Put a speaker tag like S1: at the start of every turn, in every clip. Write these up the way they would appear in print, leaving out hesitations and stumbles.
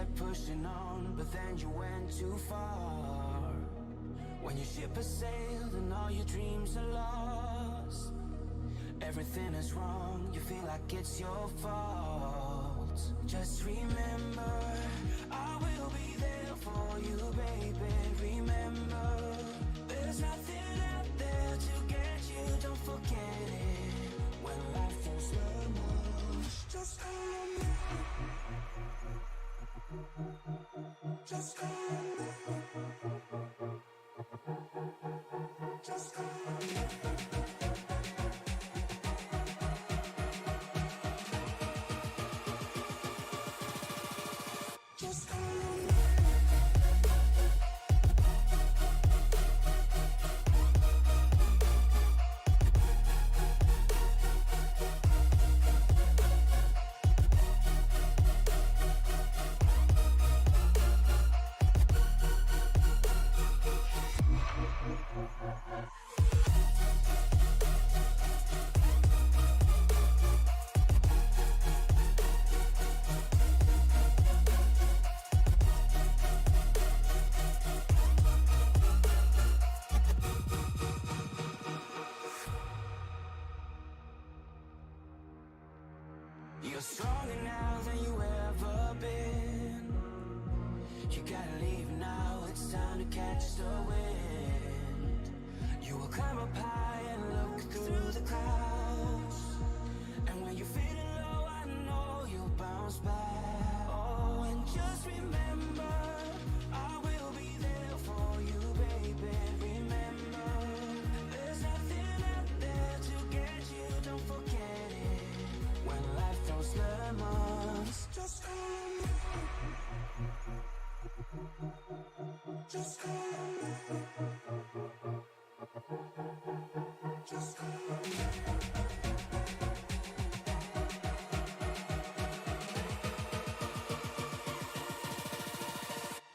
S1: kept pushing on, but then you went too far. When your ship has sailed and all your dreams are lost, everything is wrong, you feel like it's your fault. Just remember, I will be there for you, baby. Remember, there's nothing out there to get you, don't forget it. When life feels lemons, just call me. Just call me. Just call me. Just call me. You're stronger now than you ever been. You gotta leave now, it's time to catch the wind. You will climb up high and look through the clouds, and when you're feeling low, I know you'll bounce back. Oh, and just remember, I will be there for you, baby. Remember, there's nothing out there to get you, don't forget it. When life throws lemons, just call me. Just call me. Just call me.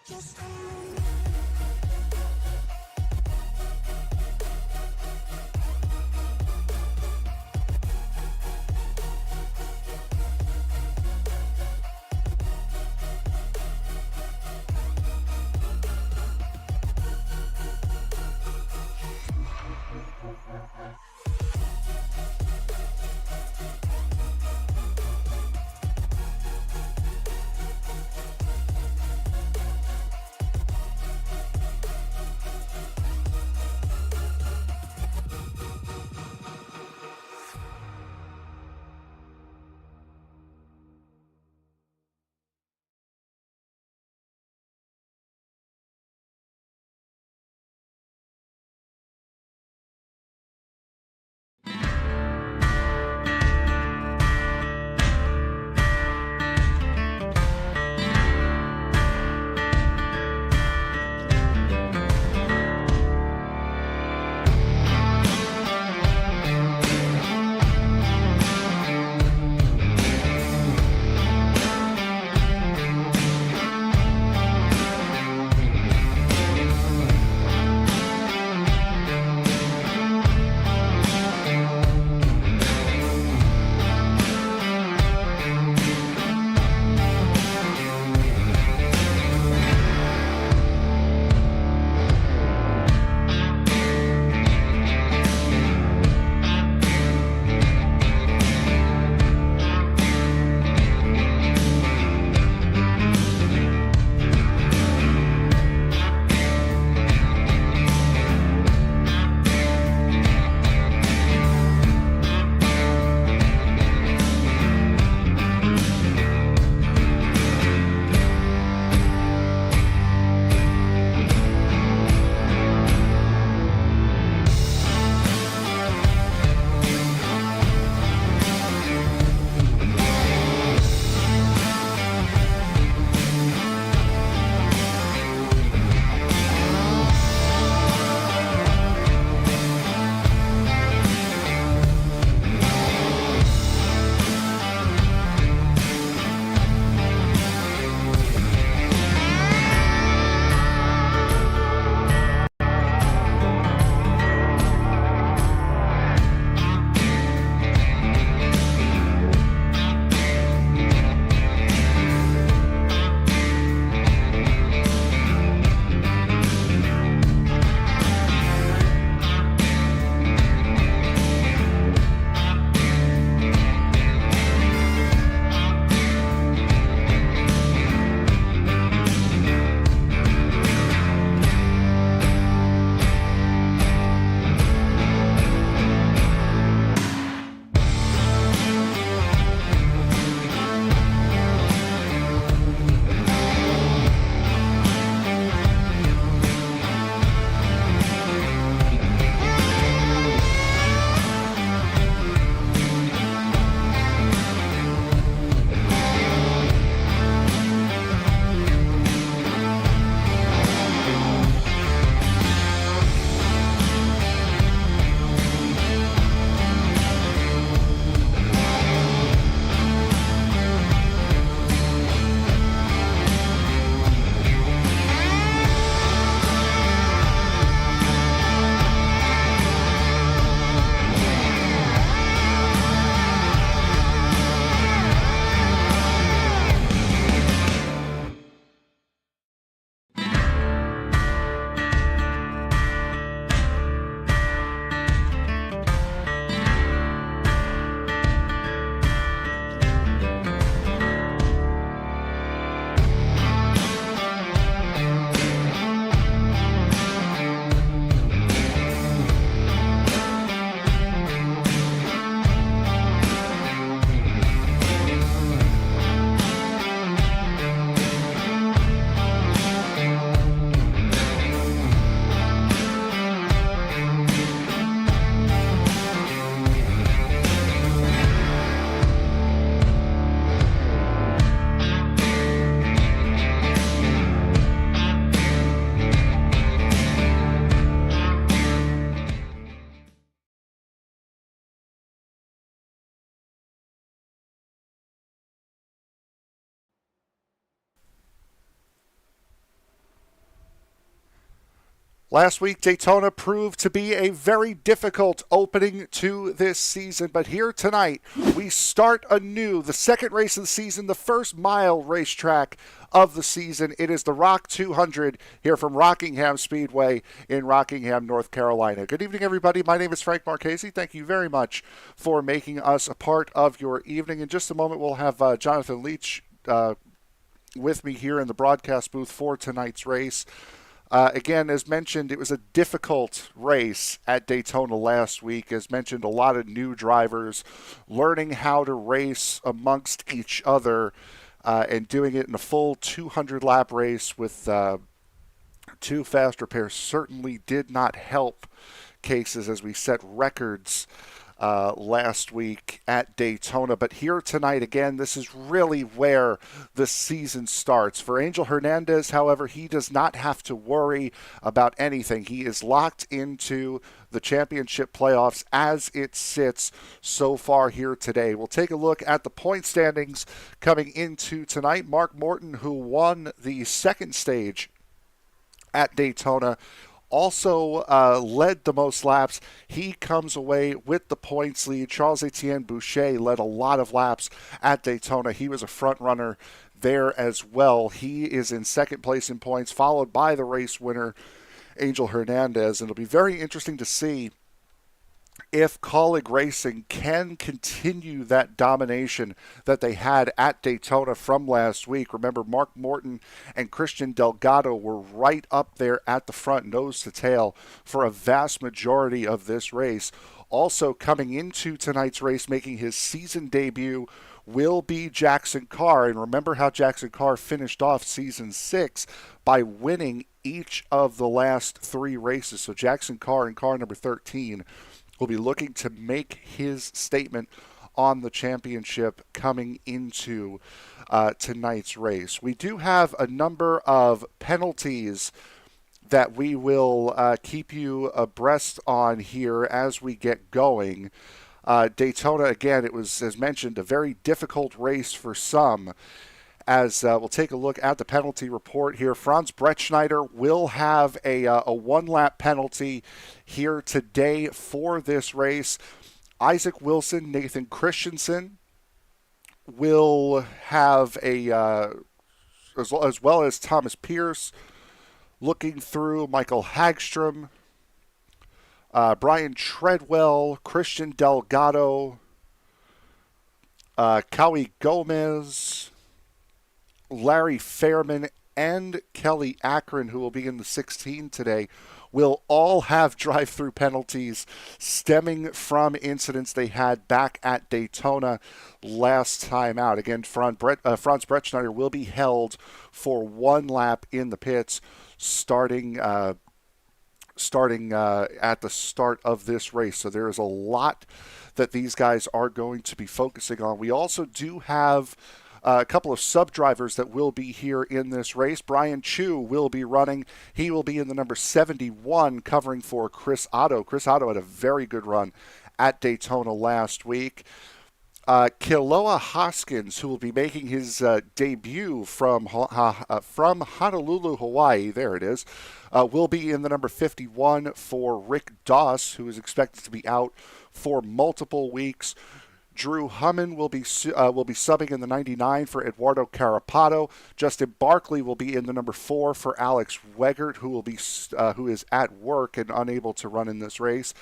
S1: Just call me.
S2: Last week, Daytona proved to be a very difficult opening to this season, but here tonight, we start anew. The second race of the season, the first mile racetrack of the season. It is the Rock 200 here from Rockingham Speedway in Rockingham, North Carolina. Good evening, everybody. My name is Frank Marchese. Thank you very much for making us a part of your evening. In just a moment, we'll have Jonathan Leach with me here in the broadcast booth for tonight's race. Again, as mentioned, it was a difficult race at Daytona last week. As mentioned, a lot of new drivers learning how to race amongst each other and doing it in a full 200-lap race with two fast repairs certainly did not help cases as we set records last week at Daytona. But here tonight, again, this is really where the season starts. For Angel Hernandez, however, he does not have to worry about anything. He is locked into the championship playoffs as it sits so far here today. We'll take a look at the point standings coming into tonight. Mark Morton, who won the second stage at Daytona, also led the most laps. He comes away with the points lead. Charles-Etienne Boucher led a lot of laps at Daytona. He was a front runner there as well. He is in second place in points, followed by the race winner, Angel Hernandez. And it'll be very interesting to see if Colleague Racing can continue that domination that they had at Daytona from last week. Remember, Mark Morton and Christian Delgado were right up there at the front, nose to tail, for a vast majority of this race. Also coming into tonight's race, making his season debut, will be Jackson Carr. And remember how Jackson Carr finished off season 6 by winning each of the last 3 races. So Jackson Carr in car number 13 will be looking to make his statement on the championship coming into tonight's race. We do have a number of penalties that we will keep you abreast on here as we get going. Daytona, again, it was, as mentioned, a very difficult race for some. As we'll take a look at the penalty report here. Franz Bretschneider will have a one-lap penalty here today for this race. Isaac Wilson, Nathan Christensen will have as well as Thomas Pierce. Looking through, Michael Hagstrom, Brian Treadwell, Christian Delgado, Cowie Gomez, Larry Fairman, and Kelly Akron, who will be in the 16 today, will all have drive-through penalties stemming from incidents they had back at Daytona last time out. Again, Franz Bretschneider will be held for one lap in the pits starting at the start of this race. So there is a lot that these guys are going to be focusing on. We also do have a couple of sub-drivers that will be here in this race. Brian Chu will be running. He will be in the number 71 covering for Chris Otto. Chris Otto had a very good run at Daytona last week. Kiloa Hoskins, who will be making his debut from Honolulu, Hawaii, there it is, will be in the number 51 for Rick Doss, who is expected to be out for multiple weeks. Drew Hummin will be subbing in the 99 for Eduardo Carapato. Justin Barkley will be in the number 4 for Alex Wegert, who is at work and unable to run in this race.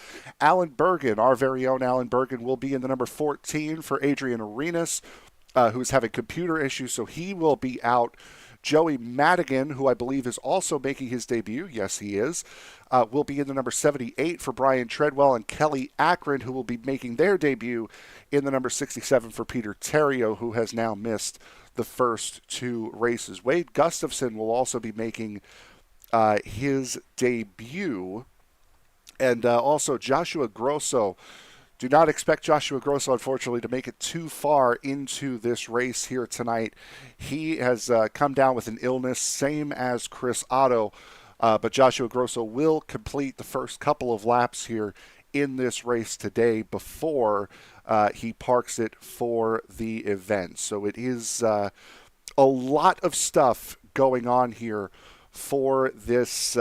S2: Alan Bergen, our very own Alan Bergen, will be in the number 14 for Adrian Arenas, who's having computer issues, so he will be out. Joey Madigan, who I believe is also making his debut, yes he is, will be in the number 78 for Brian Treadwell, and Kelly Akron, who will be making their debut in the number 67 for Peter Terrio, who has now missed the first 2 races. Wade Gustafson will also be making his debut, and also Joshua Grosso. Do not expect Joshua Grosso, unfortunately, to make it too far into this race here tonight. He has come down with an illness, same as Chris Otto, but Joshua Grosso will complete the first couple of laps here in this race today before he parks it for the event. So it is a lot of stuff going on here for this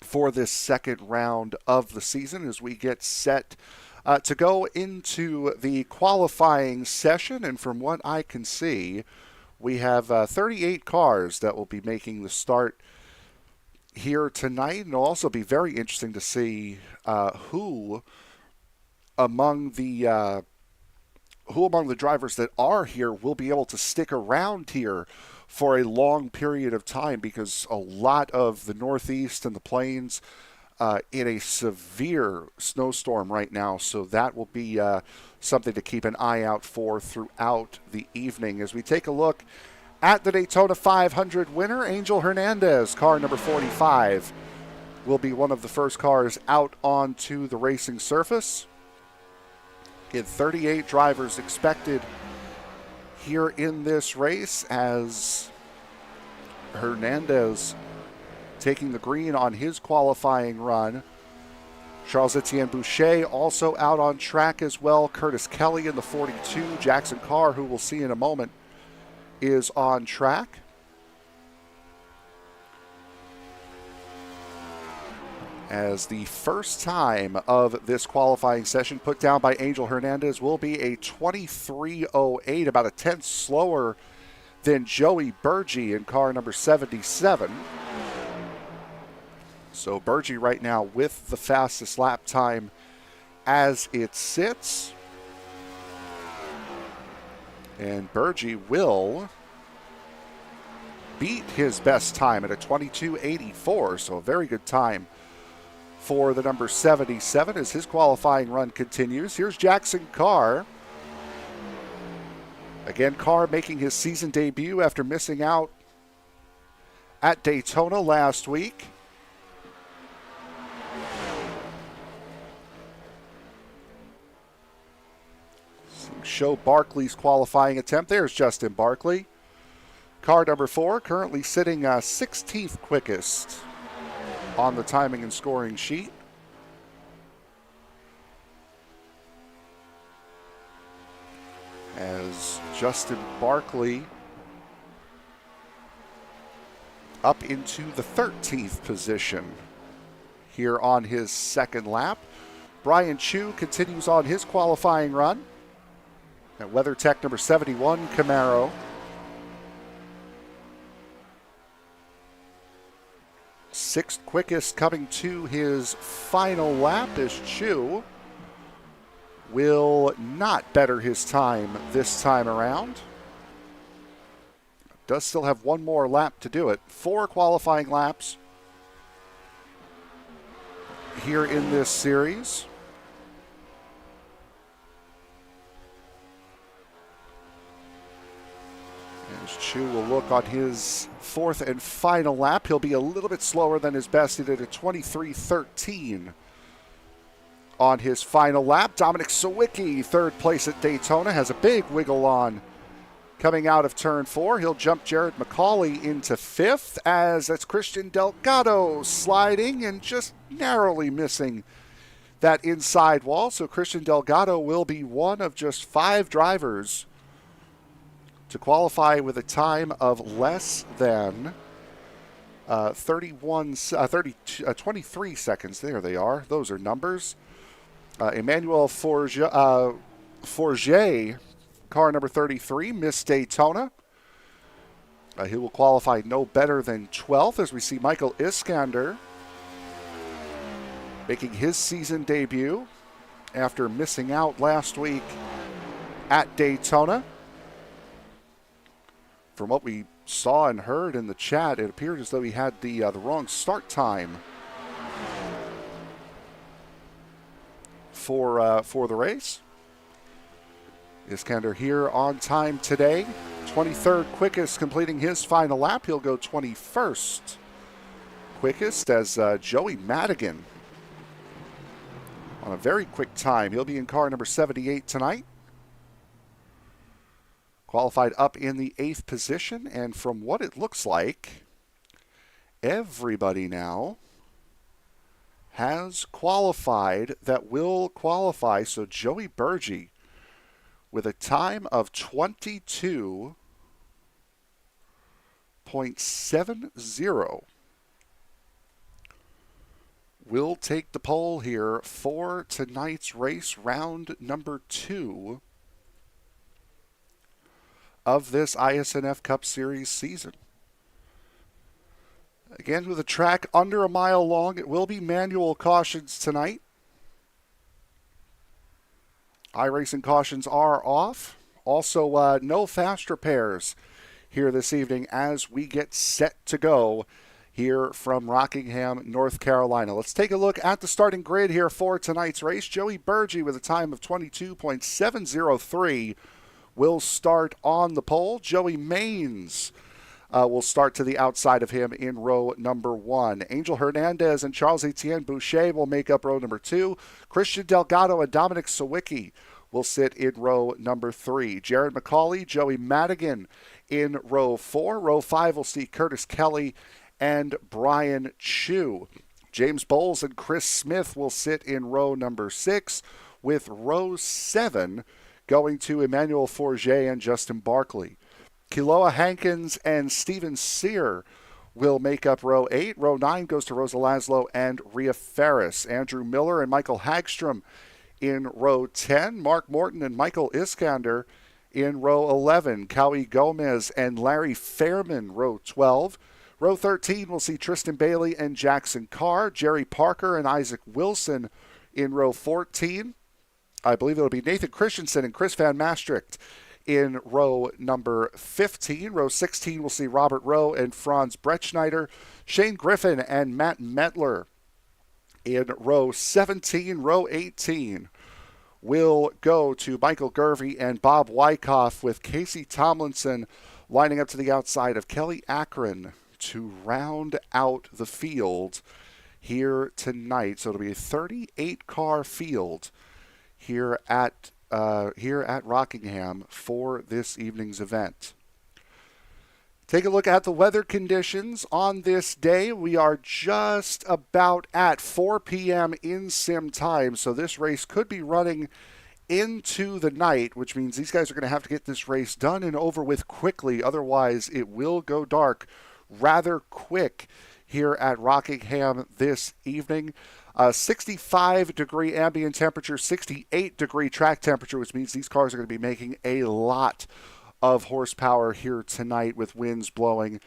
S2: for this second round of the season as we get set to go into the qualifying session. And from what I can see, we have 38 cars that will be making the start here tonight. And it'll also be very interesting to see who among the drivers that are here will be able to stick around here for a long period of time, because a lot of the Northeast and the Plains in a severe snowstorm right now. So that will be something to keep an eye out for throughout the evening. As we take a look at the Daytona 500 winner, Angel Hernandez, car number 45, will be one of the first cars out onto the racing surface. Again, 38 drivers expected here in this race, as Hernandez taking the green on his qualifying run. Charles-Etienne Boucher also out on track as well. Curtis Kelly in the 42. Jackson Carr, who we'll see in a moment, is on track. As the first time of this qualifying session put down by Angel Hernandez will be a 23:08, about a tenth slower than Joey Burgee in car number 77. So Burgee right now with the fastest lap time as it sits. And Burgee will beat his best time at a 22:84, so a very good time for the number 77 as his qualifying run continues. Here's Jackson Carr. Again, Carr making his season debut after missing out at Daytona last week. Show Barkley's qualifying attempt. There's Justin Barkley. Car number 4 currently sitting 16th quickest on the timing and scoring sheet. As Justin Barkley up into the 13th position here on his second lap. Brian Chu continues on his qualifying run. At WeatherTech number 71 Camaro. Sixth quickest coming to his final lap as Chu will not better his time this time around. Does still have one more lap to do it. 4 qualifying laps here in this series. As Chu will look on his 4th and final lap. He'll be a little bit slower than his best. He did a 23:13 on his final lap. Dominik Sawicki, 3rd place at Daytona, has a big wiggle on coming out of turn 4. He'll jump Jared McCauley into 5th, as that's Christian Delgado sliding and just narrowly missing that inside wall. So Christian Delgado will be one of just 5 drivers to qualify with a time of less than 23 seconds. There they are. Those are numbers. Emmanuel Forget, car number 33, missed Daytona. He will qualify no better than 12th, as we see Michael Iskander making his season debut after missing out last week at Daytona. From what we saw and heard in the chat, it appeared as though he had the wrong start time for the race. Iskander here on time today. 23rd quickest completing his final lap. He'll go 21st quickest as Joey Madigan on a very quick time. He'll be in car number 78 tonight. Qualified up in the 8th position, and from what it looks like, everybody now has qualified that will qualify. So Joey Burgee with a time of 22.70 will take the pole here for tonight's race, round number 2 of this iSNF Cup Series season. Again, with a track under a mile long, it will be manual cautions tonight. iRacing cautions are off. Also, no fast repairs here this evening as we get set to go here from Rockingham, North Carolina. Let's take a look at the starting grid here for tonight's race. Joey Burgee with a time of 22.703 will start on the pole. Joey Maines will start to the outside of him in row number 1. Angel Hernandez and Charles-Etienne Boucher will make up row number 2. Christian Delgado and Dominik Sawicki will sit in row number 3. Jared McCauley, Joey Madigan in row 4. Row 5 will see Curtis Kelly and Brian Chu. James Bowles and Chris Smith will sit in row number 6, with row 7 going to Emmanuel Forget and Justin Barkley. Kiloa Hankins and Steven Sear will make up row 8. Row 9 goes to Rosa Laszlo and Rhea Ferris. Andrew Miller and Michael Hagstrom in row 10. Mark Morton and Michael Iskander in row 11. Cowie Gomez and Larry Fairman, row 12. Row 13 will see Tristan Bailey and Jackson Carr. Jerry Parker and Isaac Wilson in row 14. I believe it'll be Nathan Christensen and Chris Van Maastricht in row number 15. Row 16 will see Robert Rowe and Franz Bretschneider. Shane Griffin and Matt Metler in row 17. Row 18 will go to Michael Gervey and Bob Wyckoff, with Casey Tomlinson lining up to the outside of Kelly Akron to round out the field here tonight. So it'll be a 38-car field here at Rockingham for this evening's event. Take a look at the weather conditions on this day. We are just about at 4 p.m. in sim time, so this race could be running into the night, which means these guys are going to have to get this race done and over with quickly. Otherwise, it will go dark rather quick here at Rockingham this evening. 65-degree ambient temperature, 68-degree track temperature, which means these cars are going to be making a lot of horsepower here tonight, with winds blowing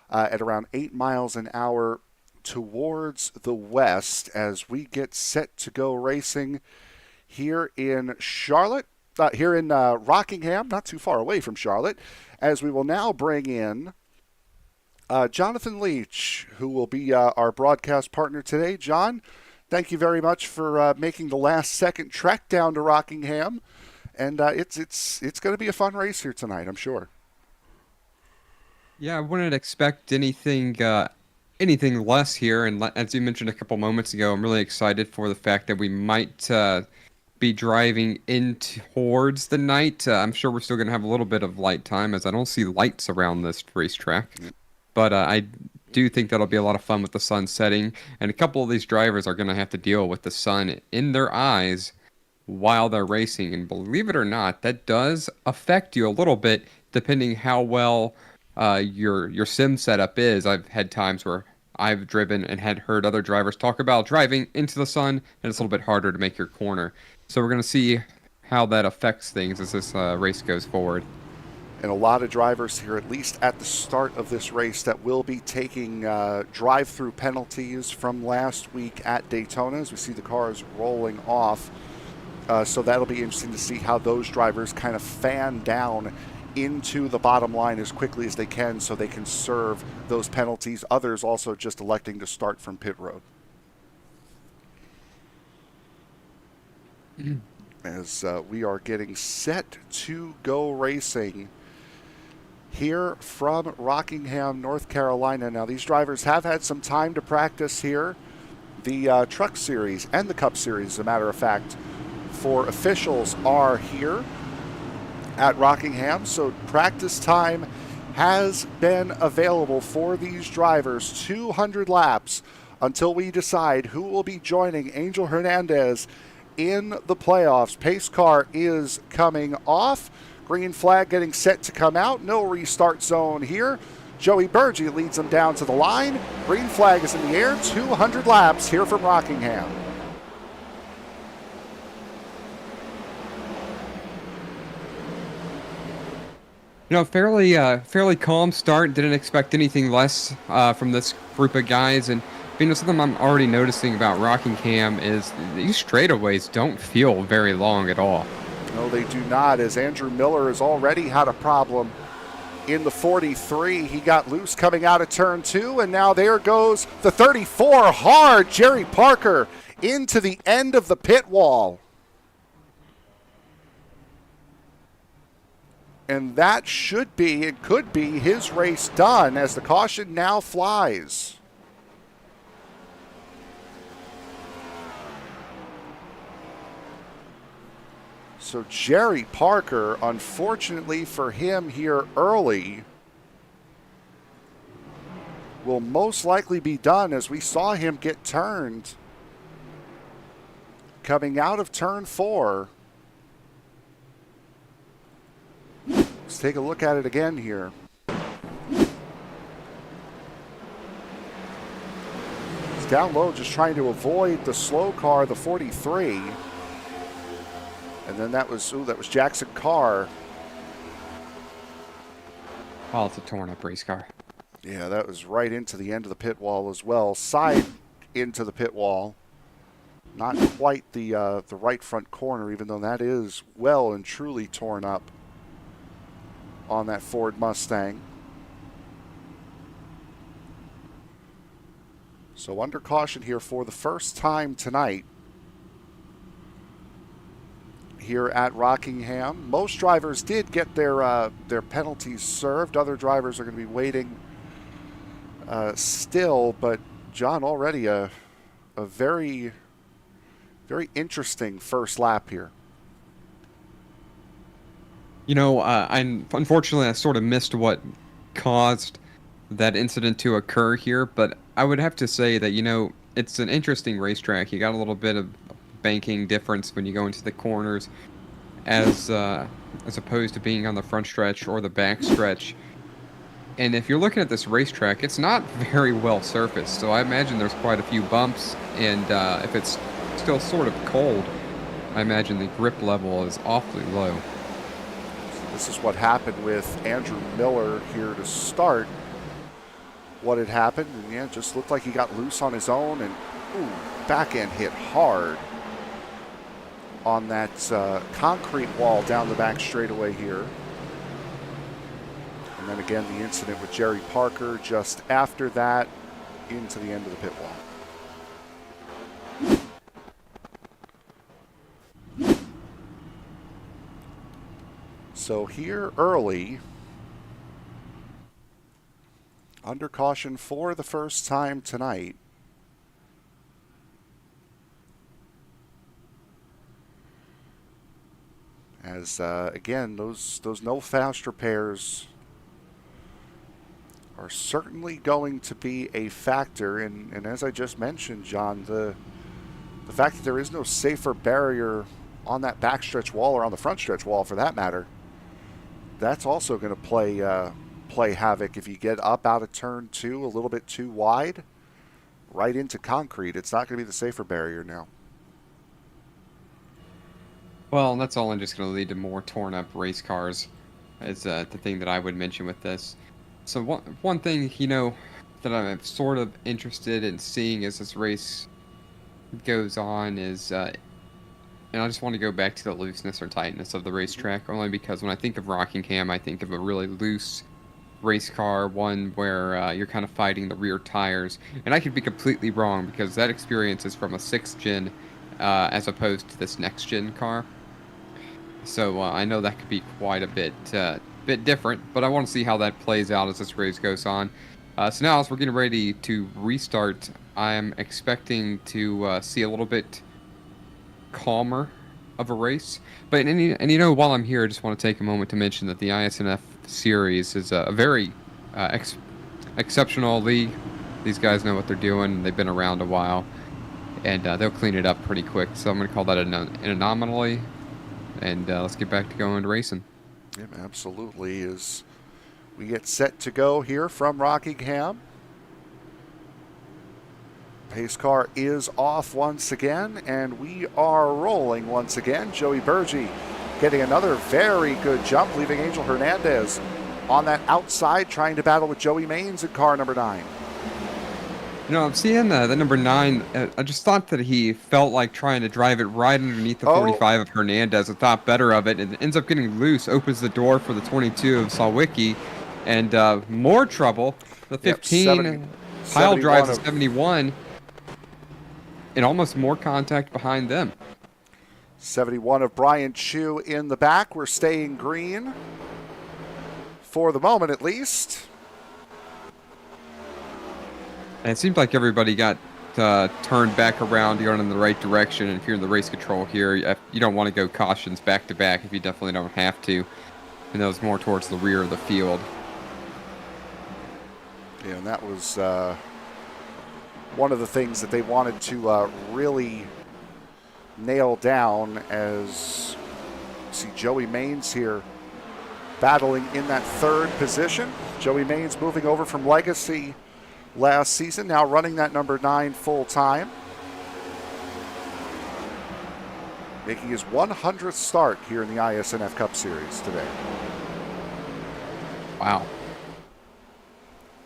S2: at around 8 miles an hour towards the west as we get set to go racing here in Rockingham, not too far away from Charlotte, as we will now bring in Jonathan Leach, who will be our broadcast partner today. John, thank you very much for making the last-second trek down to Rockingham, and it's going to be a fun race here tonight, I'm sure.
S3: Yeah, I wouldn't expect anything less here, and as you mentioned a couple moments ago, I'm really excited for the fact that we might be driving in towards the night. I'm sure we're still going to have a little bit of light time, as I don't see lights around this racetrack. But I do think that'll be a lot of fun with the sun setting, and a couple of these drivers are going to have to deal with the sun in their eyes while they're racing. And believe it or not, that does affect you a little bit depending how well your sim setup is. I've had times where I've driven and had heard other drivers talk about driving into the sun, and it's a little bit harder to make your corner. So we're going to see how that affects things as this race goes forward.
S2: And a lot of drivers here, at least at the start of this race, that will be taking drive-through penalties from last week at Daytona as we see the cars rolling off. So that'll be interesting to see how those drivers kind of fan down into the bottom line as quickly as they can so they can serve those penalties. Others also just electing to start from pit road. As we are getting set to go racing here from Rockingham, North Carolina. Now, these drivers have had some time to practice here. The Truck Series and the Cup Series, as a matter of fact, for officials are here at Rockingham. So practice time has been available for these drivers, 200 laps until we decide who will be joining Angel Hernandez in the playoffs. Pace car is coming off. Green flag getting set to come out. No restart zone here. Joey Burgee leads them down to the line. Green flag is in the air. 200 laps here from Rockingham.
S3: Fairly calm start. Didn't expect anything less from this group of guys. And something I'm already noticing about Rockingham is these straightaways don't feel very long at all.
S2: No, they do not, as Andrew Miller has already had a problem in the 43. He got loose coming out of turn 2, and now there goes the 34 hard. Jerry Parker into the end of the pit wall. And that should be, it could be, his race done as the caution now flies. So Jerry Parker, unfortunately for him here early, will most likely be done, as we saw him get turned coming out of turn 4. Let's take a look at it again here. He's down low just trying to avoid the slow car, the 43. And then that was Jackson Carr.
S3: Oh, it's a torn up race car.
S2: Yeah, that was right into the end of the pit wall as well. Side into the pit wall. Not quite the right front corner, even though that is well and truly torn up on that Ford Mustang. So under caution here for the first time tonight here at Rockingham. Most drivers did get their penalties served. Other drivers are going to be waiting still, but John, already a very, very interesting first lap here.
S3: Unfortunately, I sort of missed what caused that incident to occur here, but I would have to say that, it's an interesting racetrack. You got a little bit of banking difference when you go into the corners as opposed to being on the front stretch or the back stretch. And if you're looking at this racetrack, it's not very well surfaced, so I imagine there's quite a few bumps, and if it's still sort of cold, I imagine the grip level is awfully low.
S2: This is what happened with Andrew Miller here to start. What had happened, and it just looked like he got loose on his own, and back end hit hard on that concrete wall down the back straightaway here. And then again, the incident with Jerry Parker just after that into the end of the pit wall. So here early, under caution for the first time tonight, as again, those no fast repairs are certainly going to be a factor. And as I just mentioned, John, the fact that there is no safer barrier on that backstretch wall, or on the front stretch wall for that matter, that's also going to play havoc if you get up out of turn 2 a little bit too wide, right into concrete. It's not going to be the safer barrier now.
S3: Well, that's all just going to lead to more torn up race cars, is the thing that I would mention with this. So one thing, that I'm sort of interested in seeing as this race goes on is, and I just want to go back to the looseness or tightness of the racetrack, only because when I think of Rockingham, I think of a really loose race car, one where you're kind of fighting the rear tires. And I could be completely wrong, because that experience is from a 6th gen as opposed to this next-gen car. So I know that could be quite a bit different, but I want to see how that plays out as this race goes on. So now, as we're getting ready to restart, I'm expecting to see a little bit calmer of a race. But while I'm here, I just want to take a moment to mention that the iSNF series is a very exceptional league. These guys know what they're doing. They've been around a while, and they'll clean it up pretty quick. So I'm going to call that an anomaly, and let's get back to going to racing.
S2: Yeah, absolutely. As We get set to go here from Rockingham. Pace car is off once again, and we are rolling once again. Joey Burgee getting another very good jump, leaving Angel Hernandez on that outside, trying to battle with Joey Maines in car number 9.
S3: You know, I'm seeing the number 9. I just thought that he felt like trying to drive it right underneath the 45 of Hernandez. I thought better of it, and it ends up getting loose, opens the door for the 22 of Sawicki, and more trouble. The 15 pile drives the 71, and almost more contact behind them.
S2: 71 of Brian Chu in the back. We're staying green for the moment, at least.
S3: And it seems like everybody got turned back around, going in the right direction. And if you're in the race control here, you don't want to go cautions back to back if you definitely don't have to. And that was more towards the rear of the field.
S2: Yeah, and that was one of the things that they wanted to really nail down, as you see Joey Maines here battling in that 3rd position. Joey Maines moving over from Legacy last season, now running that number 9 full time. Making his 100th start here in the iSNF Cup Series today.
S3: Wow.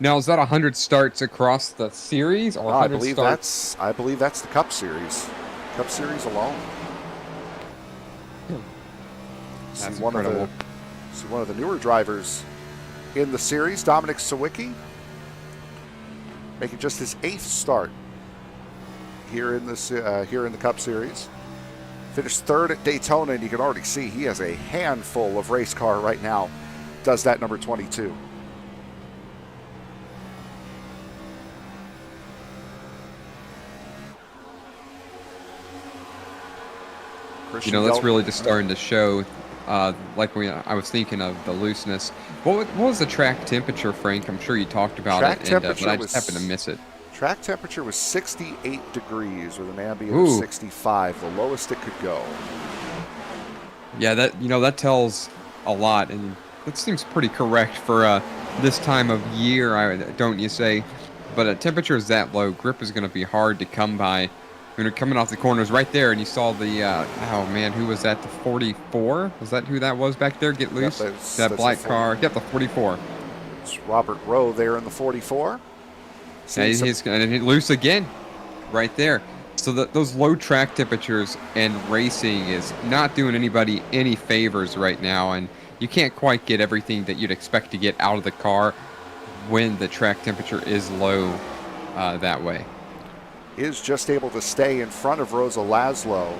S3: Now, is that 100 starts across the series, or 100 starts?
S2: I believe that's the Cup Series. Cup Series alone.
S3: That's
S2: see one
S3: incredible.
S2: of the newer drivers in the series, Dominik Sawicki, making just his 8th start here in the Cup Series. Finished 3rd at Daytona, and you can already see he has a handful of race car right now. Does that number 22.
S3: You know, that's really just starting to show, like I was thinking of the looseness. What was the track temperature, Frank? I'm sure you talked about it, but I just happened to miss it.
S2: Track temperature was 68 degrees with an ambient of 65, the lowest it could go.
S3: Yeah, that tells a lot, and that seems pretty correct for this time of year, don't you say? But a temperature is that low, grip is going to be hard to come by. When you're coming off the corners right there, and you saw the, oh man, who was that, the 44? Was that who that was back there, get loose?
S2: Yep,
S3: that black car, yep, the 44.
S2: It's Robert Rowe there in the 44.
S3: And he's loose again, right there. So those low track temperatures and racing is not doing anybody any favors right now, and you can't quite get everything that you'd expect to get out of the car when the track temperature is low that way.
S2: Is just able to stay in front of Rosa Laszlo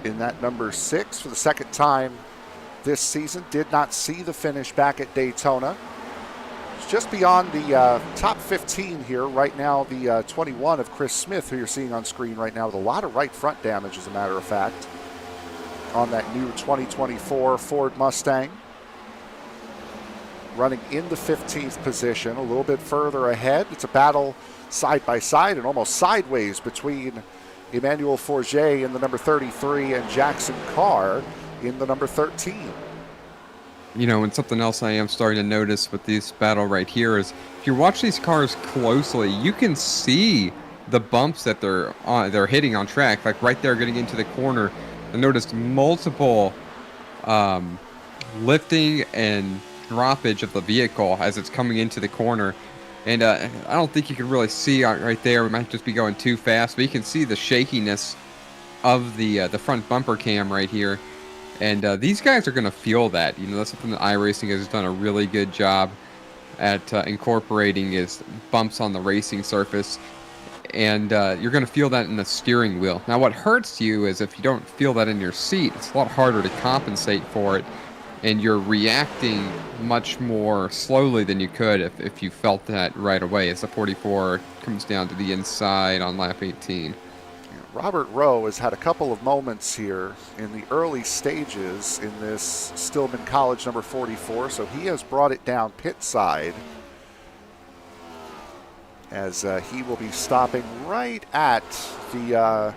S2: in that number 6 for the 2nd time this season. Did not see the finish back at Daytona. It's just beyond the top 15 here right now. The 21 of Chris Smith, who you're seeing on screen right now, with a lot of right front damage, as a matter of fact, on that new 2024 Ford Mustang. Running in the 15th position, a little bit further ahead. It's a battle side by side and almost sideways between Emmanuel Forget in the number 33 and Jackson Carr in the number 13.
S3: You know, and something else I am starting to notice with this battle right here is, if you watch these cars closely, you can see the bumps that they're hitting on track, like right there getting into the corner. I noticed multiple lifting and droppage of the vehicle as it's coming into the corner. And I don't think you can really see right there. We might just be going too fast, but you can see the shakiness of the front bumper cam right here. And these guys are going to feel that. You know, that's something that iRacing has done a really good job at incorporating, is bumps on the racing surface. And you're going to feel that in the steering wheel. Now, what hurts you is if you don't feel that in your seat, it's a lot harder to compensate for it. And you're reacting much more slowly than you could if you felt that right away, as the 44 comes down to the inside on lap 18.
S2: Robert Rowe has had a couple of moments here in the early stages in this Stillman College number 44, so he has brought it down pit side, as he will be stopping right at the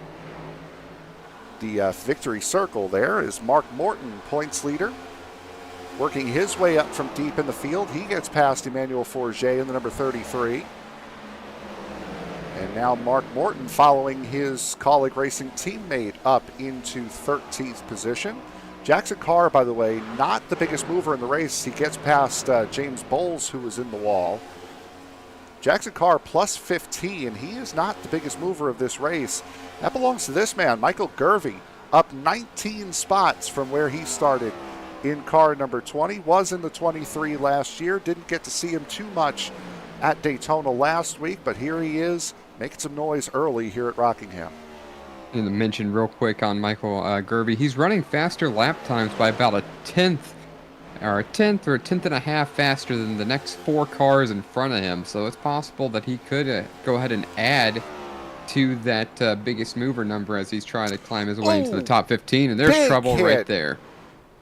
S2: victory circle. There is Mark Morton, points leader. working his way up from deep in the field. He gets past Emmanuel Forget in the number 33. And now Mark Morton following his Colleague Racing teammate up into 13th position. Jackson Carr, by the way, not the biggest mover in the race. He gets past James Bowles, who was in the wall. Jackson Carr plus 15. He is not the biggest mover of this race. That belongs to this man, Michael Gervey, up 19 spots from where he started in car number 20. Was in the 23 last year. Didn't get to see him too much at Daytona last week, but here he is making some noise early here at Rockingham.
S3: And to mention real quick on Michael Gervey, he's running faster lap times by about a tenth or a tenth and a half faster than the next 4 cars in front of him. So it's possible that he could go ahead and add to that biggest mover number as he's trying to climb his way into the top 15. And there's trouble right there.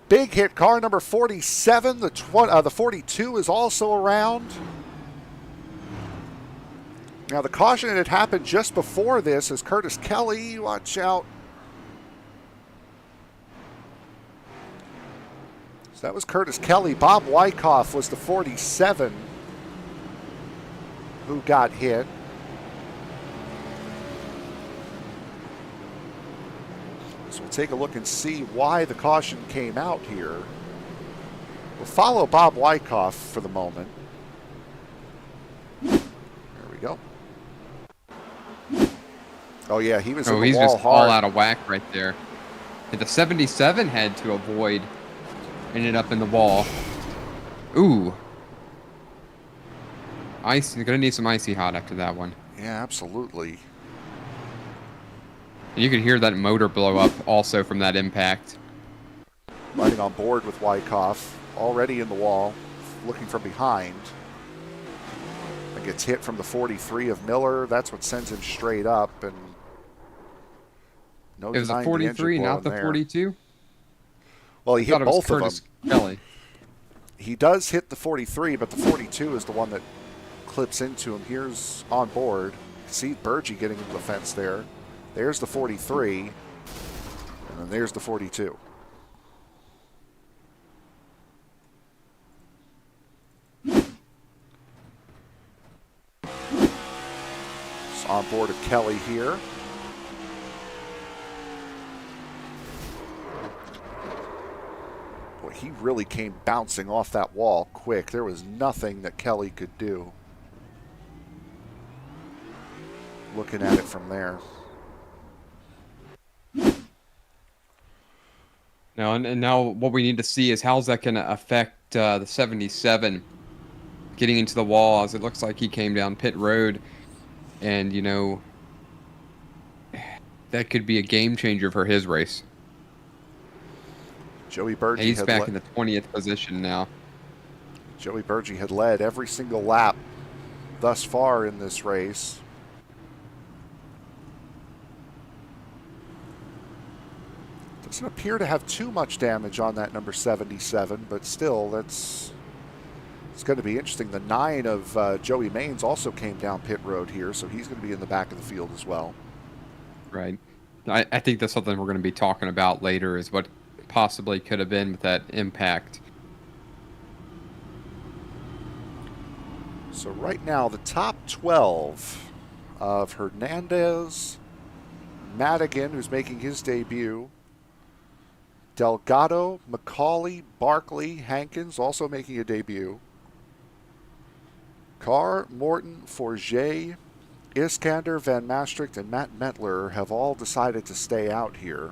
S2: Big hit, car number 47. The 42 is also around. Now, the caution had happened just before this as Curtis Kelly, watch out. So that was Curtis Kelly. Bob Wyckoff was the 47 who got hit. So we'll take a look and see why the caution came out here. We'll follow Bob Wyckoff for the moment. There we go. Oh, yeah, he was in the
S3: he's
S2: wall
S3: just
S2: hard.
S3: all out of whack right there. And the 77 had to avoid, ended up in the wall. Ooh. Ice, you're going to need some icy hot after that one.
S2: Yeah, absolutely.
S3: And you could hear that motor blow up also from that impact.
S2: Riding on board with Wyckoff, already in the wall, looking from behind. And gets hit from the 43 of Miller. That's what sends him straight up. And no,
S3: it was a 43, not the 42?
S2: Well, he hit both of them.
S3: Kelly.
S2: He does hit the 43, but the 42 is the one that clips into him. Here's on board. See Burgee getting into the fence there. There's the 43, and then there's the 42. It's on board of Kelly here. Boy, he really came bouncing off that wall quick. There was nothing that Kelly could do. Looking at it from there.
S3: Now, and now what we need to see is how's that going to affect the 77 getting into the wall, as it looks like he came down pit road. And, you know, that could be a game changer for his race.
S2: Joey Burgee
S3: he's back in the 20th position now.
S2: Joey Burgee had led every single lap thus far in this race. Doesn't appear to have too much damage on that number 77, but still, it's going to be interesting. The 9 of Joey Maines also came down pit road here, so he's going to be in the back of the field as well.
S3: Right. I think that's something we're going to be talking about later, is what possibly could have been with that impact.
S2: So right now, the top 12 of Hernandez, Madigan, who's making his debut, Delgado, McCauley, Barkley, Hankins also making a debut. Carr, Morton, Forget, Iskander, Van Maastricht, and Matt Metler have all decided to stay out here.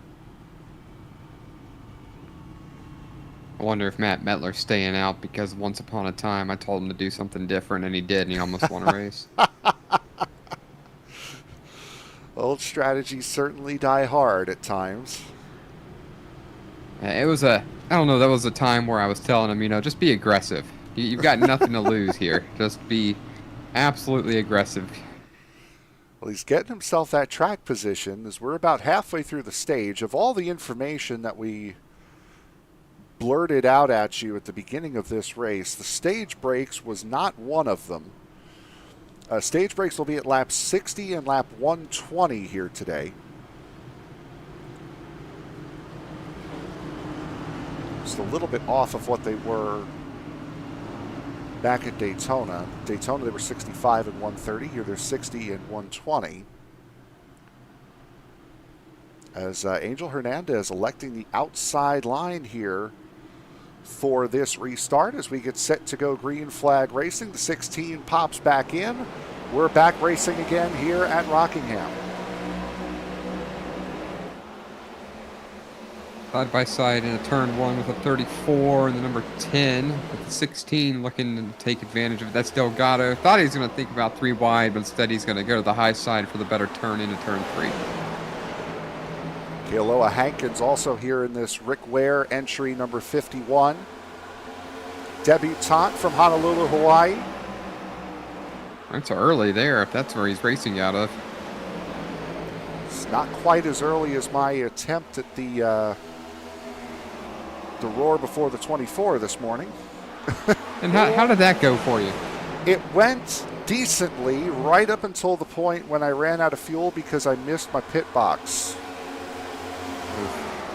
S3: I wonder if Matt Metler's staying out because once upon a time I told him to do something different, and he did, and he almost won a race.
S2: Old strategies certainly die hard at times.
S3: It was I don't know, that was a time where I was telling him, you know, just be aggressive. You've got nothing to lose here. Just be absolutely aggressive.
S2: Well, he's getting himself that track position as we're about halfway through the stage. Of all the information that we blurted out at you at the beginning of this race, the stage breaks was not one of them. Stage breaks will be at lap 60 and lap 120 here today. So just a little bit off of what they were back at Daytona. Daytona, they were 65 and 130. Here they're 60 and 120. As Angel Hernandez electing the outside line here for this restart as we get set to go green flag racing. The 16 pops back in. We're back racing again here at Rockingham.
S3: Side by side in a turn 1 with a 34 and the number 10 with the 16 looking to take advantage of it. That's Delgado. Thought he was going to think about 3 wide, but instead he's going to go to the high side for the better turn into turn 3.
S2: Kealoha Hankins also here in this Rick Ware entry number 51. Debutante from Honolulu, Hawaii.
S3: That's early there if that's where he's racing out of.
S2: It's not quite as early as my attempt at the roar before the 24 this morning.
S3: And how did that go for you?
S2: It went decently right up until the point when I ran out of fuel because I missed my pit box.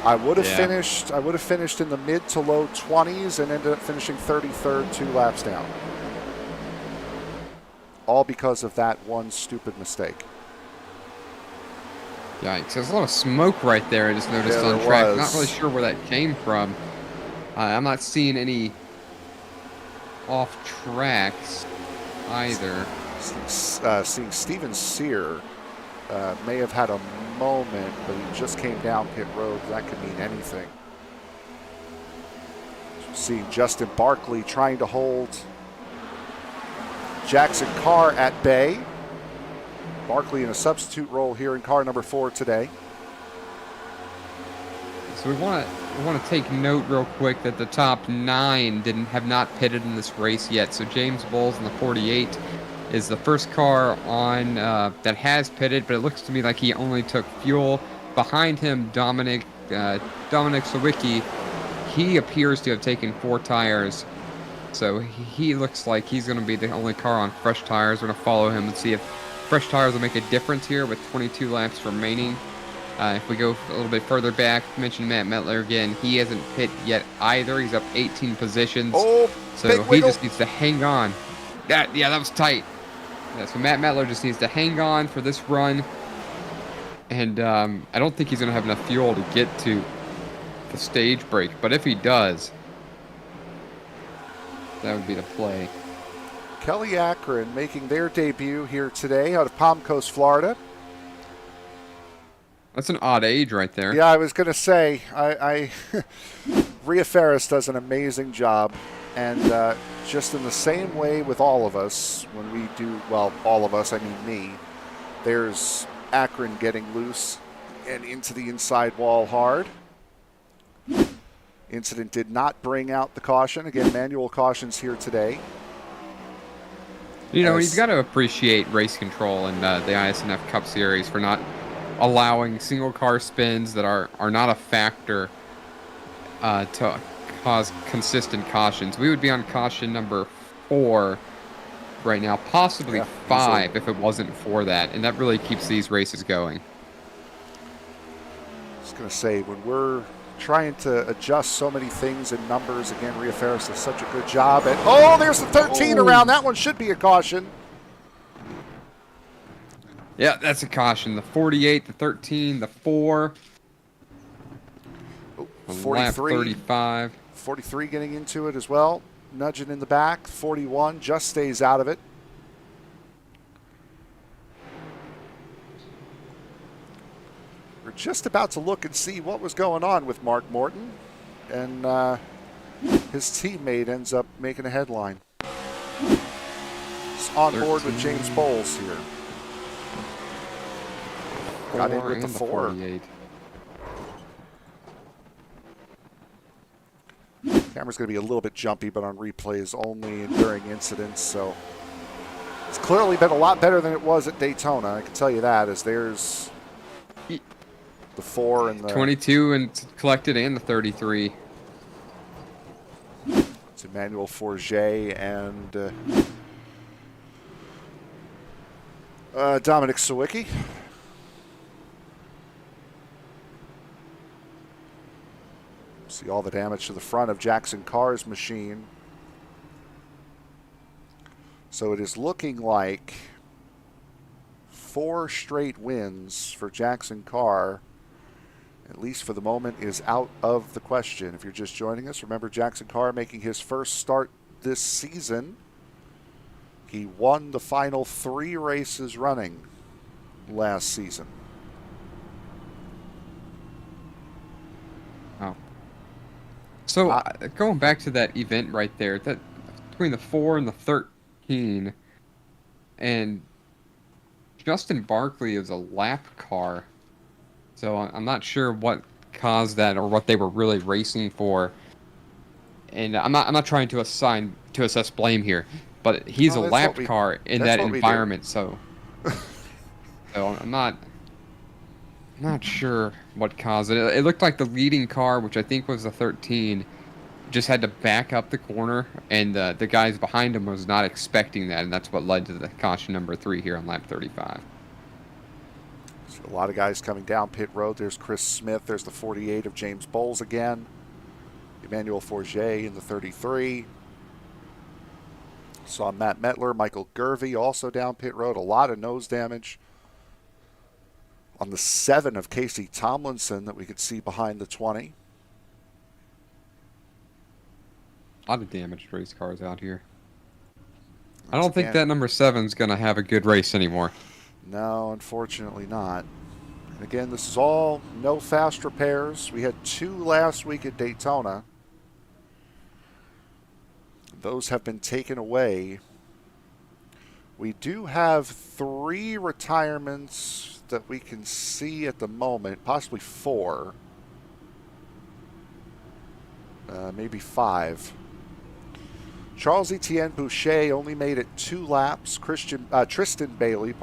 S2: I would have finished in the mid to low 20s and ended up finishing 33rd 2 laps down. All because of that one stupid mistake.
S3: Yikes, there's a lot of smoke right there I just noticed on track. Not really sure where that came from. I'm not seeing any off tracks either.
S2: Seeing Steven Sear may have had a moment, but he just came down pit road. That could mean anything. Seeing Justin Barkley trying to hold Jackson Carr at bay. Barkley in a substitute role here in car number 4 today.
S3: So we want to take note real quick that the top 9 have not pitted in this race yet. So James Bowles in the 48 is the first car on that has pitted, but it looks to me like he only took fuel. Behind him, Dominik Sawicki, he appears to have taken 4 tires. So he looks like he's going to be the only car on fresh tires. We're going to follow him and see if fresh tires will make a difference here with 22 laps remaining. If we go a little bit further back, mention Matt Mettler again. He hasn't pit yet either. He's up 18 positions.
S2: Oh,
S3: so he just needs to hang on. That was tight. Yeah, so Matt Mettler just needs to hang on for this run. And I don't think he's going to have enough fuel to get to the stage break. But if he does, that would be the play.
S2: Kelly Akron making their debut here today out of Palm Coast, Florida.
S3: That's an odd age right there.
S2: Yeah, I was going to say, Rhea Ferris does an amazing job. And just in the same way with all of us, when we do, well, all of us, I mean me, there's Akron getting loose and into the inside wall hard. Incident did not bring out the caution. Again, manual cautions here today.
S3: You know, you've got to appreciate race control in the iSNF Cup Series for not allowing single car spins that are not a factor to cause consistent cautions. We would be on caution number 4 right now, possibly 5 if it wasn't for that, and that really keeps these races going.
S2: I was going to say, when we're trying to adjust so many things and numbers, again, Rhea Ferris does such a good job. And oh, there's the 13 around. That one should be a caution.
S3: Yeah, that's a caution. The 48, the 13, the 4.
S2: 43.
S3: Lap 35.
S2: 43 getting into it as well. Nudging in the back. 41 just stays out of it. We're just about to look and see what was going on with Mark Morton. And his teammate ends up making a headline. He's on board with James Bowles here. Got in with the 4.
S3: 48.
S2: Camera's going to be a little bit jumpy, but on replays only and during incidents. So it's clearly been a lot better than it was at Daytona. I can tell you that, as there's the 4 and the
S3: 22 and collected, and the 33.
S2: It's Emmanuel Forget and Dominik Sawicki. See all the damage to the front of Jackson Carr's machine. So it is looking like 4 straight wins for Jackson Carr, at least for the moment, is out of the question. If you're just joining us, remember Jackson Carr making his first start this season. He won the final 3 races running last season.
S3: Oh. So going back to that event right there, that between the 4 and the 13, and Justin Barkley is a lap car. So I'm not sure what caused that or what they were really racing for. And I'm not trying to assess blame here, but he's a lap car in that environment. So I'm not sure what caused it. It looked like the leading car, which I think was the 13, just had to back up the corner, and the guys behind him was not expecting that, and that's what led to the caution number 3 here on lap 35.
S2: So a lot of guys coming down pit road. There's Chris Smith. There's the 48 of James Bowles again. Emmanuel Forget in the 33. Saw Matt Mettler, Michael Gervey also down pit road. A lot of nose damage. On the 7 of Casey Tomlinson that we could see behind the 20.
S3: A lot of damaged race cars out here. I don't think that number 7's going to have a good race anymore.
S2: No, unfortunately not. And again, this is all no fast repairs. We had 2 last week at Daytona. Those have been taken away. We do have 3 retirements that we can see at the moment, possibly 4. Maybe 5. Charles-Etienne Boucher only made it 2 laps. Tristen Bailey,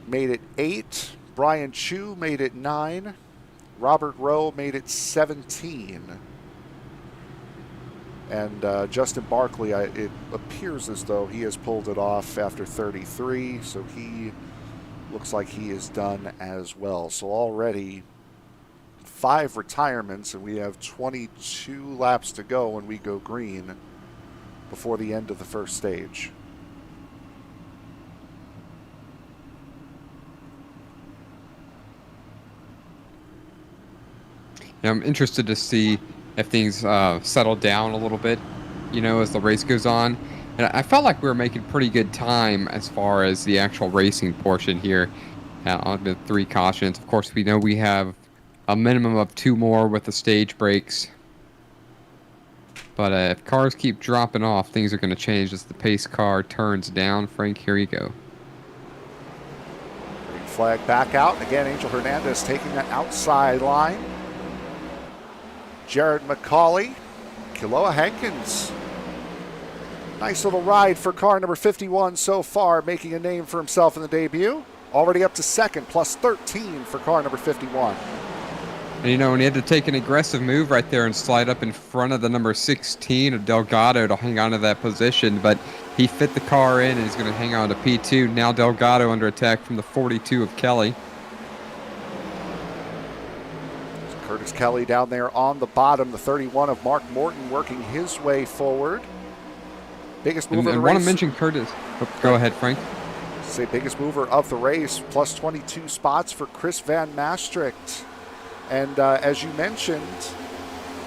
S2: made it 8. Brian Chu made it 9. Robert Rowe made it 17. And Justin Barkley, it appears as though he has pulled it off after 33, so he looks like he is done as well. So already 5 retirements, and we have 22 laps to go when we go green before the end of the first stage.
S3: Yeah, I'm interested to see if things settle down a little bit, as the race goes on. And I felt like we were making pretty good time as far as the actual racing portion here on the 3 cautions. Of course, we know we have a minimum of 2 more with the stage breaks. But if cars keep dropping off, things are going to change as the pace car turns down. Frank, here you go.
S2: Green flag back out. Again, Angel Hernandez taking that outside line. Jared McCauley, Kiloa Hankins. Nice little ride for car number 51 so far, making a name for himself in the debut. Already up to second, plus 13 for car number 51.
S3: And when he had to take an aggressive move right there and slide up in front of the number 16 of Delgado to hang on to that position, but he fit the car in and he's going to hang on to P2. Now Delgado under attack from the 42 of Kelly.
S2: Curtis Kelly down there on the bottom, the 31 of Mark Morton working his way forward. Biggest mover of the race.
S3: I want to mention Curtis. Oh, go ahead, Frank.
S2: Say biggest mover of the race, plus 22 spots for Chris Van Maastricht. And as you mentioned,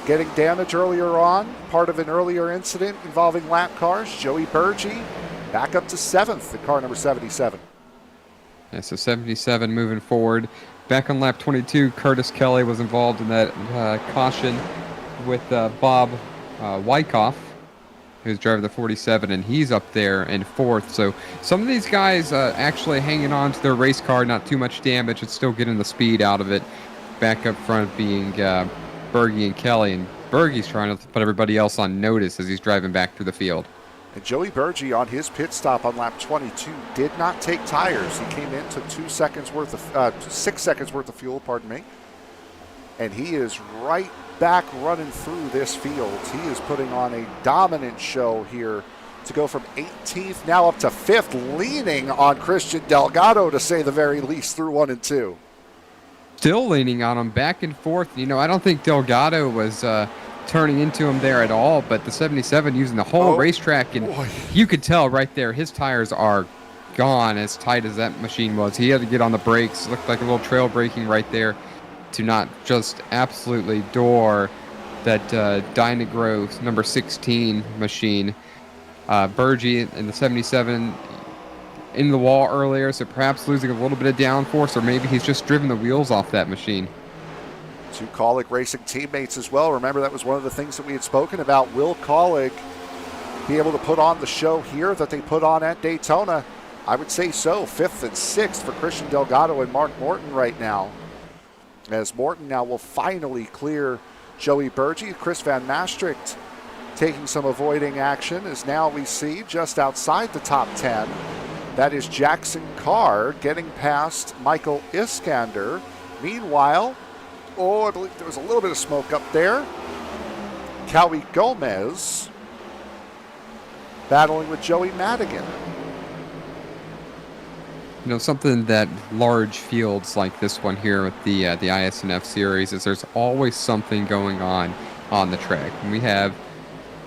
S2: getting damage earlier on, part of an earlier incident involving lap cars. Joey Burgee back up to 7th at car number 77.
S3: Yeah, so 77 moving forward. Back on lap 22, Curtis Kelly was involved in that caution with Bob Wyckoff, who's driving the 47, and he's up there in 4th. So some of these guys actually hanging on to their race car, not too much damage, and still getting the speed out of it. Back up front being Berge and Kelly, and Berge's trying to put everybody else on notice as he's driving back through the field.
S2: And Joey Burgee on his pit stop on lap 22 did not take tires. He came in, took 6 seconds worth of fuel, and he is right back running through this field. He is putting on a dominant show here to go from 18th now up to 5th, leaning on Christian Delgado to say the very least through 1 and 2.
S3: still leaning on him back and forth. You know, I don't think Delgado was turning into him there at all, but the 77 using the whole racetrack, and you could tell right there his tires are gone as tight as that machine was. He had to get on the brakes. Looked like a little trail braking right there to not just absolutely door that Dynagro number 16 machine. Burgee in the 77 in the wall earlier, so perhaps losing a little bit of downforce, or maybe he's just driven the wheels off that machine.
S2: Two Kaulig Racing teammates as well. Remember, that was one of the things that we had spoken about. Will Kaulig be able to put on the show here that they put on at Daytona? I would say so. 5th and 6th for Christian Delgado and Mark Morton right now. As Morton now will finally clear Joey Burgee. Chris Van Maastricht taking some avoiding action, as now we see just outside the top 10. That is Jackson Carr getting past Michael Iskander. Meanwhile, I believe there was a little bit of smoke up there. Cowie Gomez battling with Joey Madigan.
S3: You know, something that large fields like this one here with the iSNF series is there's always something going on the track. And we have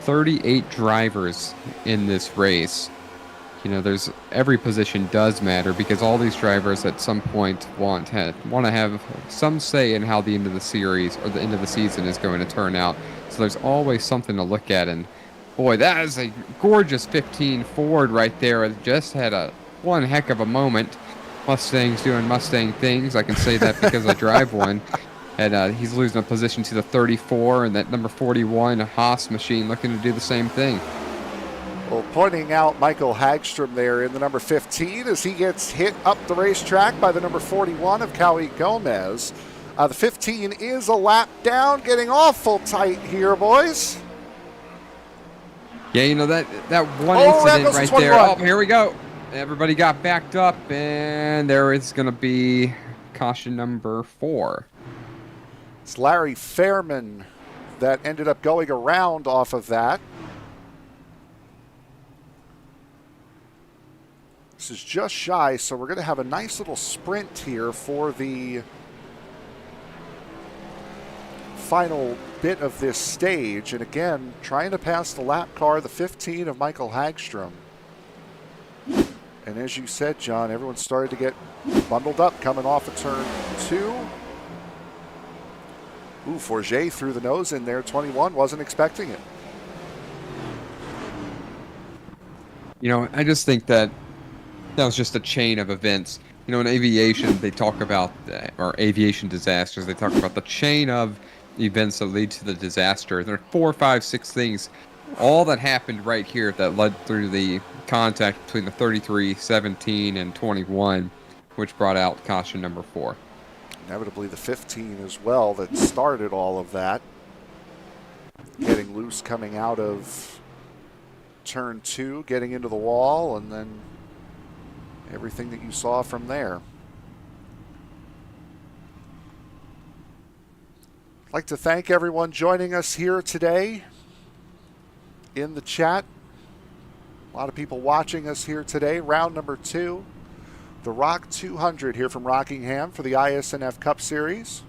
S3: 38 drivers in this race. You know, there's every position does matter because all these drivers at some point want to have some say in how the end of the series or the end of the season is going to turn out. So there's always something to look at. And boy, that is a gorgeous 15 Ford right there. It just had one heck of a moment. Mustang's doing Mustang things. I can say that because I drive one. And he's losing a position to the 34, and that number 41 Haas machine looking to do the same thing.
S2: Well, pointing out Michael Hagstrom there in the number 15 as he gets hit up the racetrack by the number 41 of Cowie Gomez. The 15 is a lap down, getting awful tight here, boys.
S3: Yeah, you know, that one incident right there.
S2: Run.
S3: Oh, here we go. Everybody got backed up, and there is going to be caution number 4.
S2: It's Larry Fairman that ended up going around off of that. This is just shy, so we're going to have a nice little sprint here for the final bit of this stage. And again, trying to pass the lap car, the 15 of Michael Hagstrom. And as you said, John, everyone started to get bundled up coming off of turn 2. Forget threw the nose in there. 21 wasn't expecting it.
S3: You know, I just think that was just a chain of events. You know, in aviation, they talk about, or aviation disasters, they talk about the chain of events that lead to the disaster. There are 4, 5, 6 things, all that happened right here that led through the contact between the 33, 17, and 21, which brought out caution number 4.
S2: Inevitably the 15 as well that started all of that. Getting loose coming out of turn 2, getting into the wall, and then everything that you saw from there. I'd like to thank everyone joining us here today in the chat. A lot of people watching us here today. Round number 2. The Rock 200 here from Rockingham for the iSNF Cup Series.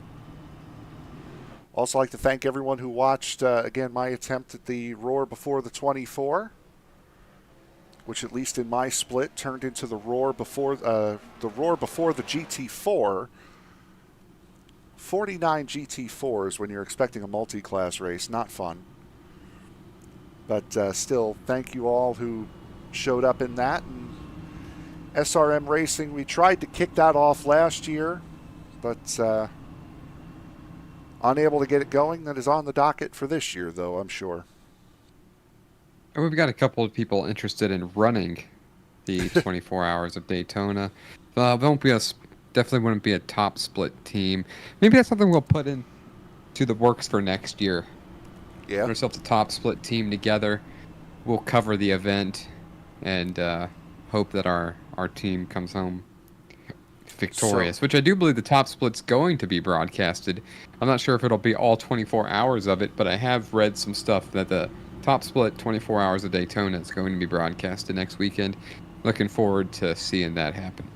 S2: Also like to thank everyone who watched, again, my attempt at the Roar before the 24, which at least in my split turned into the Roar before the GT4. 49 GT4s when you're expecting a multi-class race. Not fun. But still, thank you all who showed up in that. And SRM Racing, we tried to kick that off last year, but unable to get it going. That is on the docket for this year, though, I'm sure.
S3: And we've got a couple of people interested in running the 24 hours of Daytona. Definitely wouldn't be a top split team. Maybe that's something we'll put into the works for next year.
S2: Yeah.
S3: Put ourselves a top split team together. We'll cover the event and hope that our team comes home victorious, which I do believe the top split's going to be broadcasted. I'm not sure if it'll be all 24 hours of it, but I have read some stuff that the top split 24 hours of Daytona is going to be broadcasted next weekend. Looking forward to seeing that happen.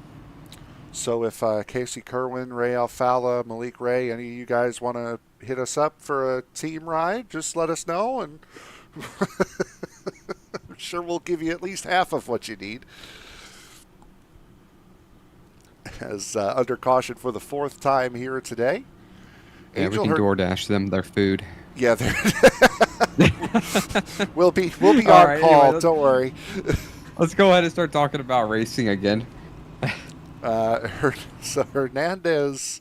S2: So if Casey Kerwin, Ray Alfala, Malik Ray, any of you guys want to hit us up for a team ride, just let us know, and I'm sure we'll give you at least half of what you need. As under caution for the 4th time here today.
S3: Yeah, we can DoorDash them their food.
S2: Yeah, we'll be on right, call. Anyway, don't worry.
S3: Let's go ahead and start talking about racing again.
S2: So Hernandez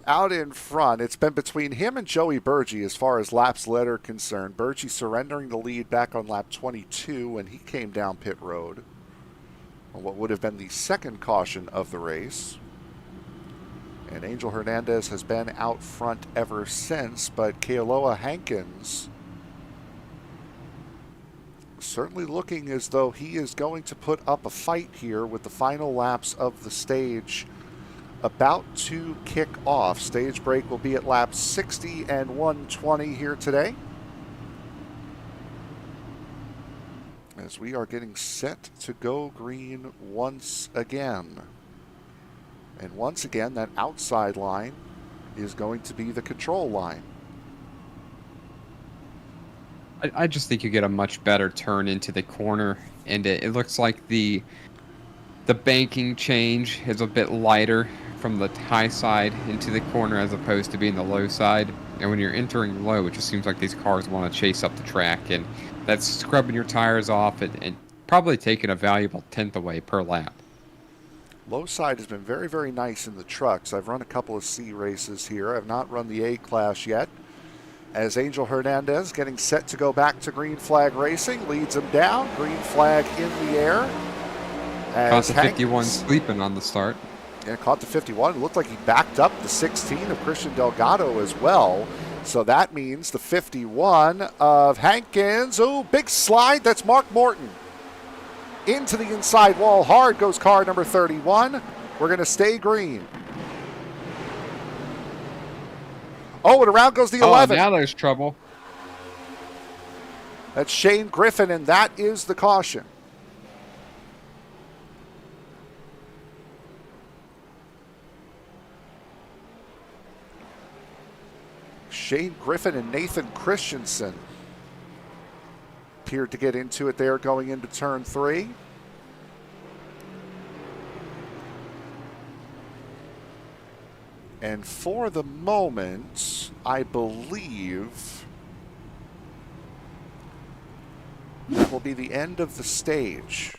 S2: out in front. It's been between him and Joey Burgee as far as laps led are concerned. Burgee surrendering the lead back on lap 22 when he came down pit road on what would have been the 2nd caution of the race. And Angel Hernandez has been out front ever since, but Kealoha Hankins certainly looking as though he is going to put up a fight here with the final laps of the stage about to kick off. Stage break will be at laps 60 and 120 here today, as we are getting set to go green once again. And once again, that outside line is going to be the control line.
S3: I just think you get a much better turn into the corner, and it looks like the banking change is a bit lighter from the high side into the corner as opposed to being the low side. And when you're entering low, it just seems like these cars want to chase up the track, and that's scrubbing your tires off and probably taking a valuable 10th away per lap.
S2: Low side has been very, very nice in the trucks. I've run a couple of C races here. I've not run the A class yet. As Angel Hernandez getting set to go back to green flag racing, leads him down. Green flag in the air.
S3: Caught the 51 sleeping on the start.
S2: Yeah, caught the 51. It looked like he backed up the 16 of Christian Delgado as well. So that means the 51 of Hankins. Oh, big slide. That's Mark Morton. Into the inside wall hard goes car number 31. We're going to stay green. Oh, and around goes the 11.
S3: Oh, now there's trouble.
S2: That's Shane Griffin, and that is the caution. Shane Griffin and Nathan Christensen appeared to get into it there going into turn 3. And for the moment, I believe that will be the end of the stage.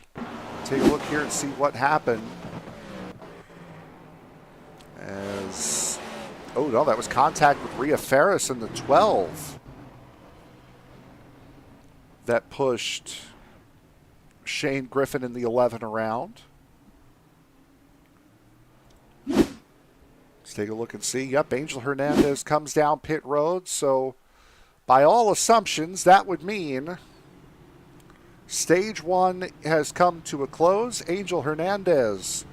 S2: Take a look here and see what happened. As, oh no, that was contact with Rhea Ferris in the 12. That pushed Shane Griffin in the 11 around. Let's take a look and see. Yep, Angel Hernandez comes down pit road. So by all assumptions, that would mean stage 1 has come to a close. Angel Hernandez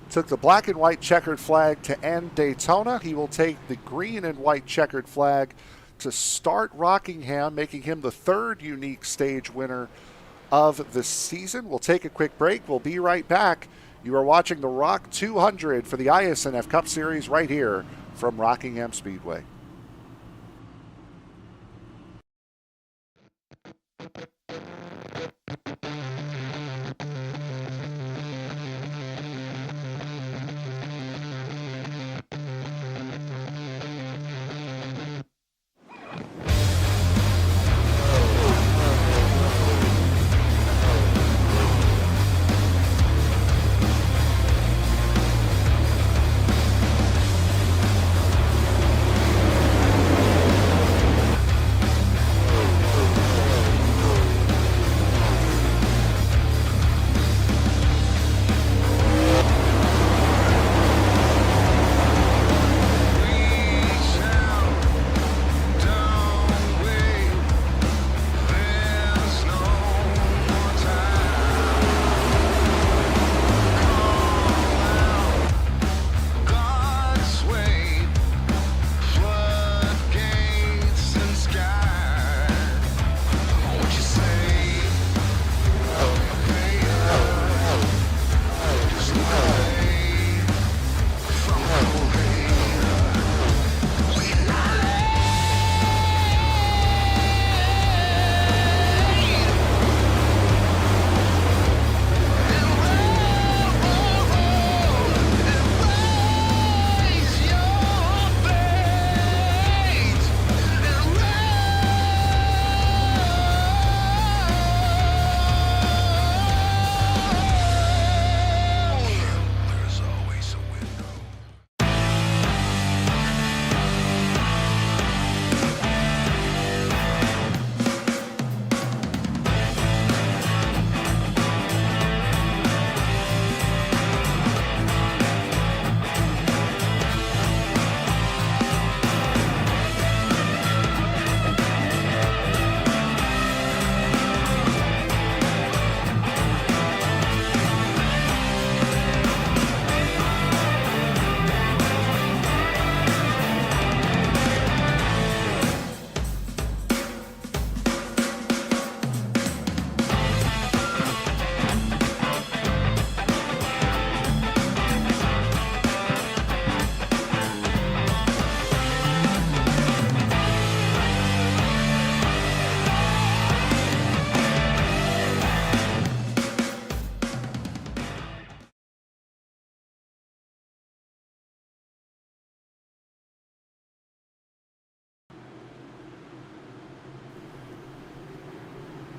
S2: took the black and white checkered flag to end Daytona. He will take the green and white checkered flag to start Rockingham, making him the 3rd unique stage winner of the season. We'll take a quick break. We'll be right back. You are watching the Rock 200 for the iSNF Cup Series right here from Rockingham Speedway.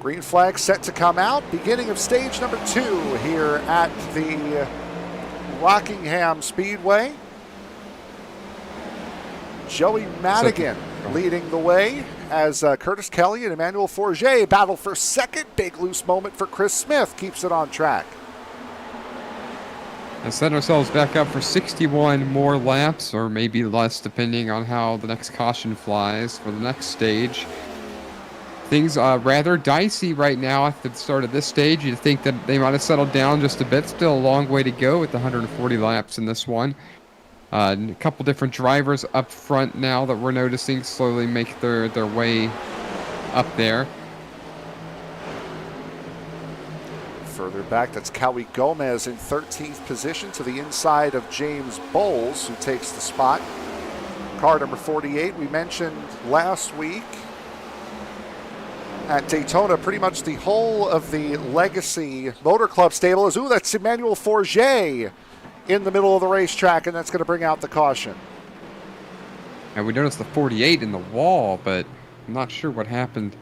S2: Green flag set to come out. Beginning of stage number 2 here at the Rockingham Speedway. Joey Madigan leading the way as Curtis Kelly and Emmanuel Forget battle for second. Big loose moment for Chris Smith. Keeps it on track.
S3: And set ourselves back up for 61 more laps, or maybe less, depending on how the next caution flies for the next stage. Things are rather dicey right now at the start of this stage. You'd think that they might have settled down just a bit. Still a long way to go with the 140 laps in this one. A couple different drivers up front now that we're noticing slowly make their way up there.
S2: Further back, that's Cowie Gomez in 13th position to the inside of James Bowles, who takes the spot. Car number 48, we mentioned last week at Daytona, pretty much the whole of the Legacy Motor Club stable is, that's Emmanuel Forget in the middle of the racetrack, and that's going to bring out the caution.
S3: And we noticed the 48 in the wall, but I'm not sure what happened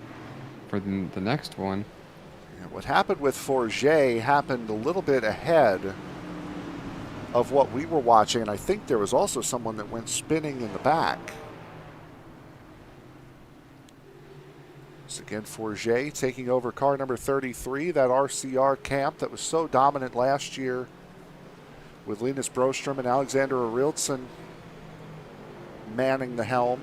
S3: for the next one.
S2: What happened with Forget happened a little bit ahead of what we were watching, and I think there was also someone that went spinning in the back. So again, Forget taking over car number 33, that RCR camp that was so dominant last year with Linus Brostrom and Alexander Ariltsen manning the helm.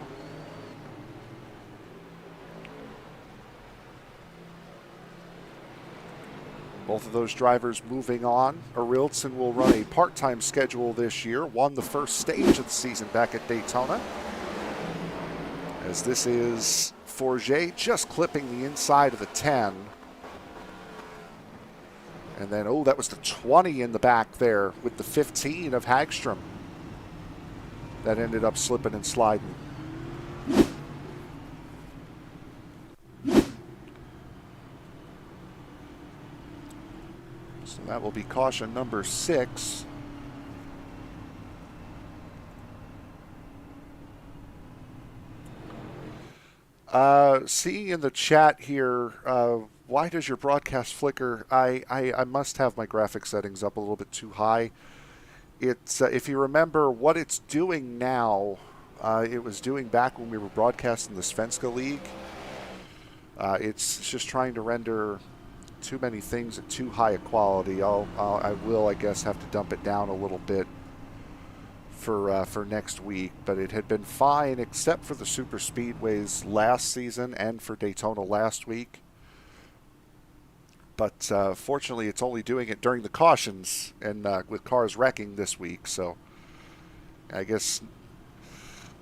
S2: Both of those drivers moving on. Ariltsen will run a part-time schedule this year. Won the first stage of the season back at Daytona. As this is Forget just clipping the inside of the 10. And then, that was the 20 in the back there with the 15 of Hagstrom. That ended up slipping and sliding. So that will be caution number 6. Seeing in the chat here, why does your broadcast flicker? I must have my graphic settings up a little bit too high. It's if you remember what it's doing now, it was doing back when we were broadcasting the Svenska League. It's just trying to render too many things at too high a quality. I will, I guess, have to dump it down a little bit for next week, but it had been fine except for the super speedways last season and for Daytona last week. But fortunately, it's only doing it during the cautions and with cars wrecking this week. So I guess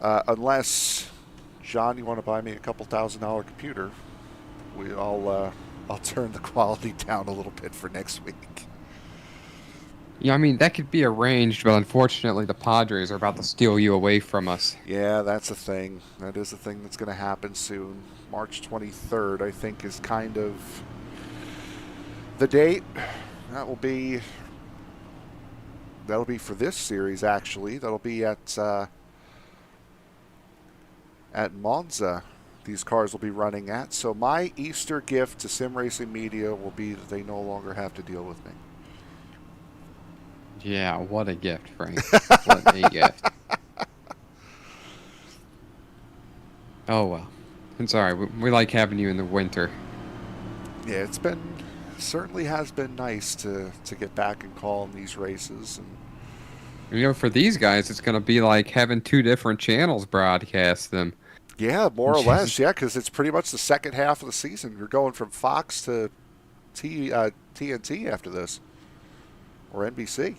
S2: unless, John, you want to buy me a couple $1,000 computer, I'll turn the quality down a little bit for next week.
S3: Yeah, I mean, that could be arranged, but unfortunately the Padres are about to steal you away from us.
S2: Yeah, that's a thing. That is a thing that's going to happen soon. March 23rd, I think, is kind of the date. That'll be for this series, actually. That'll be at Monza. These cars will be running at. So my Easter gift to Sim Racing Media will be that they no longer have to deal with me.
S3: Yeah, what a gift, Frank. What a gift. Oh, well. I'm sorry. We like having you in the winter.
S2: Yeah, it's been, certainly has been nice to get back and call in these races. And
S3: you know, for these guys, it's going to be like having 2 different channels broadcast them.
S2: Yeah, more or less. Yeah, because it's pretty much the second half of the season. You're going from Fox to TNT after this, or NBC.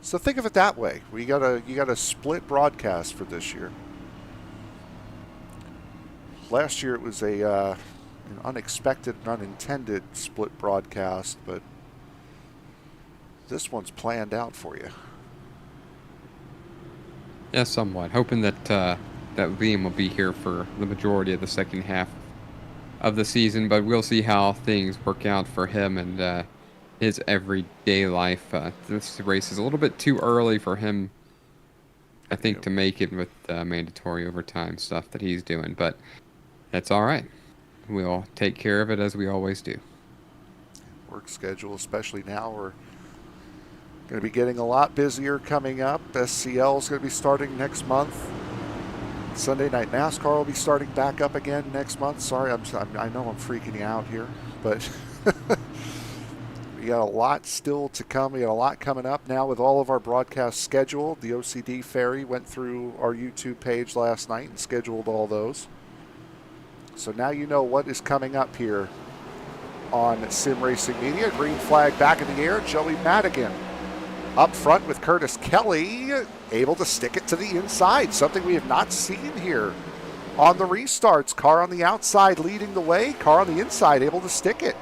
S2: So think of it that way. You got a split broadcast for this year. Last year it was an unexpected and unintended split broadcast, but this one's planned out for you.
S3: Yeah, somewhat. Hoping that that Liam will be here for the majority of the second half of the season, but we'll see how things work out for him and his everyday life. This race is a little bit too early for him, I think, to make it with mandatory overtime stuff that he's doing, but that's all right. we'll take care of it as we always do.
S2: Work schedule, especially now, we're going to be getting a lot busier coming up. SCL is going to be starting next month. Sunday Night NASCAR will be starting back up again next month. Sorry, I know I'm freaking you out here, but we got a lot still to come. We got a lot coming up now with all of our broadcasts scheduled. The OCD Ferry went through our YouTube page last night and scheduled all those. So now you know what is coming up here on Sim Racing Media. Green flag back in the air. Joey Madigan up front with Curtis Kelly, able to stick it to the inside, something we have not seen here on the restarts. Car on the outside leading the way, car on the inside able to stick it.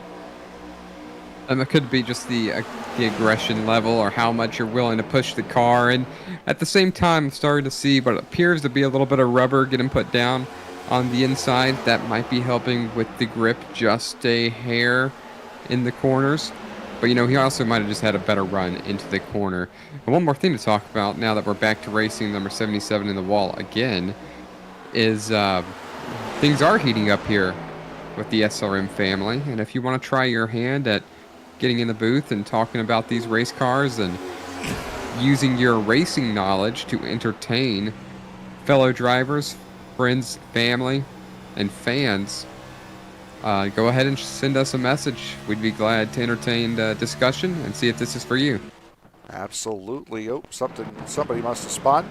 S3: And it could be just the aggression level or how much you're willing to push the car. And at the same time, I'm starting to see what appears to be a little bit of rubber getting put down on the inside. That might be helping with the grip just a hair in the corners. But, you know, he also might have just had a better run into the corner. And one more thing to talk about now that we're back to racing number 77 in the wall again is things are heating up here with the SRM family. And if you want to try your hand at getting in the booth and talking about these race cars and using your racing knowledge to entertain fellow drivers, friends, family, and fans, go ahead and send us a message. We'd be glad to entertain the discussion and see if this is for you.
S2: Absolutely. Oh, somebody must have spun.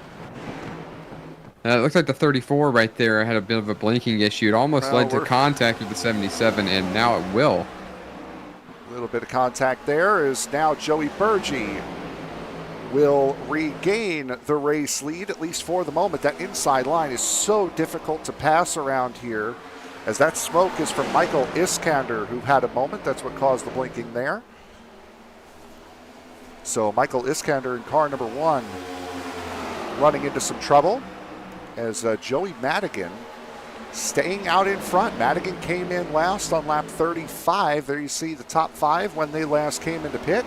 S3: It looks like the 34 right there had a bit of a blinking issue. It almost led to contact with the 77, and now it will.
S2: A little bit of contact there is now Joey Burgee will regain the race lead, at least for the moment. That inside line is so difficult to pass around here, as that smoke is from Michael Iskander, who had a moment. That's what caused the blinking there. So Michael Iskander in car number 1 running into some trouble, as Joey Madigan staying out in front. Madigan came in last on lap 35. There you see the top 5 when they last came into pit.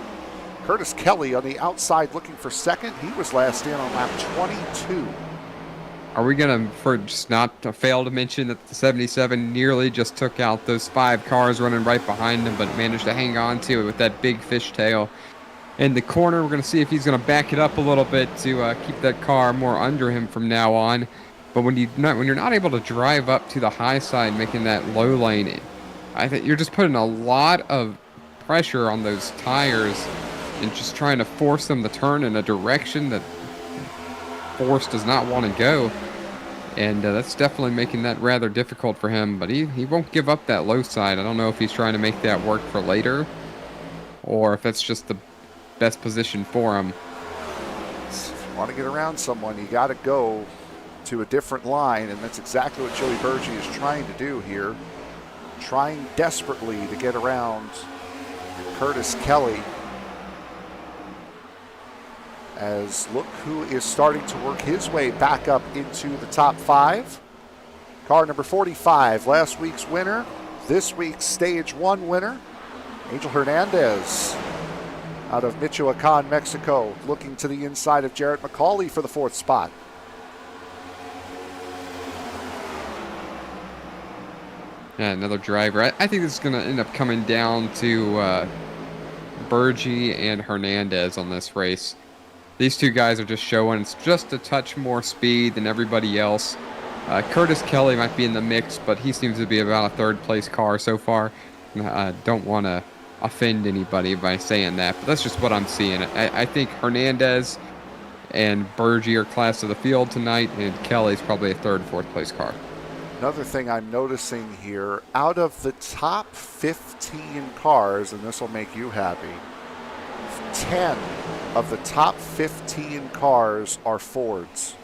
S2: Curtis Kelly on the outside looking for second. He was last in on lap 22.
S3: Are we going to just not fail to mention that the 77 nearly just took out those 5 cars running right behind him, but managed to hang on to it with that big fishtail in the corner? We're going to see if he's going to back it up a little bit to keep that car more under him from now on. But when you're not able to drive up to the high side, making that low lane, I think you're just putting a lot of pressure on those tires and just trying to force them to turn in a direction that force does not want to go. And that's definitely making that rather difficult for him. But he won't give up that low side. I don't know if he's trying to make that work for later, or if that's just the best position for him.
S2: If you want to get around someone, you got to go to a different line, and that's exactly what Joey Burgee is trying to do here. Trying desperately to get around Curtis Kelly. As look who is starting to work his way back up into the top 5. Car number 45, last week's winner, this week's Stage 1 winner, Angel Hernandez out of Michoacan, Mexico, looking to the inside of Jarrett McCauley for the 4th spot.
S3: Yeah, another driver. I think this is going to end up coming down to Burgee and Hernandez on this race. These two guys are just showing it's just a touch more speed than everybody else. Curtis Kelly might be in the mix, but he seems to be about a 3rd place car so far. Don't want to offend anybody by saying that, but that's just what I'm seeing. I think Hernandez and Burgee are class of the field tonight, and Kelly's probably a 3rd, 4th place car.
S2: Another thing I'm noticing here, out of the top 15 cars, and this will make you happy, 10 of the top 15 cars are Fords.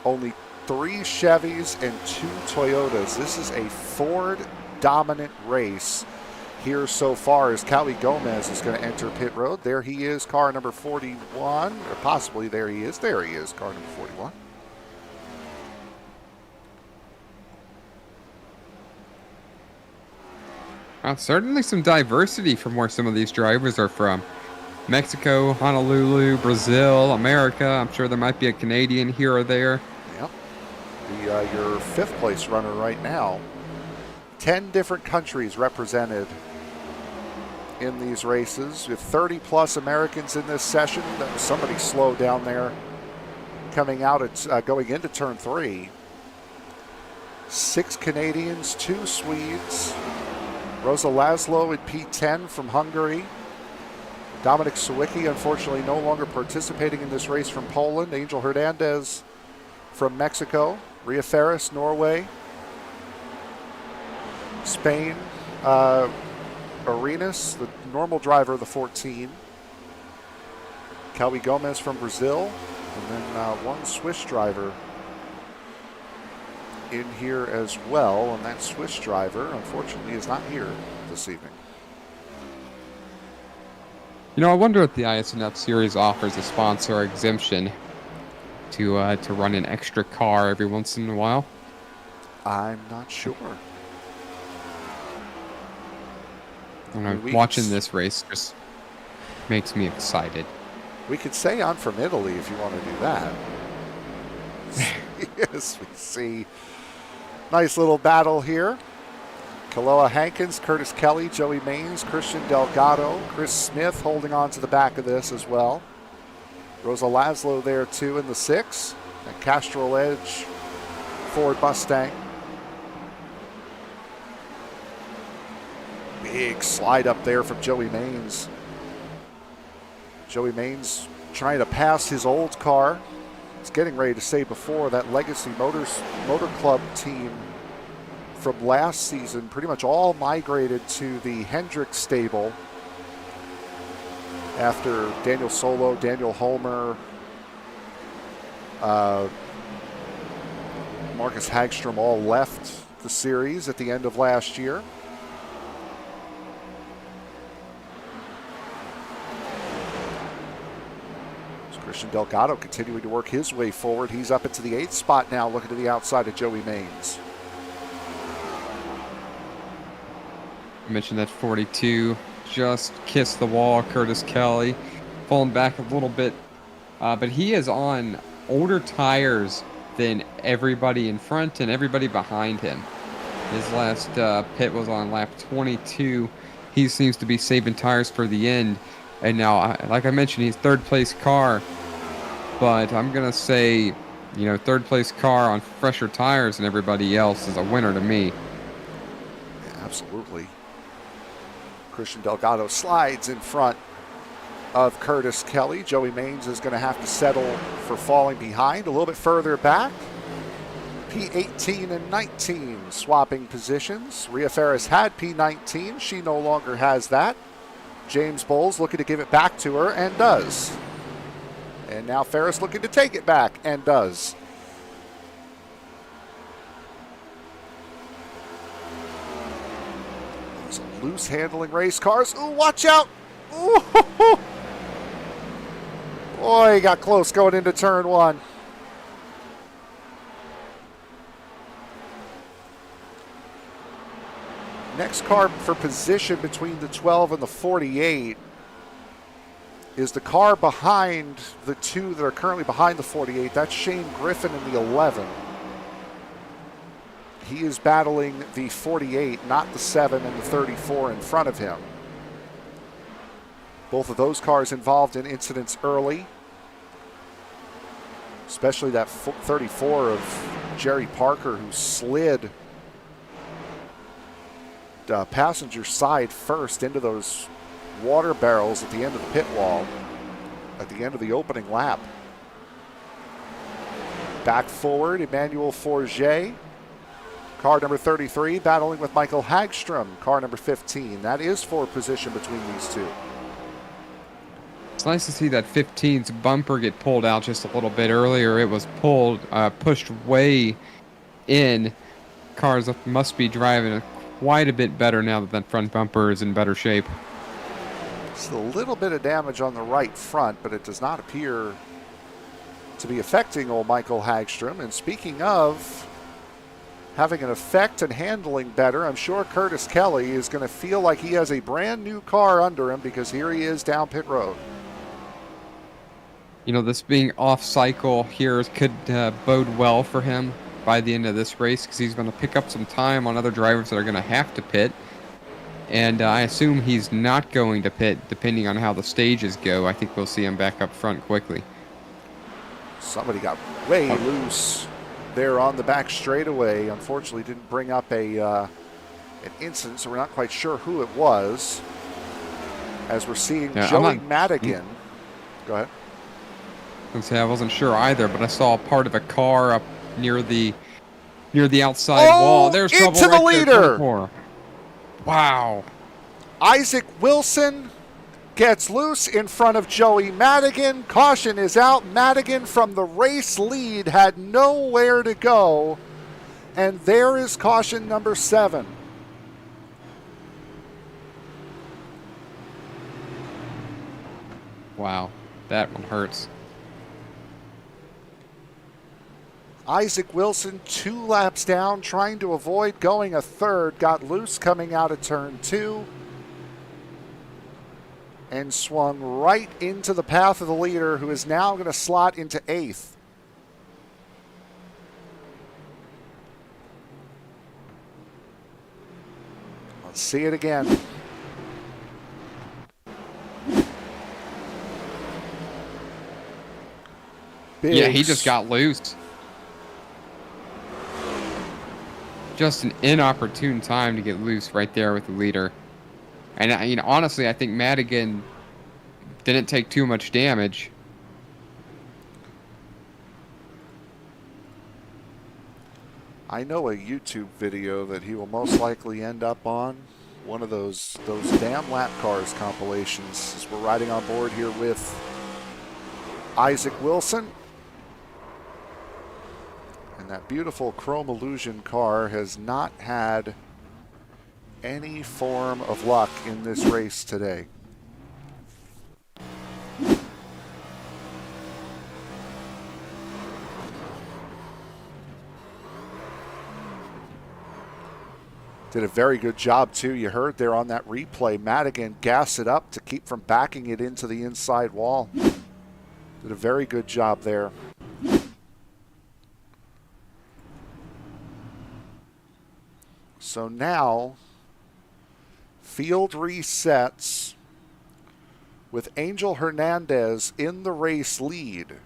S2: Only 3 Chevys and 2 Toyotas. This is a Ford-dominant race here so far, as Cali Gomez is going to enter pit road. There he is, car number 41, or possibly there he is. There he is, car number 41.
S3: Certainly some diversity from where some of these drivers are from. Mexico, Honolulu, Brazil, America. I'm sure there might be a Canadian here or there.
S2: Yep. Your 5th place runner right now 10 different countries represented in these races, with 30 plus Americans in this session. There was somebody slow down there coming out at going into turn 3. 6 Canadians, 2 Swedes. Rosa Laszlo in P10 from Hungary. Dominik Sawicki, unfortunately, no longer participating in this race from Poland. Angel Hernandez from Mexico. Ria Ferris, Norway. Spain, Arenas, the normal driver of the 14. Calvi Gomez from Brazil. And then one Swiss driver in here as well. And that Swiss driver, unfortunately, is not here this evening.
S3: You know, I wonder if the iSNF series offers a sponsor exemption to run an extra car every once in a while.
S2: I'm not sure.
S3: Watching this race just makes me excited.
S2: We could say I'm from Italy if you want to do that. Yes, we see. Nice little battle here. Kaloa Hankins, Curtis Kelly, Joey Maines, Christian Delgado, Chris Smith holding on to the back of this as well. Rosa Laszlo there too in the 6. And Castrol Edge, Ford Mustang. Big slide up there from Joey Maines. Joey Maines trying to pass his old car. He's getting ready to say before that Legacy Motor Club team from last season pretty much all migrated to the Hendrick stable after Daniel Solo, Daniel Holmer, Marcus Hagstrom all left the series at the end of last year. Christian Delgado continuing to work his way forward. He's up into the 8th spot now, looking to the outside of Joey Maines.
S3: I mentioned that 42 just kissed the wall. Curtis Kelly falling back a little bit, but he is on older tires than everybody in front and everybody behind him. His last pit was on lap 22. He seems to be saving tires for the end. And now, like I mentioned, he's third place car. But I'm going to say, you know, third place car on fresher tires than everybody else is a winner to me.
S2: Yeah, absolutely. Christian Delgado slides in front of Curtis Kelly. Joey Maines is going to have to settle for falling behind a little bit further back. P18 and 19 swapping positions. Ria Ferris had P19. She no longer has that. James Bowles looking to give it back to her and does. And now Ferris looking to take it back and does. Some loose handling race cars. Ooh, watch out. Ooh. Boy, he got close going into turn 1. Next car for position between the 12 and the 48 is the car behind the 2 that are currently behind the 48. That's Shane Griffin in the 11. He is battling the 48, not the 7 and the 34 in front of him. Both of those cars involved in incidents early, especially that 34 of Jerry Parker, who slid passenger side first into those water barrels at the end of the pit wall at the end of the opening lap. Back forward, Emmanuel Forget, car number 33, battling with Michael Hagstrom, car number 15. That is for position between these two.
S3: It's nice to see that 15's bumper get pulled out just a little bit earlier. It was pushed way in. Cars must be driving quite a bit better now that that front bumper is in better shape.
S2: Just a little bit of damage on the right front, but it does not appear to be affecting old Michael Hagstrom. And speaking of having an effect and handling better, I'm sure Curtis Kelly is going to feel like he has a brand new car under him, because here he is down pit road.
S3: You know, this being off cycle here could bode well for him. by the end of this race because he's going to pick up some time on other drivers that are going to have to pit. And I assume he's not going to pit, depending on how the stages go. I think we'll see him back up front quickly.
S2: Somebody got way loose there on the back straightaway. Unfortunately, didn't bring up an incident, so we're not quite sure who it was. As we're seeing Joey Madigan. Go ahead.
S3: I wasn't sure either, but I saw part of a car up near the outside wall. There's trouble
S2: into the
S3: right
S2: leader.
S3: There. Wow.
S2: Isaac Wilson gets loose in front of Joey Madigan. Caution is out. Madigan from the race lead had nowhere to go. And there is caution number 7.
S3: Wow, that one hurts.
S2: Isaac Wilson 2 laps down, trying to avoid going a third, got loose coming out of turn 2 and swung right into the path of the leader, who is now going to slot into 8th. Let's see it again.
S3: Yeah, he just got loose. Just an inopportune time to get loose right there with the leader. And honestly, I think Madigan didn't take too much damage.
S2: I know a YouTube video that he will most likely end up on. One of those damn lap cars compilations, as we're riding on board here with Isaac Wilson. And that beautiful chrome illusion car has not had any form of luck in this race today. Did a very good job, too. You heard there on that replay, Madigan gas it up to keep from backing it into the inside wall. Did a very good job there. So now, field resets with Angel Hernandez in the race lead.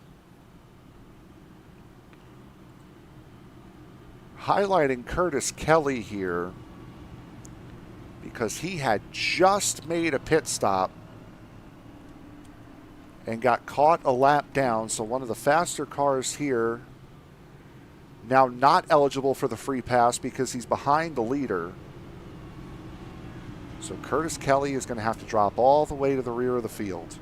S2: Highlighting Curtis Kelly here because he had just made a pit stop and got caught a lap down. So one of the faster cars here now not eligible for the free pass because he's behind the leader. So Curtis Kelly is going to have to drop all the way to the rear of the field.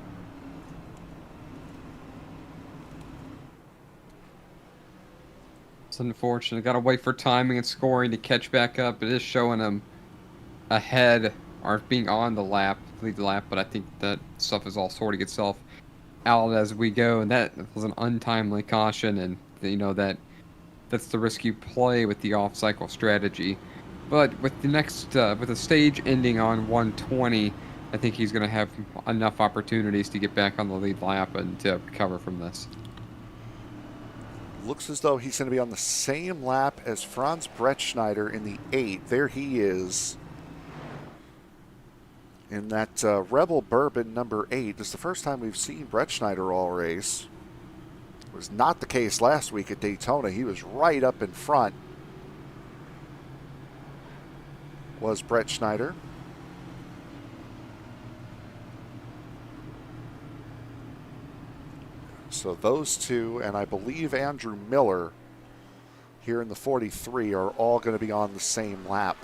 S3: It's unfortunate. Got to wait for timing and scoring to catch back up. It is showing him ahead or being on the lead lap, but I think that stuff is all sorting itself out as we go. And that was an untimely caution, and that's the risk you play with the off-cycle strategy. But with the with the stage ending on 120, I think he's going to have enough opportunities to get back on the lead lap and to recover from this.
S2: Looks as though he's going to be on the same lap as Franz Bretschneider in the 8. There he is in that Rebel Bourbon number 8. This is the first time we've seen Bretschneider all race. It was not the case last week at Daytona. He was right up in front, was Bretschneider. So those two, and I believe Andrew Miller here in the 43, are all going to be on the same lap.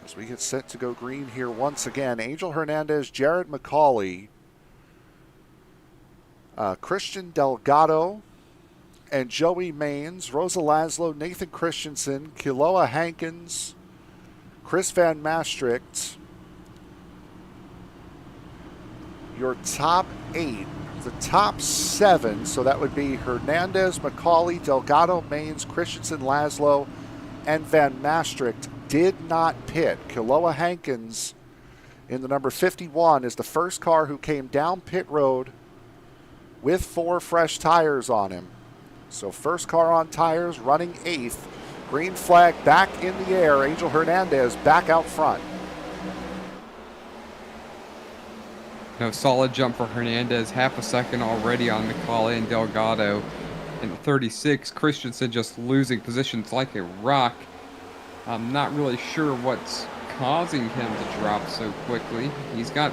S2: As we get set to go green here once again, Angel Hernandez, Jared McCauley, Christian Delgado, and Joey Maines, Rosa Laszlo, Nathan Christensen, Kiloa Hankins, Chris Van Maastricht. Your top 8, the top 7, so that would be Hernandez, McCauley, Delgado, Maines, Christensen, Laszlo, and Van Maastricht did not pit. Kiloa Hankins in the number 51 is the first car who came down pit road with 4 fresh tires on him. So first car on tires, running 8th. Green flag back in the air. Angel Hernandez back out front.
S3: No, solid jump for Hernandez. Half a second already on McCauley and Delgado. In the 36, Christensen just losing positions like a rock. I'm not really sure what's causing him to drop so quickly. He's got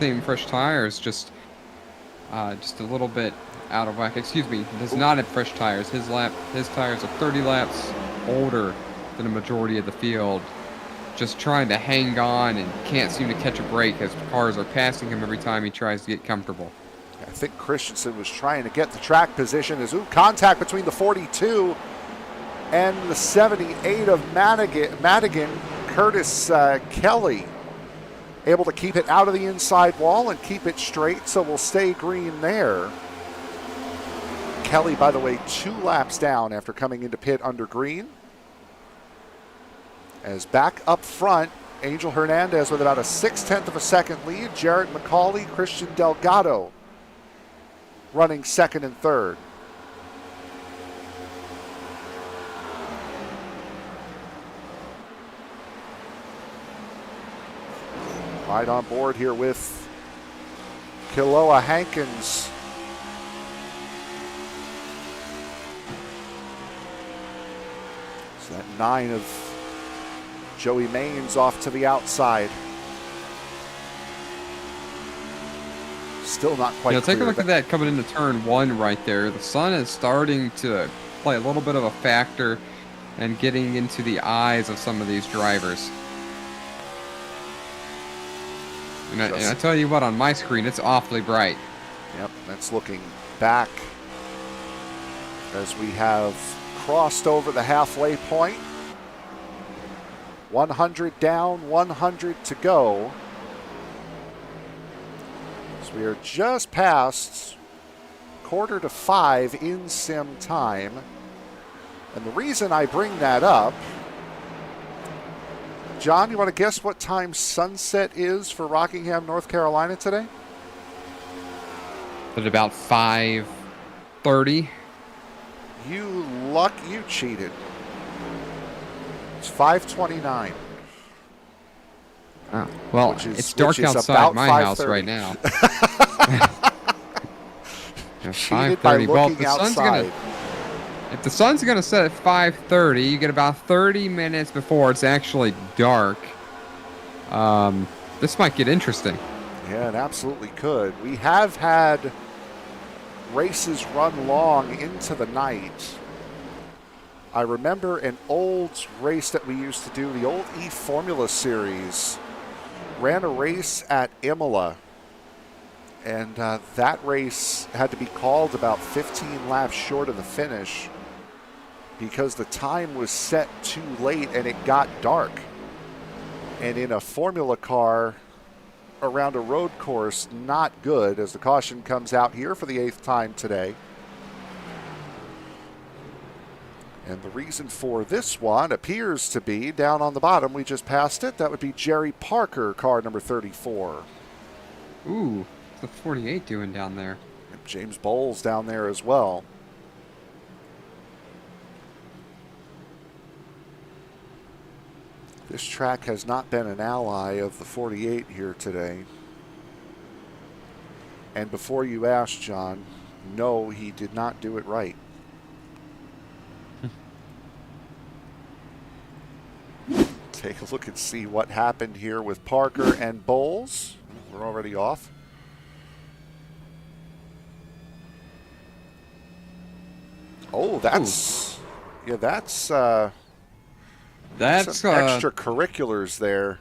S3: same fresh tires, just a little bit out of whack. Excuse me, he does not have fresh tires. His tires are 30 laps older than a majority of the field. Just trying to hang on and can't seem to catch a break as cars are passing him every time he tries to get comfortable.
S2: I think Christensen was trying to get the track position as contact between the 42 and the 78 of Madigan. Curtis Kelly able to keep it out of the inside wall and keep it straight, so we'll stay green there. Kelly, by the way, 2 laps down after coming into pit under green. As back up front, Angel Hernandez with about a 0.6 of a second lead. Jarrett McCauley, Christian Delgado running second and third. Right on board here with Kiloa Hankins. So that 9 of Joey Maines off to the outside. Still not quite clear.
S3: Take a look at that coming into turn 1 right there. The sun is starting to play a little bit of a factor and getting into the eyes of some of these drivers. And I tell you what, on my screen, it's awfully bright.
S2: Yep, that's looking back as we have crossed over the halfway point. 100 down, 100 to go. So we are just past 4:45 in sim time. And the reason I bring that up, John, you want to guess what time sunset is for Rockingham, North Carolina today?
S3: At about 5:30.
S2: You cheated. It's 5:29.
S3: Oh, well, it's dark outside my house right now.
S2: Cheated by looking outside.
S3: If the sun's gonna set at 5:30, you get about 30 minutes before it's actually dark. This might get interesting.
S2: Yeah, it absolutely could. We have had races run long into the night. I remember an old race that we used to do, the old E-Formula Series, ran a race at Imola. And that race had to be called about 15 laps short of the finish because the time was set too late and it got dark. And in a Formula car around a road course, not good, as the caution comes out here for the 8th time today. And the reason for this one appears to be down on the bottom. We just passed it. That would be Jerry Parker, car number 34.
S3: Ooh, what's the 48 doing down there?
S2: And James Bowles down there as well. This track has not been an ally of the 48 here today. And before you ask, John, no, he did not do it right. Take a look and see what happened here with Parker and Bowles. We're already off. Oh, that's... Ooh. Yeah, that's some extracurriculars there.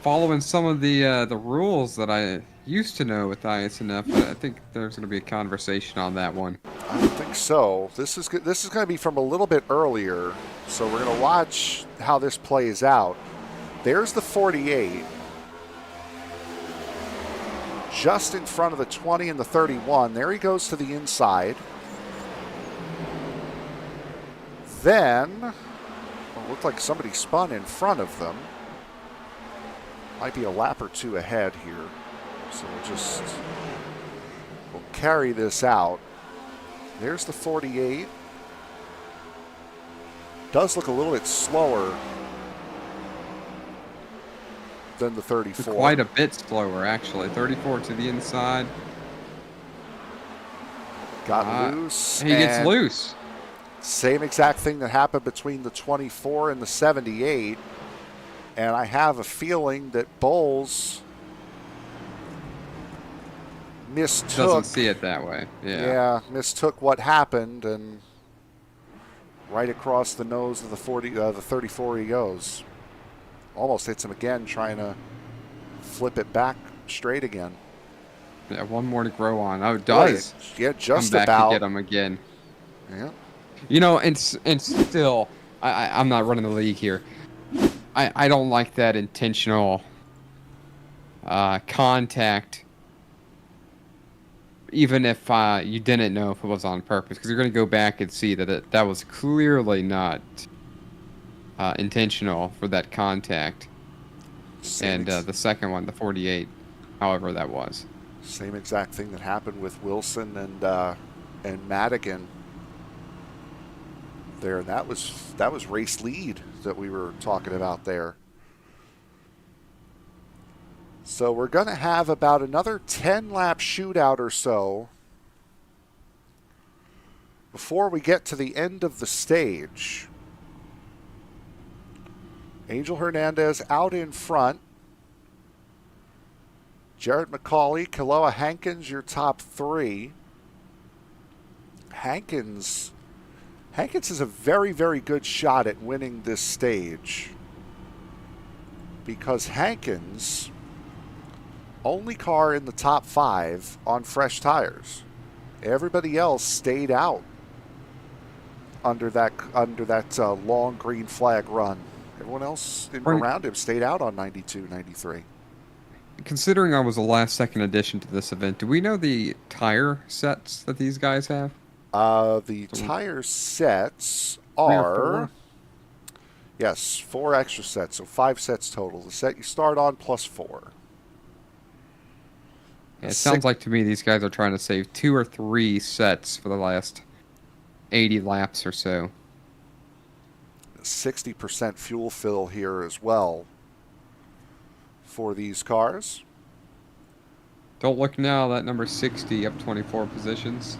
S3: Following some of the rules that I used to know with iSNF, but I think there's going to be a conversation on that one.
S2: I don't think so. This is going to be from a little bit earlier, so we're going to watch how this plays out. There's the 48, just in front of the 20 and the 31. There he goes to the inside. Then, it looked like somebody spun in front of them. Might be a lap or two ahead here. So we'll just will carry this out. There's the 48. Does look a little bit slower than the 34.
S3: Quite a bit slower, actually. 34 to the inside.
S2: Got loose.
S3: He gets loose.
S2: Same exact thing that happened between the 24 and the 78. And I have a feeling that Bowles mistook.
S3: Doesn't see it that way.
S2: Yeah, mistook what happened, and right across the nose of the 34 he goes. Almost hits him again, trying to flip it back straight again.
S3: Yeah, one more to grow on. Oh, it does.
S2: Yeah, just
S3: come back
S2: about.
S3: to get him again.
S2: Yeah.
S3: You know, and still, I'm not running the league here. I don't like that intentional contact, even if you didn't know if it was on purpose, because you're going to go back and see that that was clearly not intentional for that contact. And the second one, the 48, however that was.
S2: Same exact thing that happened with Wilson and Madigan there, and that was race lead that we were talking about there. So we're going to have about another 10-lap shootout or so before we get to the end of the stage. Angel Hernandez out in front. Jared McCauley, Kaloa Hankins, your top three. Hankins is a very, very good shot at winning this stage, because Hankins, only car in the top 5 on fresh tires. Everybody else stayed out under that long green flag run. Everyone else around him stayed out on 92, 93.
S3: Considering I was the last second addition to this event, do we know the tire sets that these guys have?
S2: The tire sets are, yes, 4 extra sets, so 5 sets total. The set you start on plus 4.
S3: Yeah, it sounds like to me these guys are trying to save 2 or 3 sets for the last 80 laps or so.
S2: 60% fuel fill here as well for these cars.
S3: Don't look now, that number 60 up 24 positions.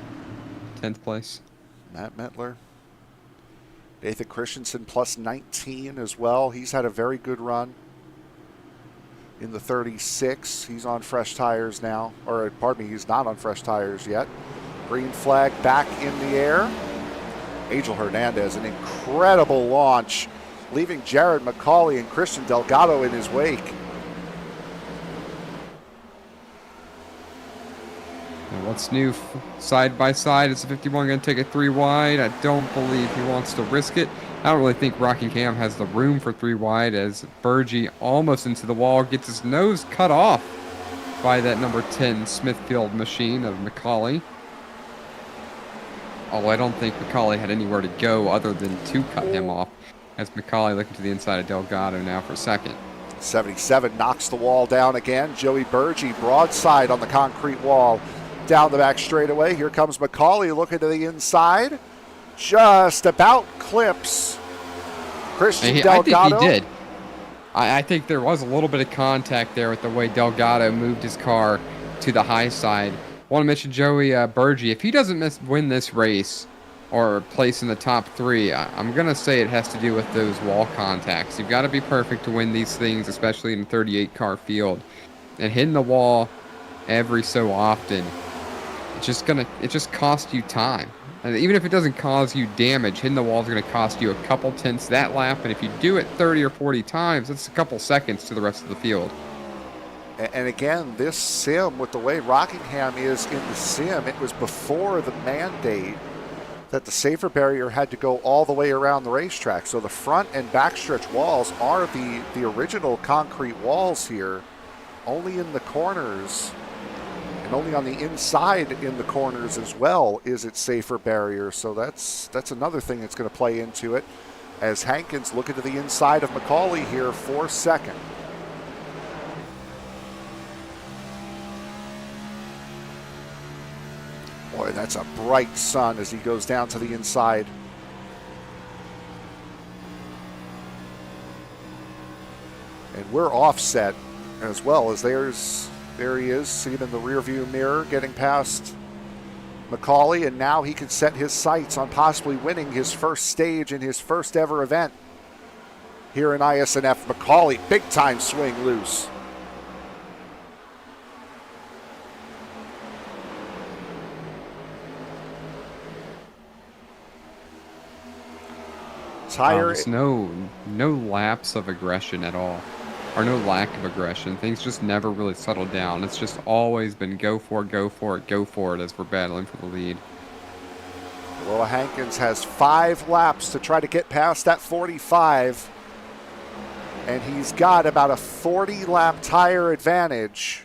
S3: 10th place.
S2: Matt Mettler. Nathan Christensen plus 19 as well. He's had a very good run in the 36. He's on fresh tires now. Or, pardon me, he's not on fresh tires yet. Green flag back in the air. Angel Hernandez, an incredible launch, leaving Jared McCauley and Christian Delgado in his wake.
S3: And what's new side by side? Is the 51 going to take it 3 wide? I don't believe he wants to risk it. I don't really think Rockingham has the room for 3 wide, as Burgee almost into the wall, gets his nose cut off by that number 10 Smithfield machine of McCauley. Although I don't think McCauley had anywhere to go other than to cut him off, as McCauley looking to the inside of Delgado now for second.
S2: 77 knocks the wall down again. Joey Burgee broadside on the concrete wall down the back straightaway. Here comes McCauley looking to the inside. Just about clips Christian Delgado.
S3: I think he did. I think there was a little bit of contact there with the way Delgado moved his car to the high side. I want to mention Joey Burgee. If he doesn't win this race or place in the top 3, I'm going to say it has to do with those wall contacts. You've got to be perfect to win these things, especially in a 38-car field. And hitting the wall every so often, it just costs you time. And even if it doesn't cause you damage, hitting the wall is going to cost you a couple tenths that lap. And if you do it 30 or 40 times, that's a couple seconds to the rest of the field.
S2: And again, this sim, with the way Rockingham is in the sim, it was before the mandate that the safer barrier had to go all the way around the racetrack. So the front and backstretch walls are the original concrete walls here. Only in the corners, and only on the inside in the corners as well, is it safer barrier. So that's another thing that's going to play into it, as Hankins looking to the inside of McCauley here for second. Boy, that's a bright sun as he goes down to the inside. And we're offset as well, as there he is, seen in the rearview mirror, getting past McCauley, and now he can set his sights on possibly winning his first stage in his first ever event here in iSNF. McCauley, big time swing loose. Tire.
S3: There's no lapse of aggression at all, or no lack of aggression. Things just never really settle down. It's just always been go for it, go for it, go for it as we're battling for the lead.
S2: Well, Hankins has 5 laps to try to get past that 45, and he's got about a 40-lap tire advantage.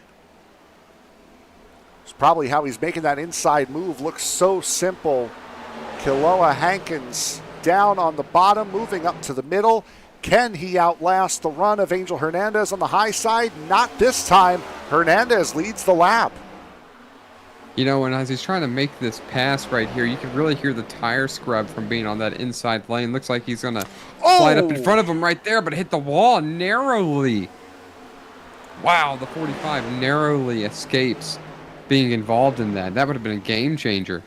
S2: It's probably how he's making that inside move look so simple. Kiloa Hankins down on the bottom, moving up to the middle. Can he outlast the run of Angel Hernandez on the high side? Not this time. Hernandez leads the lap.
S3: You know, and as he's trying to make this pass right here, you can really hear the tire scrub from being on that inside lane. Looks like he's going to slide up in front of him right there, but hit the wall narrowly. Wow, the 45 narrowly escapes being involved in that. That would have been a game changer.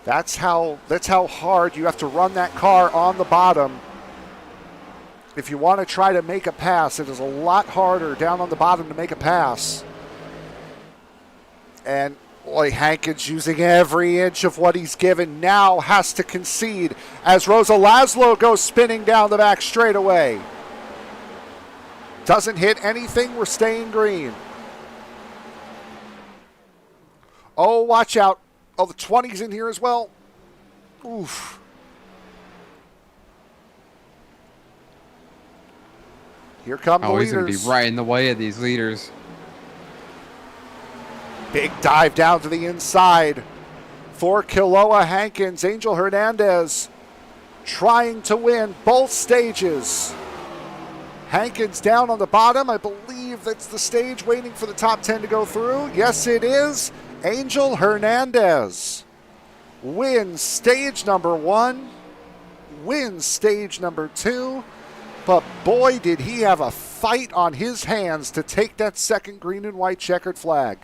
S2: That's how hard you have to run that car on the bottom. If you want to try to make a pass, it is a lot harder down on the bottom to make a pass. And boy, Hankins, using every inch of what he's given, now has to concede as Rosa Laszlo goes spinning down the back straightaway. Doesn't hit anything, we're staying green. Oh, watch out. Oh, the 20's in here as well. Oof. Here come the leaders.
S3: He's going to be right in the way of these leaders.
S2: Big dive down to the inside for Kiloa Hankins. Angel Hernandez trying to win both stages. Hankins down on the bottom. I believe that's the stage waiting for the top 10 to go through. Yes, it is. Angel Hernandez wins stage number 1, wins stage number 2, but boy, did he have a fight on his hands to take that second green and white checkered flag.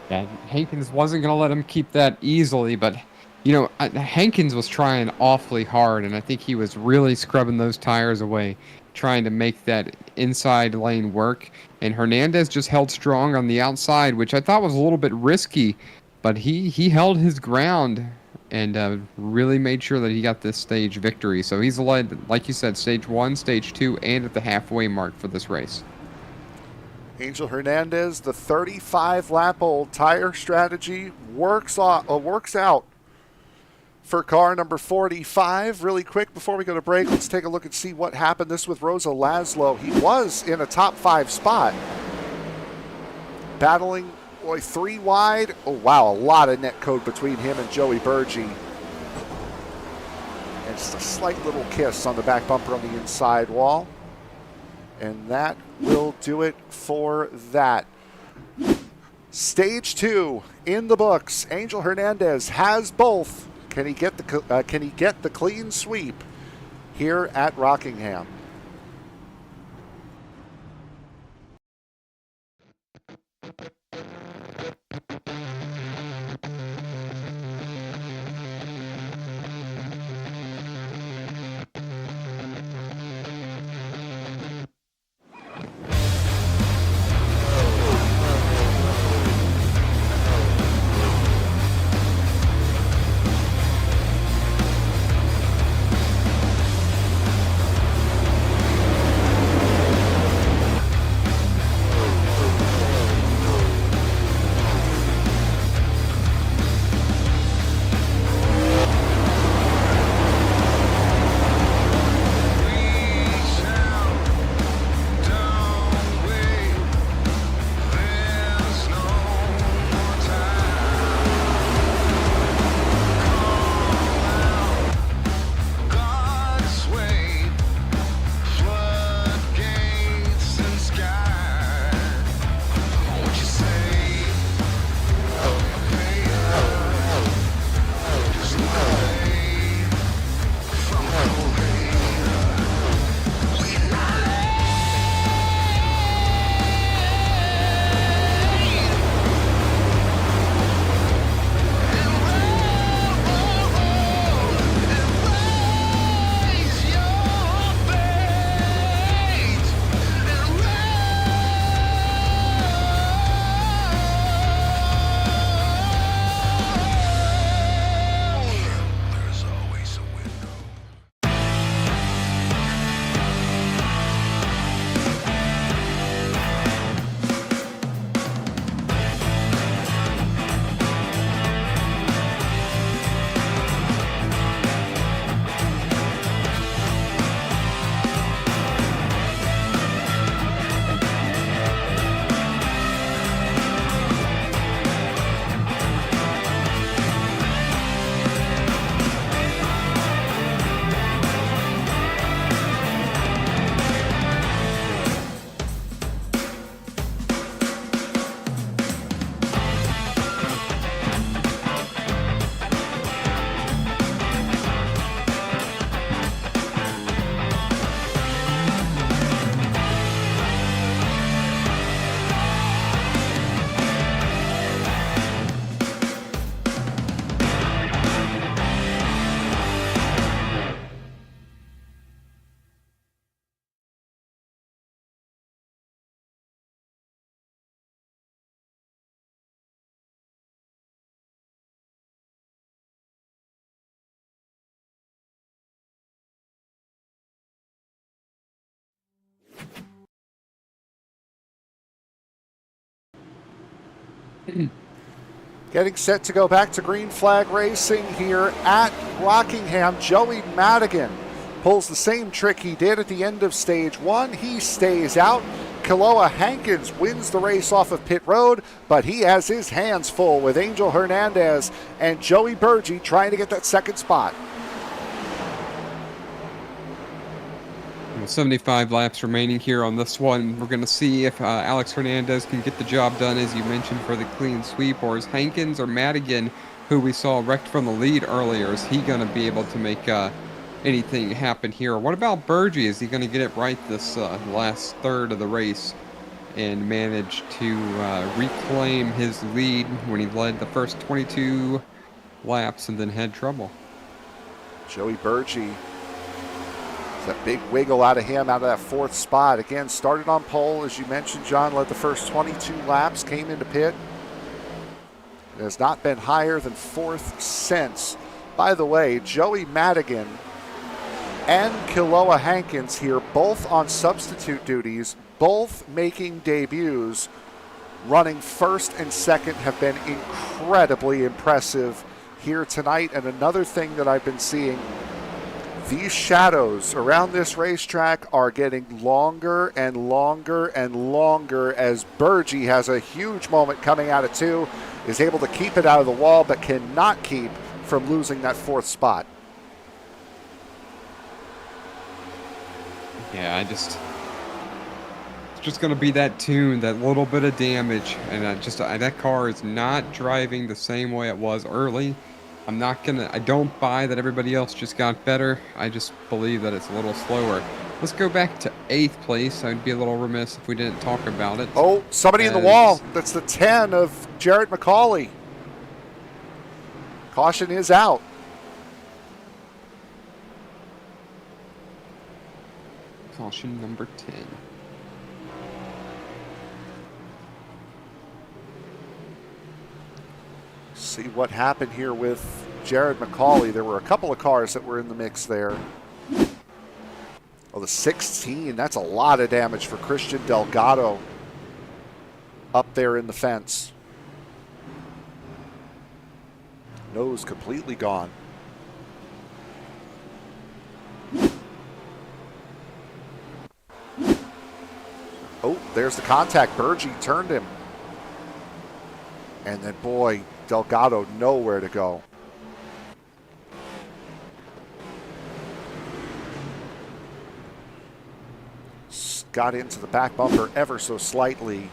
S3: Yeah, Hankins wasn't going to let him keep that easily, but, you know, Hankins was trying awfully hard, and I think he was really scrubbing those tires away, trying to make that inside lane work. And Hernandez just held strong on the outside, which I thought was a little bit risky, but he held his ground and really made sure that he got this stage victory. So he's led, like you said, stage 1, stage 2, and at the halfway mark for this race.
S2: Angel Hernandez, the 35-lap-old tire strategy works out for car number 45. Really quick before we go to break, let's take a look and see what happened. This with Rosa Laszlo. He was in a top 5 spot. Battling, boy, 3 wide. Oh, wow, a lot of net code between him and Joey Burgee. And just a slight little kiss on the back bumper on the inside wall. And that will do it for that. Stage 2 in the books. Angel Hernandez has both. Can he get the clean sweep here at Rockingham? Getting set to go back to green flag racing here at Rockingham. Joey Madigan pulls the same trick he did at the end of stage one. He stays out. Kiloa Hankins wins the race off of pit road, but he has his hands full with Angel Hernandez and Joey Burgee trying to get that second spot.
S3: 75 laps remaining here on this one. We're going to see if Alex Hernandez can get the job done, as you mentioned, for the clean sweep, or is Hankins or Madigan, who we saw wrecked from the lead earlier, is he going to be able to make anything happen here? What about Burgee? Is he going to get it right this last third of the race and manage to reclaim his lead when he led the first 22 laps and then had trouble?
S2: Joey Burgee, that big wiggle out of him out of that fourth spot. Again, started on pole, as you mentioned, John, led the first 22 laps, came into pit. It has not been higher than fourth since. By the way, Joey Madigan and Kiloa Hankins here, both on substitute duties, both making debuts, running first and second, have been incredibly impressive here tonight. And another thing that I've been seeing, these shadows around this racetrack are getting longer and longer and longer as Burgee has a huge moment coming out of two, is able to keep it out of the wall, but cannot keep from losing that fourth spot.
S3: Yeah, it's just going to be that tune, that little bit of damage, and that car is not driving the same way it was early. I don't buy that everybody else just got better. I just believe that it's a little slower. Let's go back to 8th place. I'd be a little remiss if we didn't talk about it.
S2: Oh, somebody in the wall. That's the 10 of Jarrett McCauley. Caution is out.
S3: Caution number 10.
S2: See what happened here with Jared McCauley. There were a couple of cars that were in the mix there. Oh, the 16, that's a lot of damage for Christian Delgado up there in the fence. Nose completely gone. Oh, there's the contact. Burgee turned him. And then, boy, Delgado nowhere to go. Got into the back bumper ever so slightly.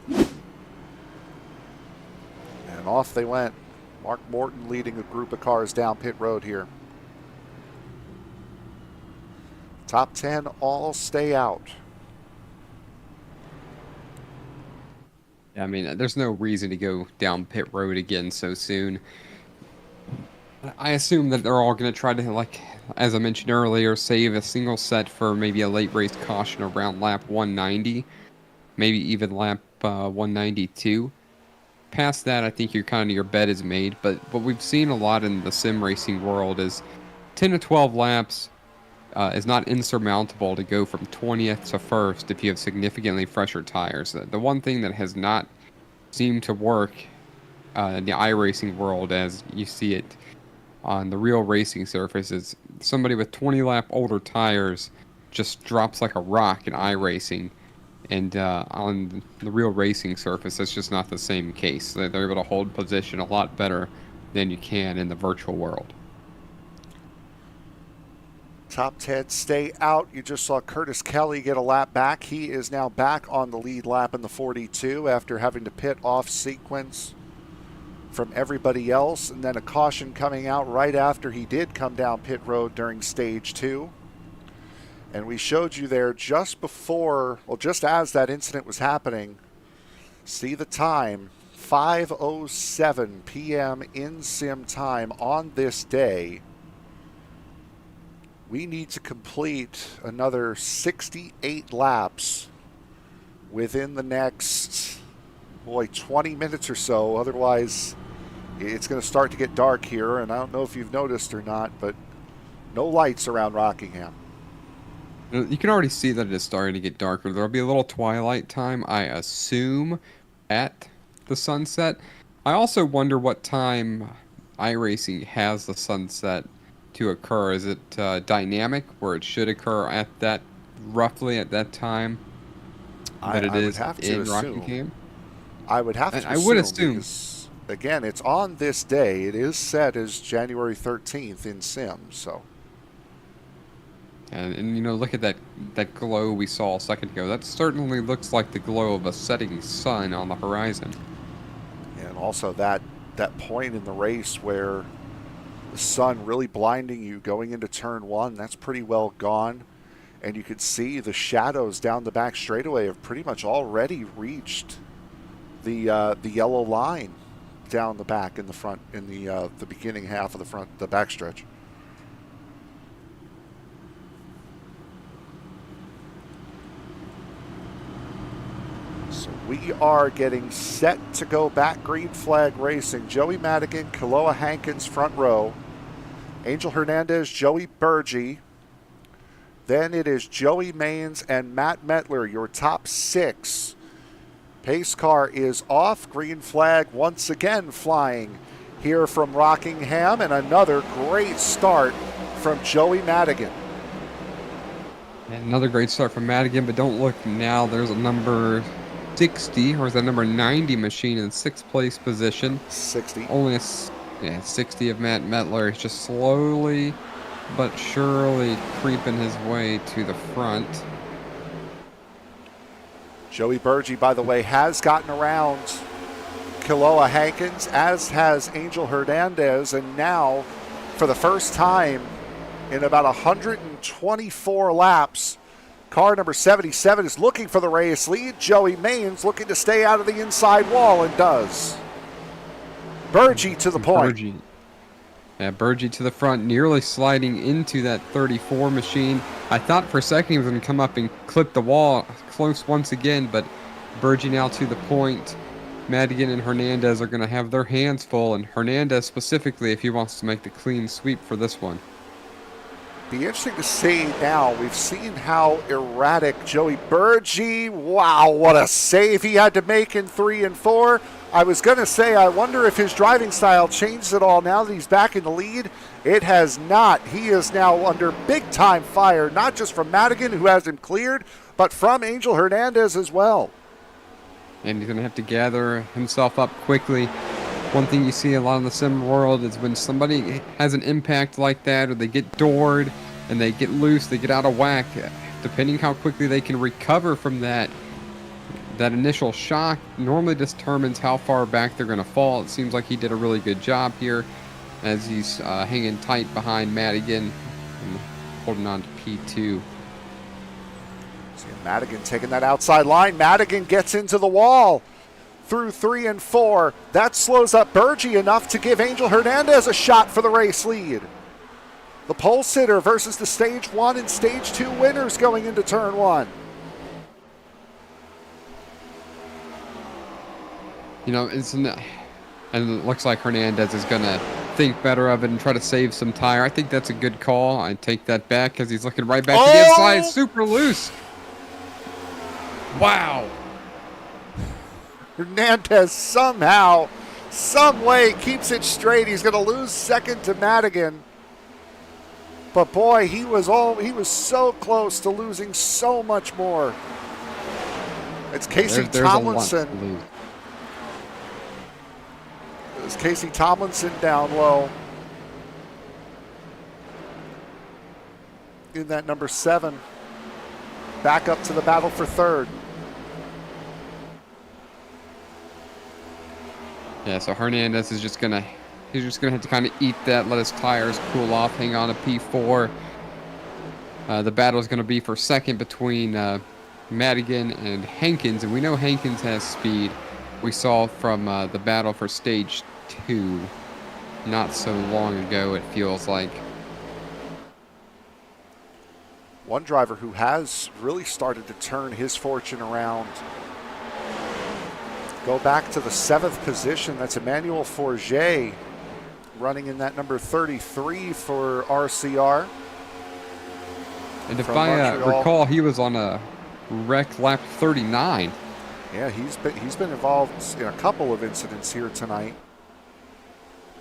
S2: And off they went. Mark Morton leading a group of cars down pit road here. Top 10 all stay out.
S3: I mean, there's no reason to go down pit road again so soon. I assume that they're all going to try to, like, as I mentioned earlier, save a single set for maybe a late race caution around lap 190, maybe even lap 192. Past that, I think your bet is made. But what we've seen a lot in the sim racing world is 10 to 12 laps is not insurmountable to go from 20th to 1st if you have significantly fresher tires. The one thing that has not seemed to work in the iRacing world, as you see it on the real racing surface, is somebody with 20 lap older tires just drops like a rock in iRacing, and on the real racing surface that's just not the same case. They're able to hold position a lot better than you can in the virtual world.
S2: Top 10 stay out. You just saw Curtis Kelly get a lap back. He is now back on the lead lap in the 42 after having to pit off sequence from everybody else, and then a caution coming out right after he did come down pit road during stage 2. And we showed you there just before, well, just as that incident was happening, see the time, 5:07 p.m. in sim time on this day. We need to complete another 68 laps within the next, 20 minutes or so. Otherwise, it's going to start to get dark here. And I don't know if you've noticed or not, but no lights around Rockingham.
S3: You can already see that it is starting to get darker. There'll be a little twilight time, I assume, at the sunset. I also wonder what time iRacing has the sunset to occur. Is it dynamic, where it should occur at that roughly at that time that it
S2: I would
S3: is
S2: have to
S3: in
S2: assume.
S3: Rockingham?
S2: I would have to
S3: I would assume.
S2: because, again, it's on this day. It is set as January 13th in Sim, so.
S3: And you know, look at that glow we saw a second ago. That certainly looks like the glow of a setting sun on the horizon.
S2: And also that point in the race where the sun really blinding you going into turn one, that's pretty well gone. And you can see the shadows down the back straightaway have pretty much already reached the yellow line down the back in the front, in the beginning half of the backstretch. So we are getting set to go back green flag racing. Joey Madigan, Kaloa Hankins front row. Angel Hernandez, Joey Burgee. Then it is Joey Mains and Matt Metler, your top 6. Pace car is off. Green flag once again flying here from Rockingham. And another great start from Joey Madigan.
S3: And another great start from Madigan, but don't look now. There's a number 60, or is that number 90 machine in 6th place position.
S2: 60.
S3: Only 60 of Matt Metler. He's just slowly but surely creeping his way to the front.
S2: Joey Burgee, by the way, has gotten around Kaloa Hankins, as has Angel Hernandez, and now, for the first time in about 124 laps, car number 77 is looking for the race lead. Joey Mains looking to stay out of the inside wall, and does. Burgee to the point.
S3: Burgee. Yeah, Burgee to the front, nearly sliding into that 34 machine. I thought for a second he was going to come up and clip the wall close once again, but Burgee now to the point. Madigan and Hernandez are going to have their hands full, and Hernandez specifically if he wants to make the clean sweep for this one.
S2: Be interesting to see now. We've seen how erratic Joey Burgee. Wow, what a save he had to make in 3 and 4. I was going to say, I wonder if his driving style changed at all now that he's back in the lead. It has not. He is now under big-time fire, not just from Madigan, who has him cleared, but from Angel Hernandez as well.
S3: And he's going to have to gather himself up quickly. One thing you see a lot in the sim world is when somebody has an impact like that, or they get doored and they get loose, they get out of whack, depending how quickly they can recover from that initial shock normally determines how far back they're going to fall. It seems like he did a really good job here as he's hanging tight behind Madigan and holding on to P2.
S2: See Madigan taking that outside line. Madigan gets into the wall through 3 and 4. That slows up Burgee enough to give Angel Hernandez a shot for the race lead. The pole sitter versus the stage 1 and stage 2 winners going into turn 1.
S3: You know, and it looks like Hernandez is going to think better of it and try to save some tire. I think that's a good call. I take that back because he's looking right back to the inside. Super loose. Wow.
S2: Hernandez somehow, some way keeps it straight. He's going to lose second to Madigan. But boy, he was so close to losing so much more. It's Casey Tomlinson. It's Casey Tomlinson down low in that number 7. Back up to the battle for third.
S3: Yeah, so Hernandez is just gonna have to kind of eat that, let his tires cool off, hang on to P4. The battle is going to be for second between Madigan and Hankins, and we know Hankins has speed. We saw from the battle for stage 2 not so long ago, it feels like.
S2: One driver who has really started to turn his fortune around. Go back to the 7th position. That's Emmanuel Forget running in that number 33 for RCR.
S3: And if I recall, he was on a wreck lap 39.
S2: Yeah, he's been involved in a couple of incidents here tonight.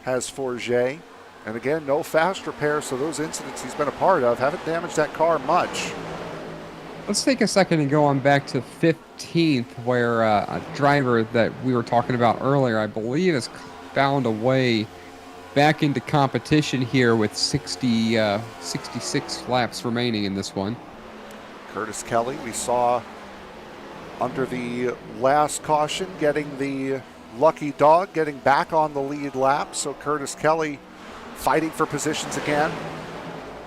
S2: Has Forget. And again, no fast repair, so those incidents he's been a part of haven't damaged that car much.
S3: Let's take a second and go on back to 15th, where a driver that we were talking about earlier, I believe, has found a way back into competition here with 66 laps remaining in this one.
S2: Curtis Kelly, we saw under the last caution getting the lucky dog, getting back on the lead lap. So Curtis Kelly fighting for positions again.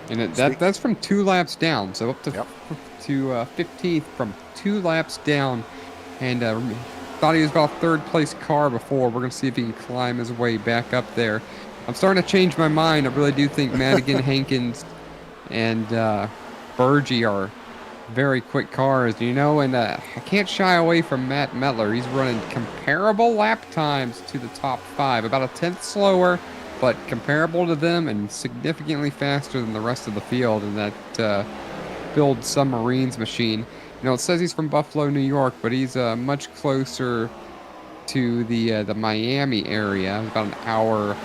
S3: And that's from 2 laps down, so up to
S2: Yep.
S3: to 15th from 2 laps down, and thought he was about a 3rd place car before. We're going to see if he can climb his way back up there. I'm starting to change my mind. I really do think Madigan, Hankins, and Burgee are very quick cars, and I can't shy away from Matt Metler. He's running comparable lap times to the top 5, about a 10th slower, but comparable to them and significantly faster than the rest of the field in that Build Submarines machine. It says he's from Buffalo, New York, but he's much closer to the Miami area, about an hour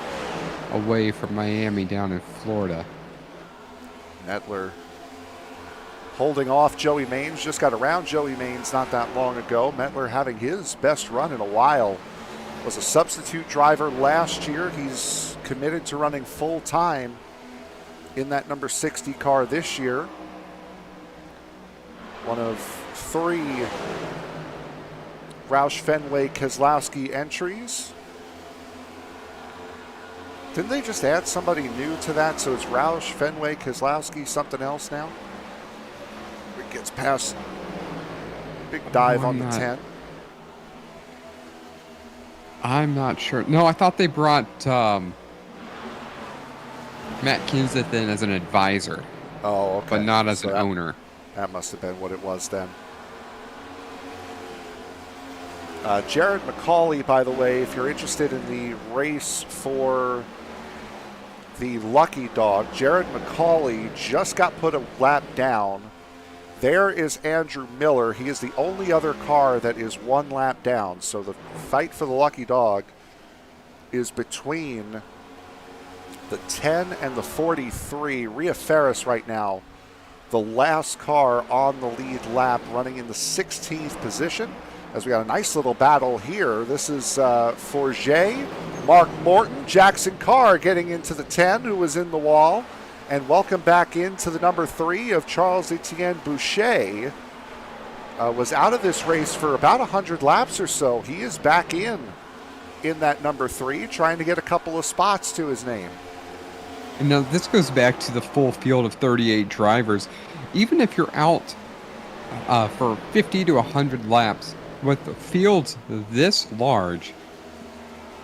S3: away from Miami down in Florida.
S2: Metler holding off Joey Maines, just got around Joey Maines not that long ago. Metler having his best run in a while. Was a substitute driver last year. He's committed to running full time in that number 60 car this year. One of 3 Roush Fenway Keselowski entries. Didn't they just add somebody new to that? So it's Roush Fenway Keselowski, something else now? It gets past big dive on the 10.
S3: I'm not sure. No, I thought they brought Matt Kenseth in as an advisor.
S2: Oh, okay.
S3: But not as an owner.
S2: That must have been what it was then. Jared McCauley, by the way, if you're interested in the race for the Lucky Dog, Jared McCauley just got put a lap down. There is Andrew Miller. He is the only other car that is 1 lap down. So the fight for the Lucky Dog is between the 10 and the 43. Rhea Ferris right now, the last car on the lead lap, running in the 16th position. As we got a nice little battle here. This is Forget, Mark Morton, Jackson Carr getting into the 10, who was in the wall. And welcome back into the number 3 of Charles-Etienne Boucher. Was out of this race for about 100 laps or so. He is back in that number 3, trying to get a couple of spots to his name.
S3: And now this goes back to the full field of 38 drivers. Even if you're out for 50 to 100 laps, with the fields this large,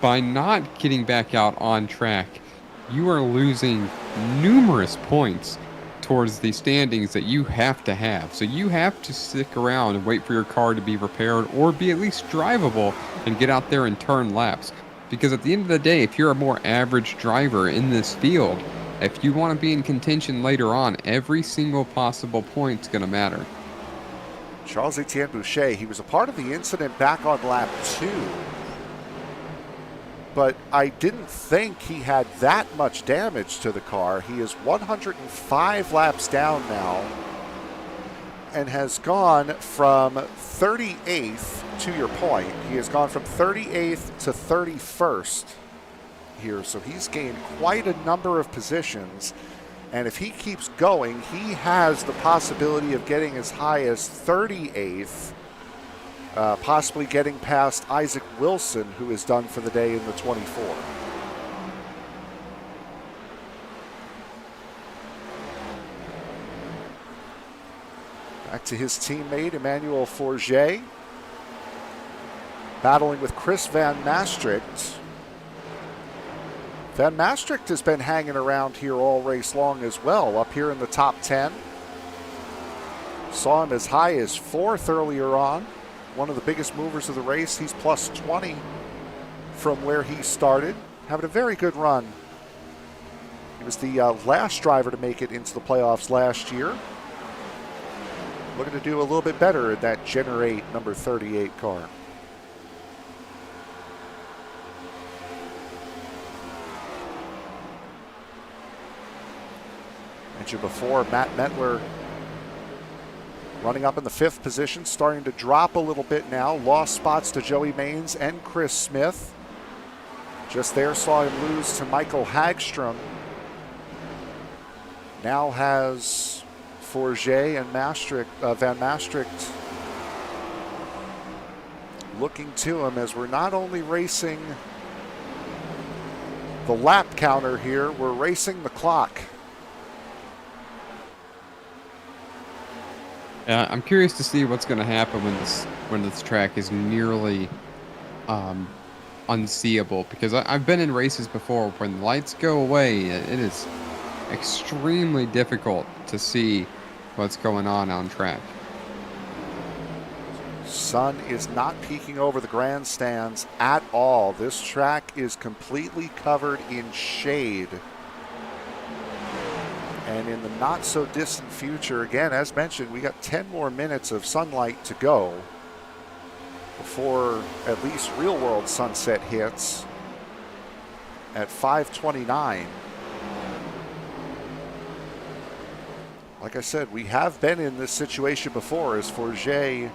S3: by not getting back out on track, you are losing numerous points towards the standings that you have to have. So you have to stick around and wait for your car to be repaired or be at least drivable and get out there and turn laps. Because at the end of the day, if you're a more average driver in this field, if you want to be in contention later on, every single possible point is going to matter.
S2: Charles-Etienne Boucher, he was a part of the incident back on lap 2. But I didn't think he had that much damage to the car. He is 105 laps down now and has gone from 38th, to your point, he has gone from 38th to 31st here. So he's gained quite a number of positions. And if he keeps going, he has the possibility of getting as high as 38th. Possibly getting past Isaac Wilson, who is done for the day in the 24. Back to his teammate, Emmanuel Forget. Battling with Chris Van Maastricht. Van Maastricht has been hanging around here all race long as well, up here in the top 10. Saw him as high as 4th earlier on. One of the biggest movers of the race. He's plus 20 from where he started. Having a very good run. He was the last driver to make it into the playoffs last year. looking to do a little bit better in that Gen 8 number 38 car. Mentioned before, Matt Mettler running up in the 5th position, starting to drop a little bit now. Lost spots to Joey Maines and Chris Smith. Just there, saw him lose to Michael Hagstrom. Now has Forget and Van Maastricht looking to him, as we're not only racing the lap counter here, we're racing the clock.
S3: I'm curious to see what's going to happen when this track is nearly unseeable, because I've been in races before when the lights go away. It is extremely difficult to see what's going on track.
S2: Sun is not peeking over the grandstands at all. This track is completely covered in shade. And in the not so distant future, again, as mentioned, we got 10 more minutes of sunlight to go before at least real world sunset hits at 5:29. Like I said, we have been in this situation before as Forget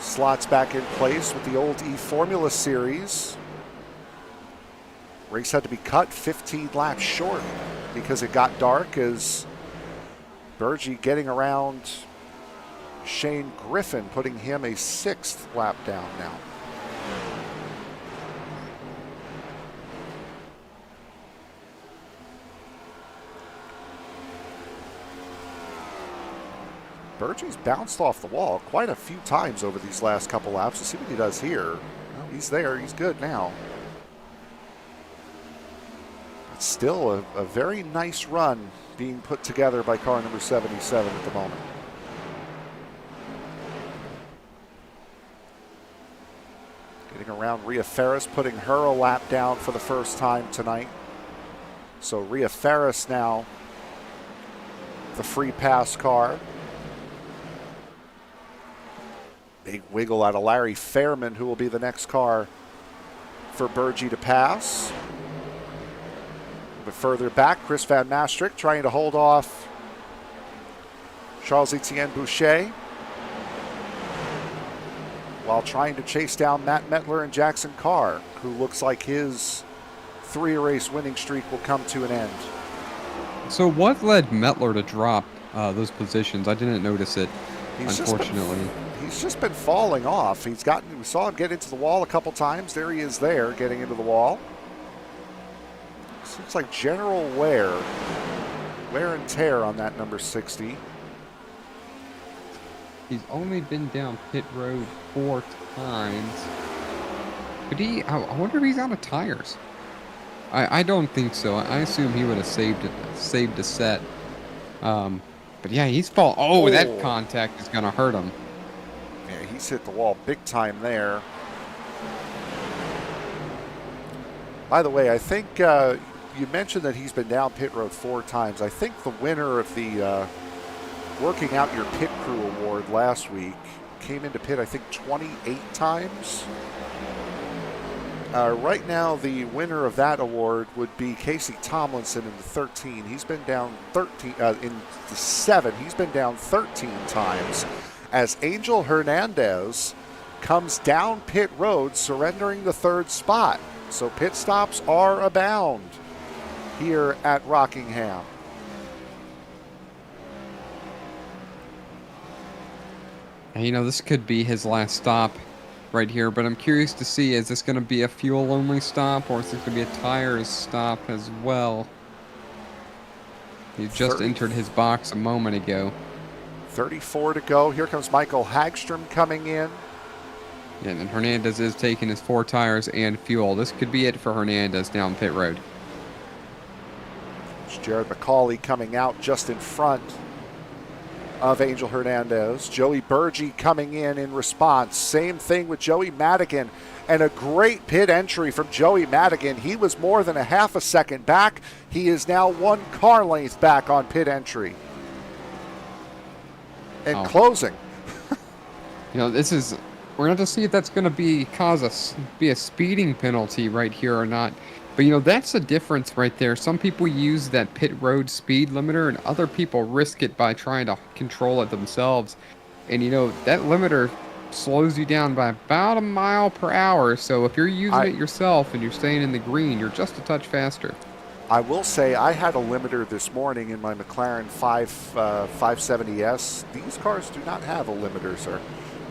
S2: slots back in place with the old E-Formula Series. Race had to be cut 15 laps short because it got dark, as Burgee getting around Shane Griffin, putting him a 6th lap down now. Burgee's bounced off the wall quite a few times over these last couple laps. Let's see what he does here. Well, he's there. He's good now. It's still a very nice run being put together by car number 77 at the moment. Getting around Rhea Ferris, putting her a lap down for the first time tonight. So Rhea Ferris now the free pass car. Big wiggle out of Larry Fairman, who will be the next car for Burgee to pass. A bit further back, Chris Van Maastricht trying to hold off Charles-Etienne Boucher while trying to chase down Matt Mettler and Jackson Carr, who looks like his 3-race winning streak will come to an end.
S3: So what led Mettler to drop those positions? I didn't notice it, unfortunately.
S2: He's just been falling off. We saw him get into the wall a couple times. There he is there, getting into the wall. This looks like general wear and tear on that number 60.
S3: He's only been down pit road 4 times. But I wonder if he's out of tires. I don't think so. I assume he would have saved a set. But yeah, he's fall. Oh, that contact is going to hurt him.
S2: Yeah, he's hit the wall big time there. By the way, I think you mentioned that he's been down pit road 4 times. I think the winner of the Working Out Your Pit Crew Award last week came into pit, I think, 28 times. Right now, the winner of that award would be Casey Tomlinson in the 13. He's been down 13 in the 7. He's been down 13 times, as Angel Hernandez comes down pit road, surrendering the 3rd spot. So pit stops are abound here at Rockingham.
S3: And, you know, this could be his last stop right here, but I'm curious to see, is this going to be a fuel-only stop, or is this going to be a tires stop as well? He just entered his box a moment ago.
S2: 34 to go. Here comes Michael Hagstrom coming in.
S3: Yeah, and Hernandez is taking his 4 tires and fuel. This could be it for Hernandez down pit road.
S2: It's Jared McCauley coming out just in front of Angel Hernandez. Joey Burgee coming in response. Same thing with Joey Madigan. And a great pit entry from Joey Madigan. He was more than a half a second back. He is now 1 car length back on pit entry. and closing.
S3: You know, this is, we're going to see if that's going to be a speeding penalty right here or not. But, you know, that's the difference right there. Some people use that pit road speed limiter, and other people risk it by trying to control it themselves. And, you know, that limiter slows you down by about a mile per hour. So if you're using it yourself and you're staying in the green, you're just a touch faster.
S2: I will say I had a limiter this morning in my McLaren 570S. These cars do not have a limiter, sir.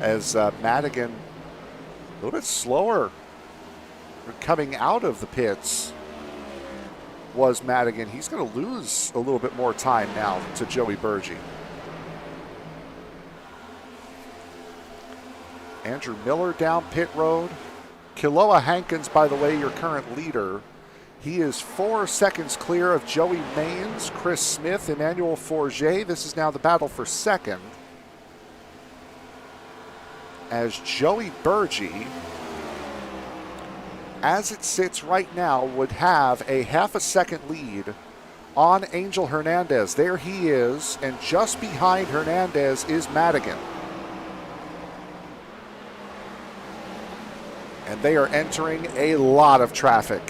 S2: As Madigan, a little bit slower coming out of the pits was Madigan. He's going to lose a little bit more time now to Joey Burgee. Andrew Miller down pit road. Kiloa Hankins, by the way, your current leader. He is 4 seconds clear of Joey Mains, Chris Smith, Emmanuel Forget. This is now the battle for second, as Joey Burgee, as it sits right now, would have a half a second lead on Angel Hernandez. There he is, and just behind Hernandez is Madigan. And they are entering a lot of traffic.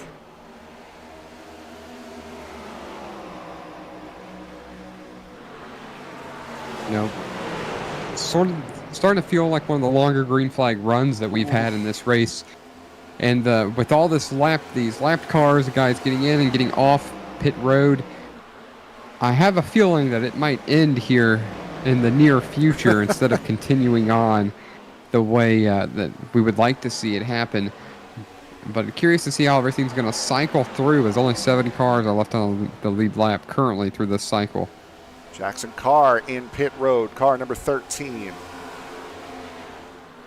S3: You know, sort of starting to feel like one of the longer green flag runs that we've had in this race. And with all these lapped cars, the guys getting in and getting off pit road, I have a feeling that it might end here in the near future instead of continuing on the way that we would like to see it happen. But curious to see how everything's going to cycle through, as only 7 cars are left on the lead lap currently through this cycle.
S2: Jackson Carr in pit road, car number 13.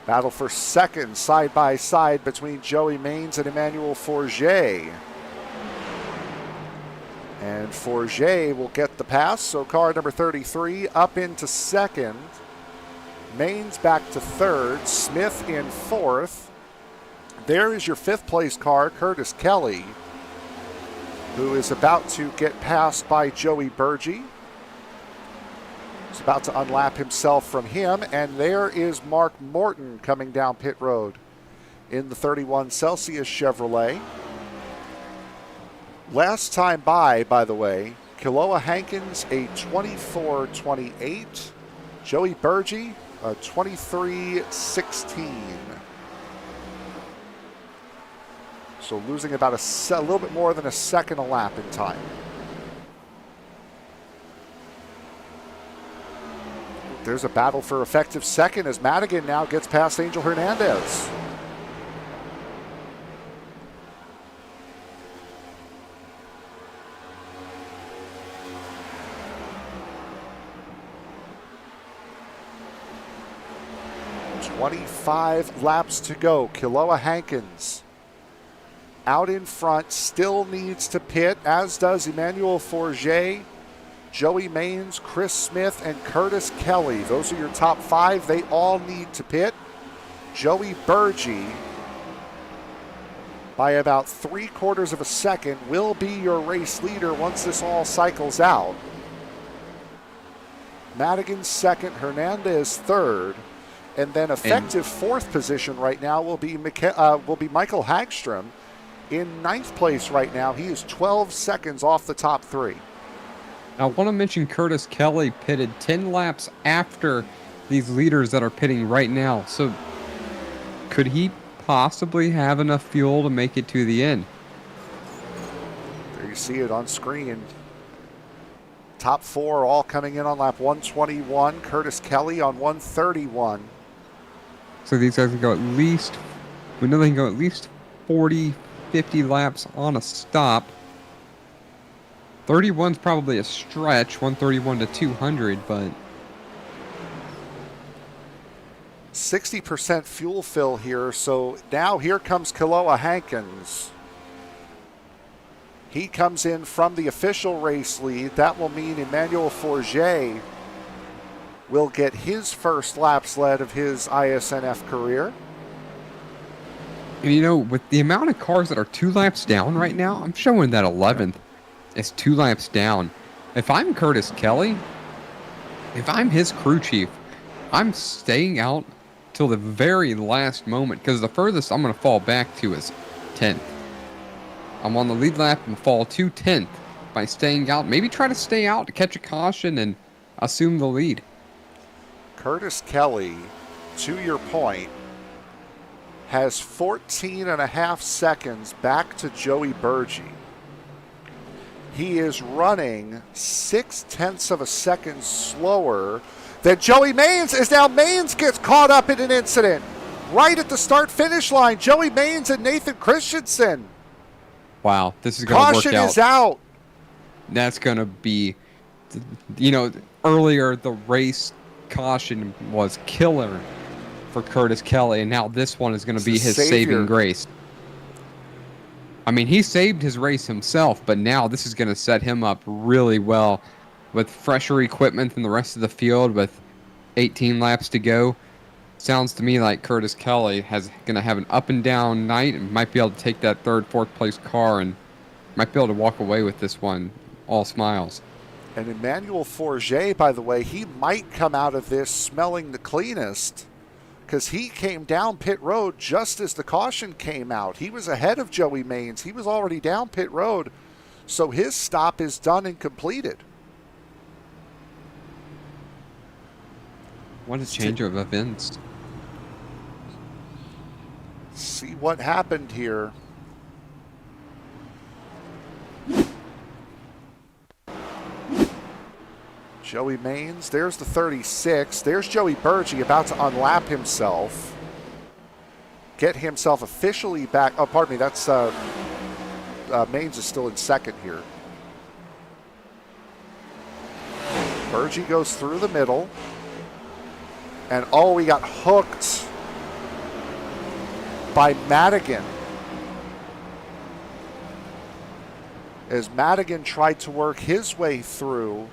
S2: Battle for second, side by side between Joey Mains and Emmanuel Forget. And Forget will get the pass, so car number 33 up into second. Mains back to third, Smith in fourth. There is your 5th place car, Curtis Kelly, who is about to get passed by Joey Burgee. He's about to unlap himself from him, and there is Mark Morton coming down pit road in the 31 Celsius Chevrolet. Last time by the way, Kiloa Hankins a 24.28, Joey Burgee a 23.16. So losing about a little bit more than a second a lap in time. There's a battle for effective second as Madigan now gets past Angel Hernandez. "25 laps to go." Kiloa Hankins out in front, still needs to pit, as does Emmanuel Forget, Joey Mains, Chris Smith, and Curtis Kelly. Those are your top 5. They all need to pit. Joey Burgee, by about 3/4 of a second, will be your race leader once this all cycles out. Madigan second, Hernandez third, and then effective 4th position right now will be Michael Hagstrom in 9th place right now. He is 12 seconds off the top 3.
S3: Now, I want to mention Curtis Kelly pitted 10 laps after these leaders that are pitting right now. So could he possibly have enough fuel to make it to the end?
S2: There you see it on screen. Top 4 all coming in on lap 121. Curtis Kelly on 131.
S3: So these guys can go at least, we know they can go at least 40, 50 laps on a stop. 31's probably a stretch, 131 to 200, but
S2: 60% fuel fill here. So now here comes Kiloa Hankins. He comes in from the official race lead. That will mean Emmanuel Forget will get his first laps led of his iSNF career.
S3: And you know, with the amount of cars that are 2 laps down right now, I'm showing that 11th is 2 laps down. If I'm Curtis Kelly, if I'm his crew chief, I'm staying out till the very last moment because the furthest I'm going to fall back to is 10th. I'm on the lead lap and fall to 10th by staying out. Maybe try to stay out to catch a caution and assume the lead.
S2: Curtis Kelly, to your point, has 14 and a half seconds back to Joey Burgee. He is running 0.6 of a second slower than Joey Maines is now. Maines gets caught up in an incident right at the start-finish line. Joey Maines and Nathan Christensen.
S3: Wow, this is going to work out.
S2: Caution is out.
S3: That's going to be, earlier the race caution was killer for Curtis Kelly, and now this one is going to be his saving grace. I mean, he saved his race himself, but now this is going to set him up really well with fresher equipment than the rest of the field with 18 laps to go. Sounds to me like Curtis Kelly is going to have an up and down night and might be able to take that third, fourth place car and might be able to walk away with this one all smiles.
S2: And Emmanuel Forget, by the way, he might come out of this smelling the cleanest because he came down pit road just as the caution came out. He was ahead of Joey Maines. He was already down pit road, so his stop is done and completed.
S3: What a change of events.
S2: See what happened here. Joey Maines, there's the 36. There's Joey Burgee about to unlap himself. Get himself officially back. Oh, pardon me, that's Maines is still in second here. Burgee goes through the middle. And oh, we got hooked by Madigan. As Madigan tried to work his way through.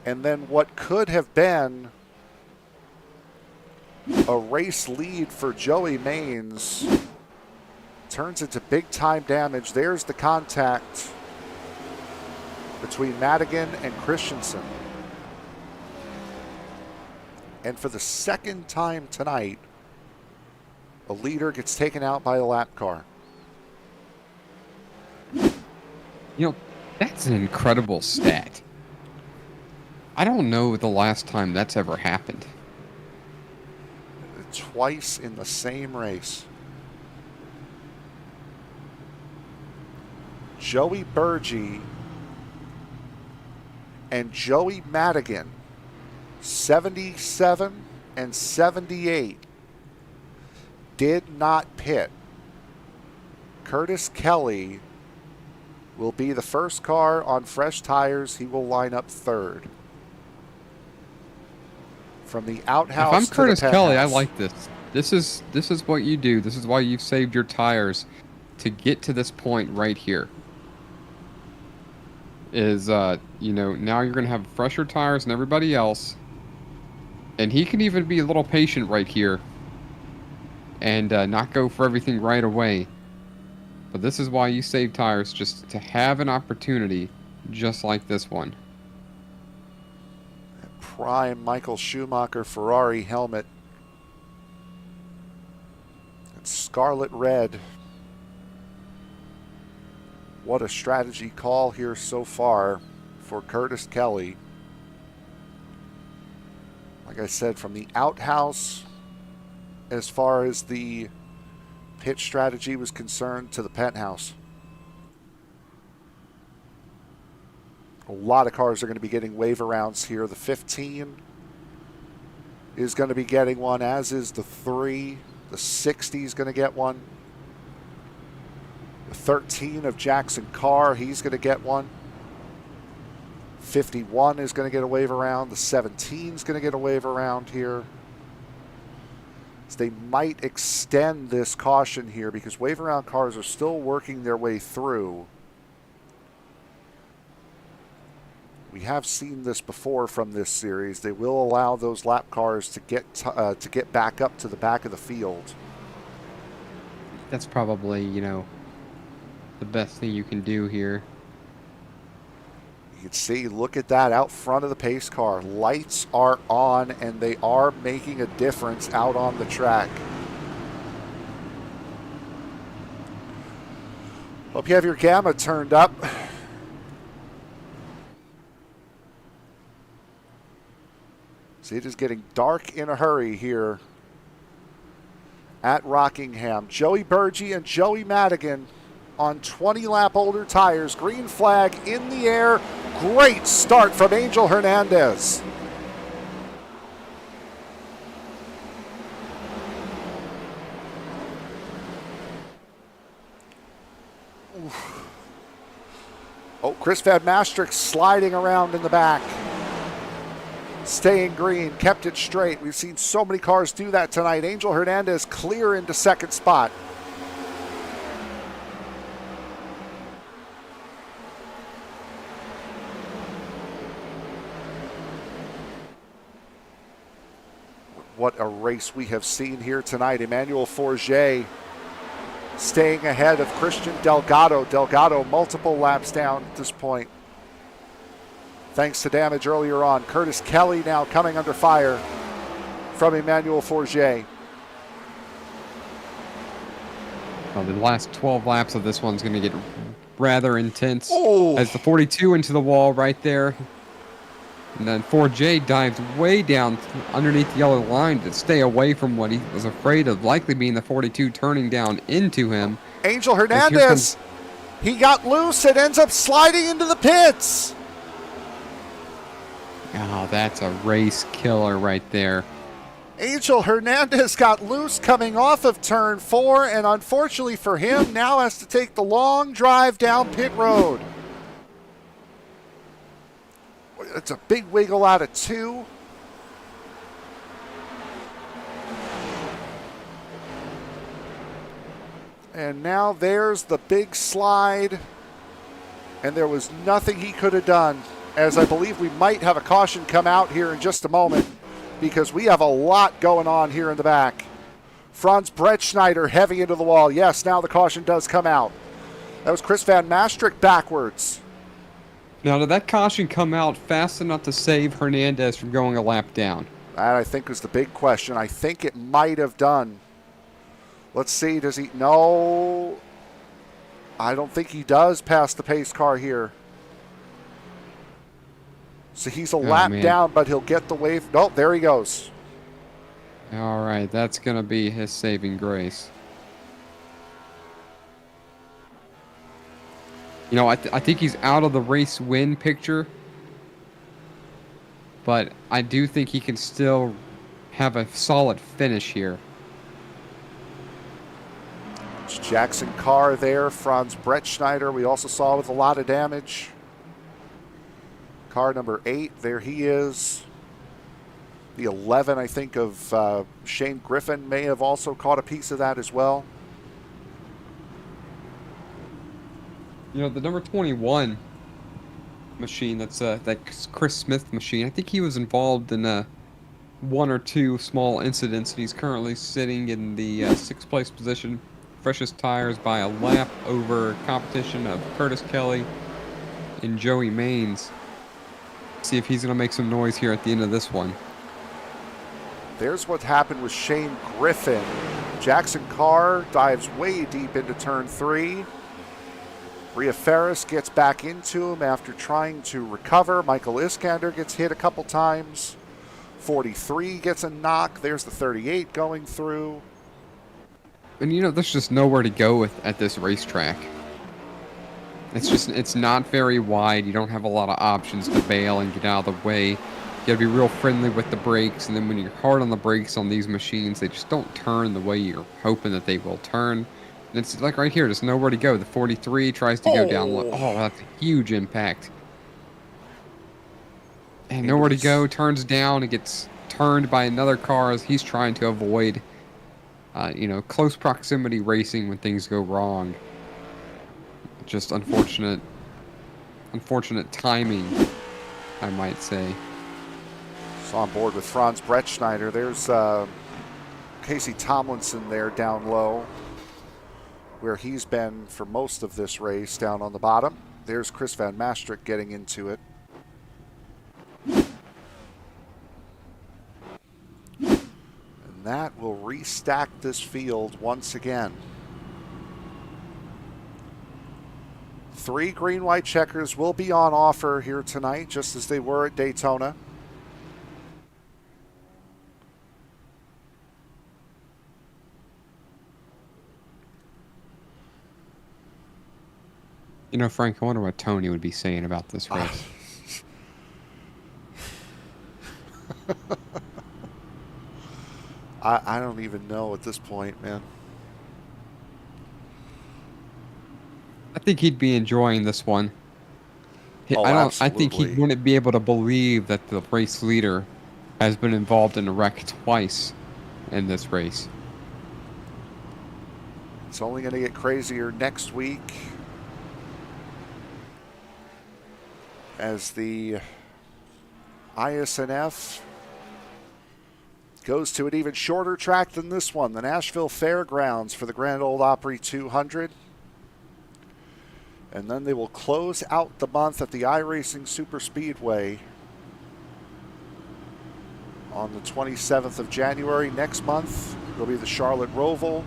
S2: And then what could have been a race lead for Joey Maines turns into big time damage. There's the contact between Madigan and Christensen. And for the second time tonight, a leader gets taken out by a lap car.
S3: That's an incredible stat. I don't know the last time that's ever happened.
S2: Twice in the same race. Joey Burgee and Joey Madigan, 77 and 78, did not pit. Curtis Kelly will be the first car on fresh tires. He will line up third. From the outhouse.
S3: If I'm Curtis Kelly, I
S2: penthouse.
S3: like this. This is what you do. This is why you've saved your tires to get to this point right here. Is now you're gonna have fresher tires than everybody else, and he can even be a little patient right here and not go for everything right away. But this is why you save tires, just to have an opportunity just like this one.
S2: Prime Michael Schumacher Ferrari helmet. It's scarlet red. What a strategy call here so far for Curtis Kelly. Like I said, from the outhouse, as far as the pit strategy was concerned, to the penthouse. A lot of cars are going to be getting wave arounds here. The 15 is going to be getting one, as is the 3. The 60 is going to get one. The 13 of Jackson Carr, he's going to get one. 51 is going to get a wave around. The 17 is going to get a wave around here. So they might extend this caution here because wave around cars are still working their way through. We have seen this before from this series. They will allow those lap cars to get back up to the back of the field.
S3: That's probably, the best thing you can do here.
S2: You can see, look at that out front of the pace car. Lights are on, and they are making a difference out on the track. Hope you have your gamma turned up. See, it is getting dark in a hurry here at Rockingham. Joey Burgee and Joey Madigan on 20-lap older tires. Green flag in the air. Great start from Angel Hernandez. Oof. Oh, Chris Van Maastricht sliding around in the back. Staying green, kept it straight. We've seen so many cars do that tonight. Angel Hernandez clear into second spot. What a race we have seen here tonight. Emmanuel Forget staying ahead of Christian Delgado. Delgado multiple laps down at this point, thanks to damage earlier on. Curtis Kelly now coming under fire from Emmanuel Forget.
S3: Well, the last 12 laps of this one's going to get rather intense.
S2: Oh.
S3: As the 42 into the wall right there. And then 4J dives way down underneath the yellow line to stay away from what he was afraid of, likely being the 42 turning down into him.
S2: Angel Hernandez, he got loose and ends up sliding into the pits.
S3: Oh, that's a race killer right there.
S2: Angel Hernandez got loose coming off of turn 4, and unfortunately for him, now has to take the long drive down pit road. It's a big wiggle out of 2. And now there's the big slide. And there was nothing he could have done, as I believe we might have a caution come out here in just a moment, because we have a lot going on here in the back. Franz Brettschneider heavy into the wall. Yes, now the caution does come out. That was Chris Van Maastricht backwards.
S3: Now, did that caution come out fast enough to save Hernandez from going a lap down?
S2: That, I think, was the big question. I think it might have done. Let's see, does he? No. I don't think he does pass the pace car here. So he's a lap down, but he'll get the wave. Nope, there he goes.
S3: All right, that's going to be his saving grace. You know, I think he's out of the race win picture, but I do think he can still have a solid finish here.
S2: It's Jackson Carr there, Franz Brettschneider. We also saw with a lot of damage. Car number 8, there he is. The 11, I think, of Shane Griffin may have also caught a piece of that as well.
S3: You know, the number 21 machine, that's that Chris Smith machine, I think he was involved in 1 or 2 small incidents, and he's currently sitting in the 6th place position. Freshest tires by a lap over competition of Curtis Kelly and Joey Maines. See if he's going to make some noise here at the end of this one.
S2: There's what happened with Shane Griffin. Jackson Carr dives way deep into turn 3. Rhea Ferris gets back into him after trying to recover. Michael Iskander gets hit a couple times. 43 gets a knock. There's the 38 going through.
S3: And you know, there's just nowhere to go at this racetrack. It's not very wide. You don't have a lot of options to bail and get out of the way. You gotta be real friendly with the brakes, and then when you're hard on the brakes on these machines, they just don't turn the way you're hoping that they will turn. And it's like right here, there's nowhere to go. The 43 tries to go down low. Oh, that's a huge impact. And nowhere to go, turns down, and gets turned by another car as he's trying to avoid, you know, close proximity racing when things go wrong. Just unfortunate timing, I might say.
S2: So on board with Franz Brettschneider. There's Casey Tomlinson there down low, where he's been for most of this race, down on the bottom. There's Chris Van Maastricht getting into it. And that will restack this field once again. 3 green-white checkers will be on offer here tonight, just as they were at Daytona.
S3: You know, Frank, I wonder what Tony would be saying about this race.
S2: I don't even know at this point, man.
S3: I think he'd be enjoying this one.
S2: Oh,
S3: I think he
S2: absolutely.
S3: wouldn't be able to believe that the race leader has been involved in a wreck twice in this race.
S2: It's only going to get crazier next week as the iSNF goes to an even shorter track than this one, the Nashville Fairgrounds, for the Grand Ole Opry 200. And then they will close out the month at the iRacing Super Speedway on the 27th of January. Next month, it'll be the Charlotte Roval,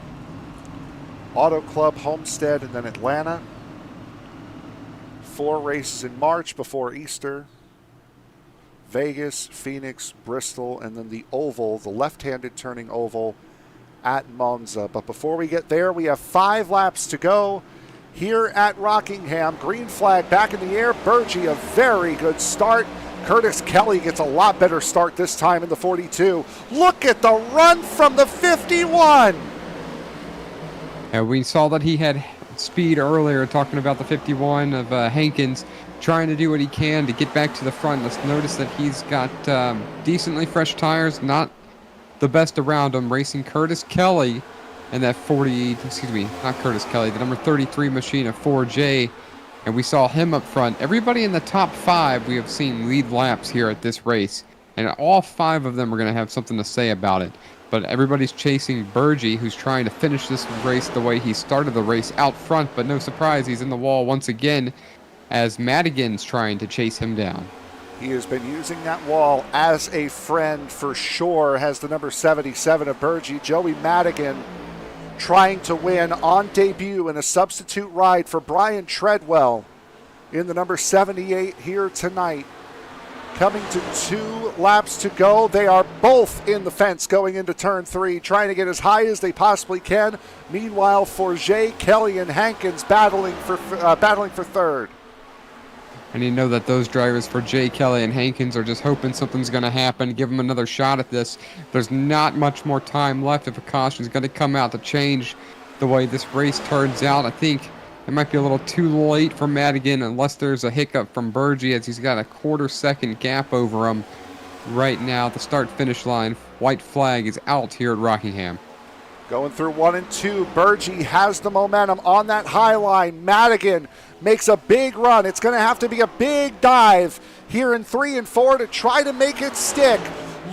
S2: Auto Club, Homestead, and then Atlanta. 4 races in March before Easter. Vegas, Phoenix, Bristol, and then the oval, the left-handed turning oval at Monza. But before we get there, we have 5 laps to go here at Rockingham. Green flag back in the air. Burgee, a very good start. Curtis Kelly gets a lot better start this time in the 42. Look at the run from the 51.
S3: And we saw that he had speed earlier, talking about the 51 of Hankins, trying to do what he can to get back to the front. Let's notice that he's got decently fresh tires, not the best around him, racing Curtis Kelly and that not Curtis Kelly, the number 33 machine of 4J. And we saw him up front. Everybody in the top 5 we have seen lead laps here at this race. And all 5 of them are going to have something to say about it. But everybody's chasing Burgee, who's trying to finish this race the way he started the race out front. But no surprise, he's in the wall once again as Madigan's trying to chase him down.
S2: He has been using that wall as a friend for sure, has the number 77 of Burgee. Joey Madigan trying to win on debut in a substitute ride for Brian Treadwell in the number 78 here tonight. Coming to 2 laps to go. They are both in the fence going into turn 3, trying to get as high as they possibly can. Meanwhile, Forget, Kelly, and Hankins battling for third.
S3: And you know that those drivers for Jay Kelly and Hankins are just hoping something's going to happen, give them another shot at this. There's not much more time left if a caution is going to come out to change the way this race turns out. I think it might be a little too late for Madigan unless there's a hiccup from Burgee, as he's got a quarter-second gap over him right now at the start-finish line. White flag is out here at Rockingham.
S2: Going through 1 and 2, Burgee has the momentum on that high line. Madigan makes a big run. It's going to have to be a big dive here in 3 and 4 to try to make it stick.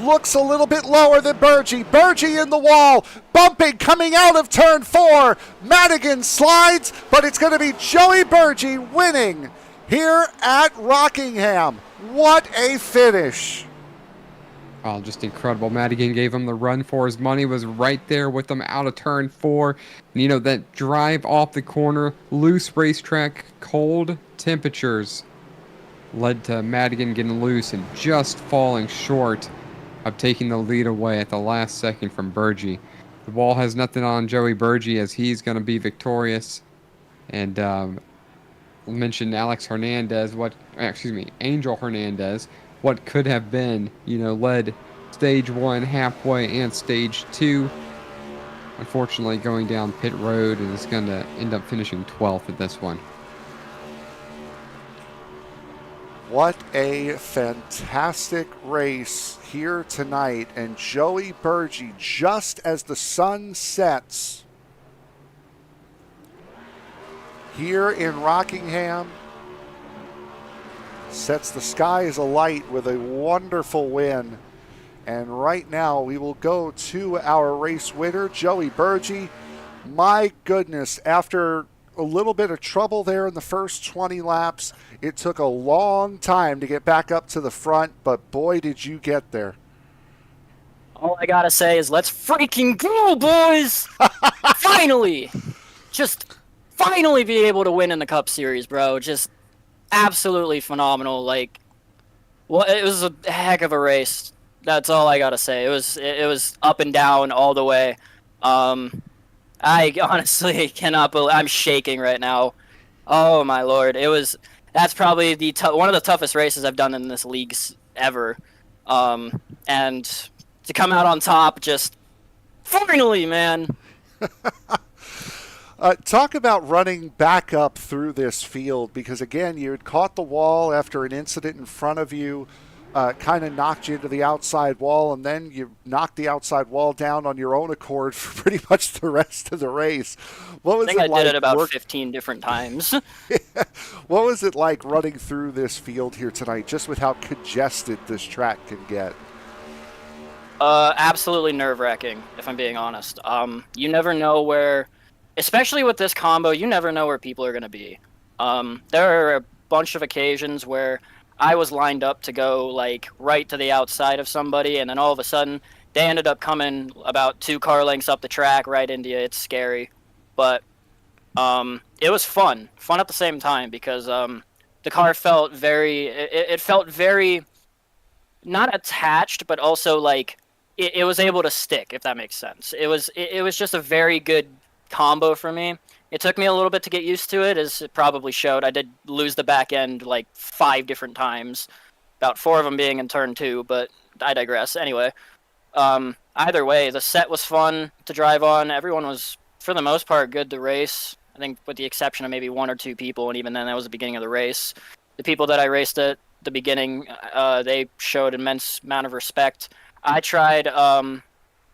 S2: Looks a little bit lower than Burgee. Burgee in the wall, bumping, coming out of turn 4. Madigan slides, but it's going to be Joey Burgee winning here at Rockingham. What a finish.
S3: Oh, just incredible. Madigan gave him the run for his money, was right there with him out of turn 4. And you know, that drive off the corner, loose racetrack, cold temperatures led to Madigan getting loose and just falling short of taking the lead away at the last second from Burgee. The wall has nothing on Joey Burgee as he's going to be victorious. And mentioned Angel Hernandez. What could have been, led stage 1 halfway and stage 2. Unfortunately, going down pit road and is going to end up finishing 12th at this one.
S2: What a fantastic race here tonight. And Joey Burgee, just as the sun sets here in Rockingham, sets the skies alight with a wonderful win. And right now we will go to our race winner, Joey Burgee. My goodness, after a little bit of trouble there in the first 20 laps. It took a long time to get back up to the front, but boy, did you get there.
S4: All I gotta say is let's freaking go, boys! Finally! Just finally be able to win in the Cup Series, bro. Just absolutely phenomenal. Like, well, it was a heck of a race. That's all I gotta say. It was up and down all the way. I honestly cannot believe I'm shaking right now. Oh my lord! That's probably one of the toughest races I've done in this league ever. And to come out on top, just finally, man.
S2: Talk about running back up through this field, because again, you had caught the wall after an incident in front of you, kind of knocked you into the outside wall, and then you knocked the outside wall down on your own accord for pretty much the rest of the race. What was
S4: I think
S2: it
S4: I
S2: like
S4: did it about 15 different times.
S2: What was it like running through this field here tonight, just with how congested this track can get?
S4: Absolutely nerve-wracking, if I'm being honest. You never know where, especially with this combo, you never know where people are going to be. There are a bunch of occasions where I was lined up to go like right to the outside of somebody, and then all of a sudden they ended up coming about 2 car lengths up the track right into you. It's scary, but it was fun at the same time, because the car felt it felt very not attached, but also like it was able to stick, if that makes sense. It was just a very good combo for me. It took me a little bit to get used to it, as it probably showed. I did lose the back end like 5 different times, about 4 of them being in turn 2, but I digress. Anyway, either way, the set was fun to drive on. Everyone was, for the most part, good to race. I think with the exception of maybe 1 or 2 people, and even then that was the beginning of the race. The people that I raced at the beginning, they showed immense amount of respect. I tried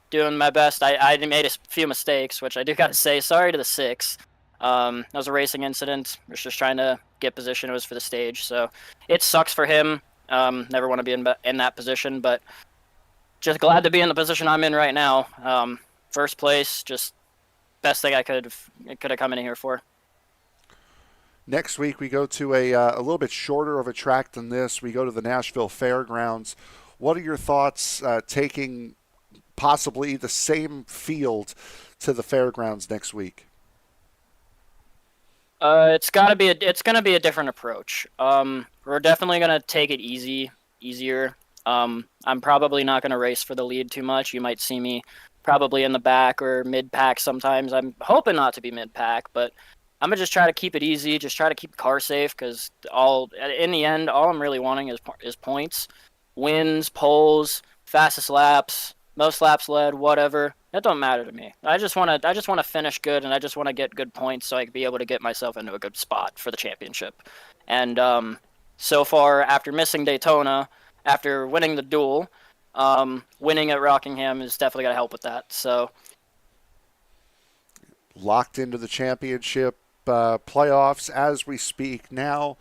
S4: doing my best. I made a few mistakes, which I do got to say, sorry to the 6. That was a racing incident. I was just trying to get position. It was for the stage, so it sucks for him. Never want to be in that position, but just glad to be in the position I'm in right now. First place, just best thing I could have come in here for.
S2: Next week we go to a little bit shorter of a track than this. We go to the Nashville Fairgrounds. What are your thoughts taking possibly the same field to the fairgrounds next week?
S4: It's gonna be a different approach. We're definitely gonna take it easier. I'm probably not gonna race for the lead too much. You might see me probably in the back or mid-pack sometimes. I'm hoping not to be mid-pack, but I'm gonna just try to keep it easy. Just try to keep the car safe, because in the end, all I'm really wanting is points, wins, poles, fastest laps, most laps led, whatever. That don't matter to me. I just want to finish good, and I just want to get good points so I can be able to get myself into a good spot for the championship. And so far, after missing Daytona, after winning the duel, winning at Rockingham is definitely going to help with that. So
S2: locked into the championship playoffs as we speak now.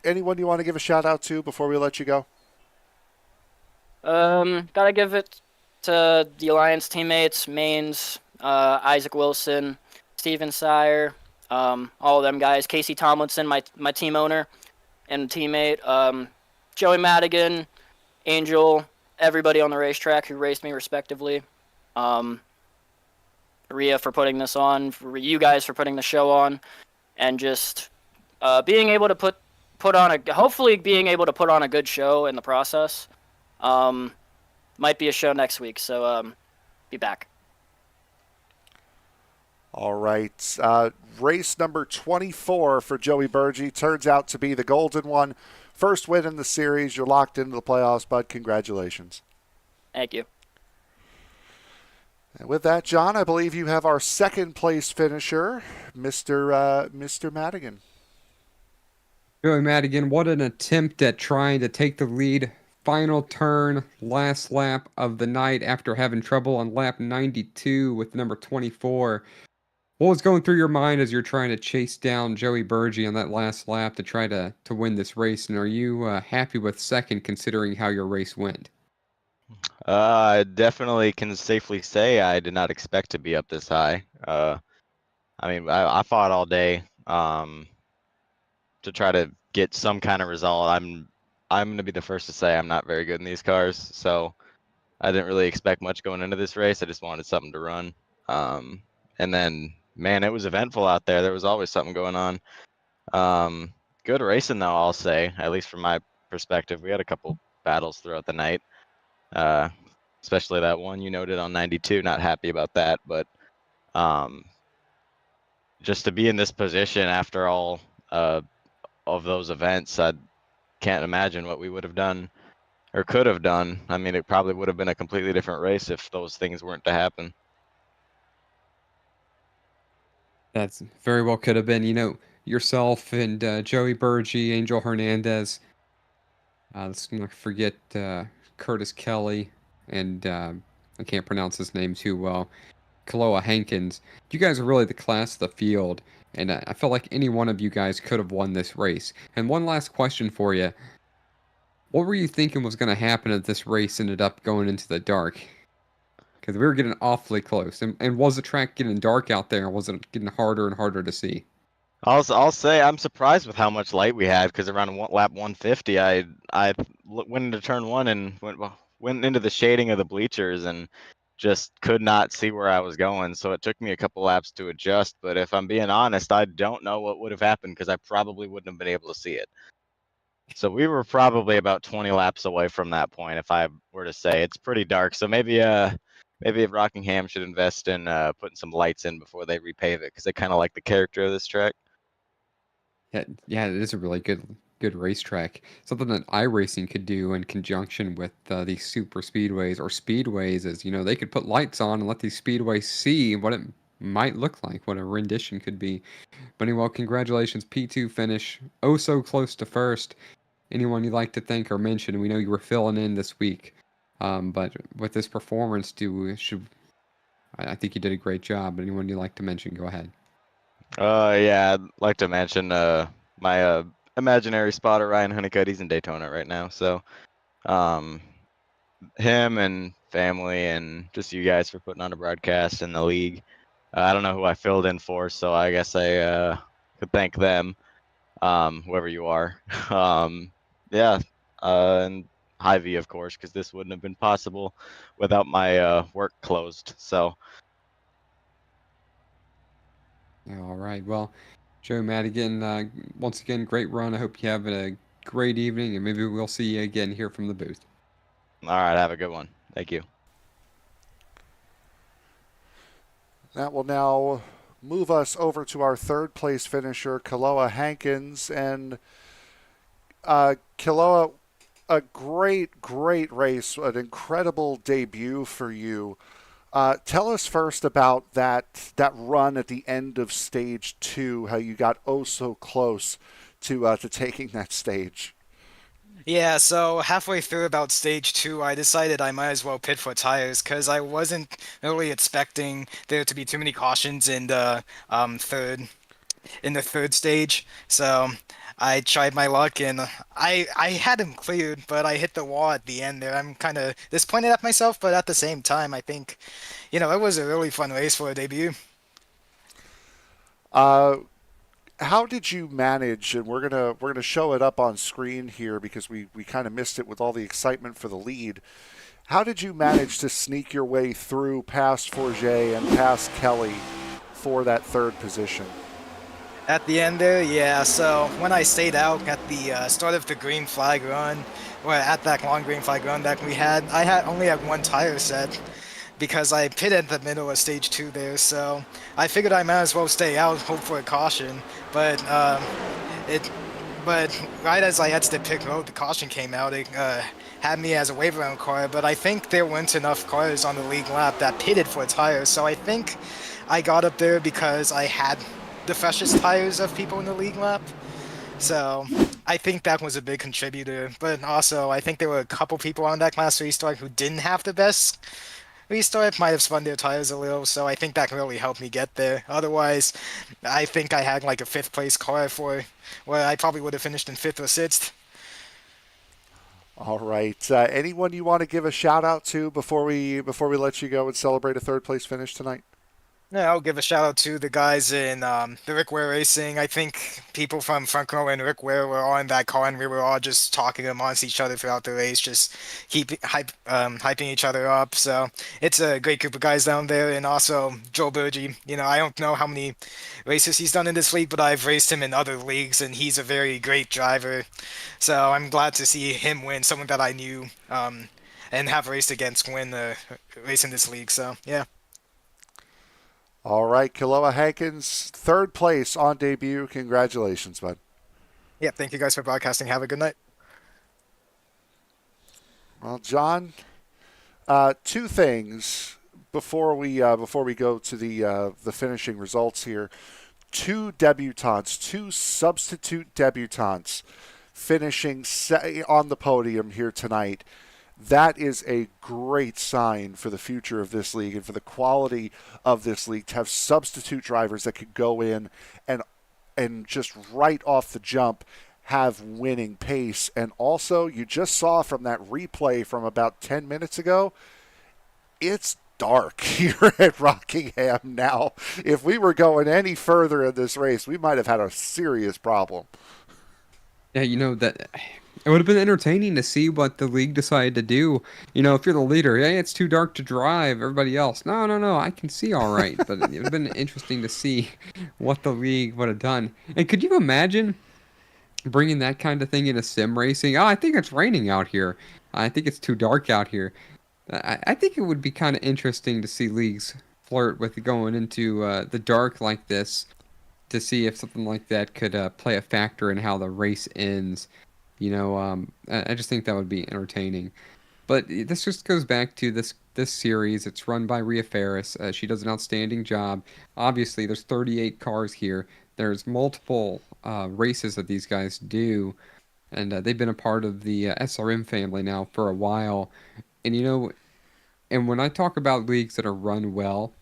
S2: Anyone you want to give a shout out to before we let you go?
S4: Gotta give it to the Alliance teammates, Maines, Isaac Wilson, Steven Sire, all of them guys. Casey Tomlinson, my team owner and teammate. Joey Madigan, Angel, everybody on the racetrack who raced me respectively. Rhea for putting this on, for you guys for putting the show on, and just being able to hopefully being able to put on a good show in the process. Might be a show next week, so be back.
S2: All right. Race number 24 for Joey Burgee turns out to be the golden one. First win in the series. You're locked into the playoffs, bud. Congratulations.
S4: Thank you.
S2: And with that, John, I believe you have our second place finisher, Mr. Madigan.
S3: Joey Madigan, what an attempt at trying to take the lead. Final turn, last lap of the night after having trouble on lap 92 with number 24. What was going through your mind as you're trying to chase down Joey Burgee on that last lap to try to win this race? And are you happy with second considering how your race went?
S5: I definitely can safely say I did not expect to be up this high. I mean, I fought all day to try to get some kind of result. I'm gonna be the first to say I'm not very good in these cars, so I didn't really expect much going into this race. I just wanted something to run. And then, man, it was eventful out there. There was always something going on. Good racing though, I'll say, at least from my perspective. We had a couple battles throughout the night, especially that one you noted on 92. Not happy about that, but just to be in this position after all of those events, I can't imagine what we would have done or could have done. I mean, it probably would have been a completely different race if those things weren't to happen.
S3: That's very well could have been. Yourself and Joey Burgee, Angel Hernandez. Let's not forget Curtis Kelly, and I can't pronounce his name too well. Kaloa Hankins. You guys are really the class of the field, and I felt like any one of you guys could have won this race. And one last question for you. What were you thinking was going to happen if this race ended up going into the dark? Because we were getting awfully close. And was the track getting dark out there, or was it getting harder and harder to see?
S5: I'll say I'm surprised with how much light we had, because around lap 150, I went into turn one and went into the shading of the bleachers and just could not see where I was going. So it took me a couple laps to adjust. But if I'm being honest, I don't know what would have happened, because I probably wouldn't have been able to see it. So we were probably about 20 laps away from that point, if I were to say. It's pretty dark. So maybe Rockingham should invest in putting some lights in before they repave it, because they kind of like the character of this track.
S3: Yeah, it is a really good racetrack. Something that iRacing could do in conjunction with these super speedways or speedways is, they could put lights on and let these speedways see what it might look like, what a rendition could be. But anyway, congratulations, P2 finish. Oh, so close to first. Anyone you'd like to thank or mention? We know you were filling in this week, but with this performance, I think you did a great job. Anyone you'd like to mention, go ahead.
S5: Yeah, I'd like to mention my imaginary spotter, Ryan Honeycutt. He's in Daytona right now. So him and family and just you guys for putting on a broadcast in the league. I don't know who I filled in for, so I guess I could thank them, whoever you are. Yeah, and Hy-Vee, of course, because this wouldn't have been possible without my work closed. So.
S3: All right. Well, Joe Madigan, once again, great run. I hope you have a great evening, and maybe we'll see you again here from the booth.
S5: All right. Have a good one. Thank you.
S2: That will now move us over to our third place finisher, Kaloa Hankins. And Kaloa, a great race, an incredible debut for you. Tell us first about that run at the end of stage 2, how you got oh so close to taking that stage.
S6: Yeah, so halfway through about stage 2, I decided I might as well pit for tires because I wasn't really expecting there to be too many cautions in the third stage. So I tried my luck and I had him cleared, but I hit the wall at the end there. I'm kind of disappointed at myself, but at the same time, I think, it was a really fun race for a debut.
S2: How did you manage, and we're gonna show it up on screen here because we kind of missed it with all the excitement for the lead. How did you manage to sneak your way through past Forget and past Kelly for that third position?
S6: At the end there, yeah, so when I stayed out at the start of the green flag run, or at that long green flag run that we had, I only had one tire set because I pitted at the middle of stage 2 there, so I figured I might as well stay out, hope for a caution, but right as I had to pit road, the caution came out. It had me as a wave around car, but I think there weren't enough cars on the league lap that pitted for tires, so I think I got up there because I had the freshest tires of people in the league lap. So I think that was a big contributor, but also I think there were a couple people on that class restart who didn't have the best restart, might have spun their tires a little, so I think that really helped me get there. Otherwise, I think I had like a 5th place car where I probably would have finished in 5th or 6th.
S2: All right. Anyone you want to give a shout out to before we let you go and celebrate a third place finish tonight?
S6: Yeah, I'll give a shout out to the guys in the Rick Ware Racing. I think people from Front Row and Rick Ware were all in that car, and we were all just talking amongst each other throughout the race, just hyping each other up. So it's a great group of guys down there, and also Joe Burgee. I don't know how many races he's done in this league, but I've raced him in other leagues, and he's a very great driver. So I'm glad to see him win, someone that I knew and have raced against win the race in this league. So yeah.
S2: All right, Kiloa Hankins, third place on debut. Congratulations, bud.
S6: Yeah, thank you guys for broadcasting. Have a good night.
S2: Well, John, two things before we go to the finishing results here. Two substitute debutantes finishing on the podium here tonight. That is a great sign for the future of this league and for the quality of this league to have substitute drivers that could go in and just right off the jump have winning pace. And also, you just saw from that replay from about 10 minutes ago, it's dark here at Rockingham now. If we were going any further in this race, we might have had a serious problem.
S3: Yeah, that it would have been entertaining to see what the league decided to do. If you're the leader, hey, it's too dark to drive. Everybody else, no, I can see all right. But it would have been interesting to see what the league would have done. And could you imagine bringing that kind of thing into sim racing? Oh, I think it's raining out here. I think it's too dark out here. I think it would be kind of interesting to see leagues flirt with going into the dark like this to see if something like that could play a factor in how the race ends. I just think that would be entertaining. But this just goes back to this series. It's run by Rhea Ferris. She does an outstanding job. Obviously, there's 38 cars here. There's multiple races that these guys do, and they've been a part of the SRM family now for a while. And and when I talk about leagues that are run well,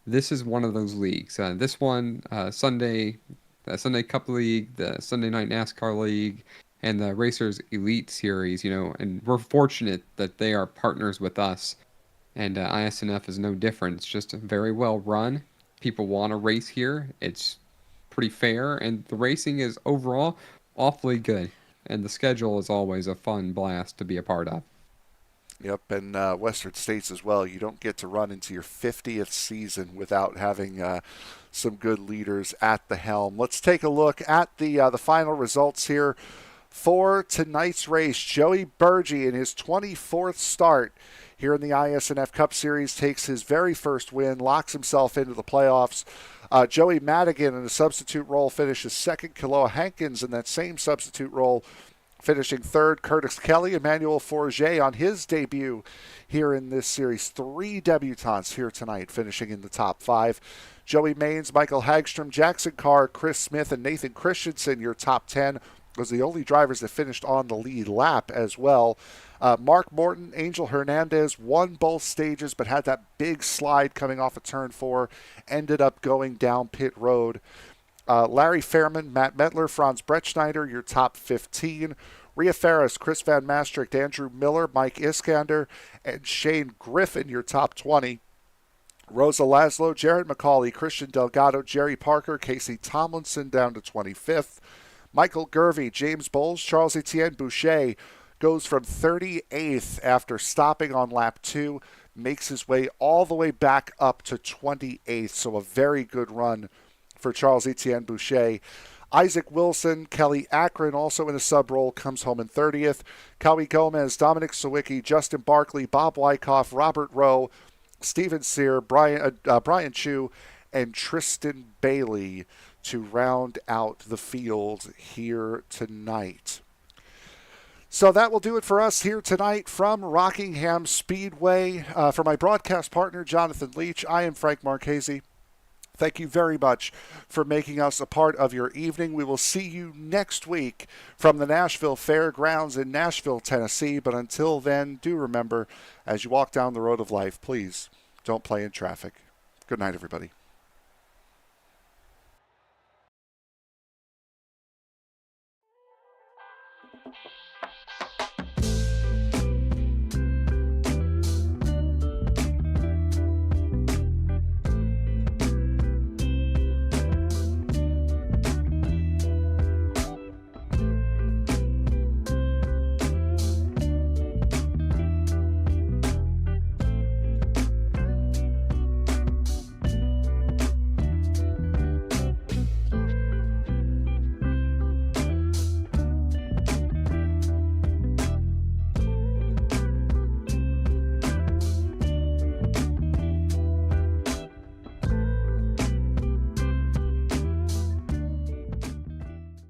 S3: this is one of those leagues. This one, Sunday Cup League, the Sunday Night NASCAR League, and the Racers Elite Series, and we're fortunate that they are partners with us. And iSNF is no different. It's just very well run. People want to race here. It's pretty fair, and the racing is overall awfully good. And the schedule is always a fun blast to be a part of.
S2: Yep, and Western States as well. You don't get to run into your 50th season without having some good leaders at the helm. Let's take a look at the final results here for tonight's race. Joey Burgee in his 24th start here in the iSNF Cup Series takes his very first win, locks himself into the playoffs. Joey Madigan in a substitute role finishes second. Kiloa Hankins in that same substitute role finishing third. Curtis Kelly, Emmanuel Forget on his debut here in this series. 3 debutants here tonight finishing in the top 5. Joey Maines, Michael Hagstrom, Jackson Carr, Chris Smith, and Nathan Christensen, your top 10, was the only drivers that finished on the lead lap as well. Mark Morton, Angel Hernandez won both stages but had that big slide coming off of turn 4, ended up going down pit road. Larry Fairman, Matt Metler, Franz Bretschneider, your top 15. Rhea Ferris, Chris Van Maastricht, Andrew Miller, Mike Iskander, and Shane Griffin, your top 20. Rosa Laszlo, Jared McCauley, Christian Delgado, Jerry Parker, Casey Tomlinson down to 25th. Michael Gervey, James Bowles, Charles-Etienne Boucher goes from 38th after stopping on lap 2, makes his way all the way back up to 28th. So a very good run for Charles-Etienne Boucher. Isaac Wilson, Kelly Akron, also in a sub role, comes home in 30th. Cowie Gomez, Dominik Sawicki, Justin Barkley, Bob Wyckoff, Robert Rowe, Steven Sear, Brian Chu, and Tristen Bailey to round out the field here tonight. So that will do it for us here tonight from Rockingham Speedway. For my broadcast partner, Jonathan Leach, I am Frank Marchese. Thank you very much for making us a part of your evening. We will see you next week from the Nashville Fairgrounds in Nashville, Tennessee. But until then, do remember, as you walk down the road of life, please don't play in traffic. Good night, everybody.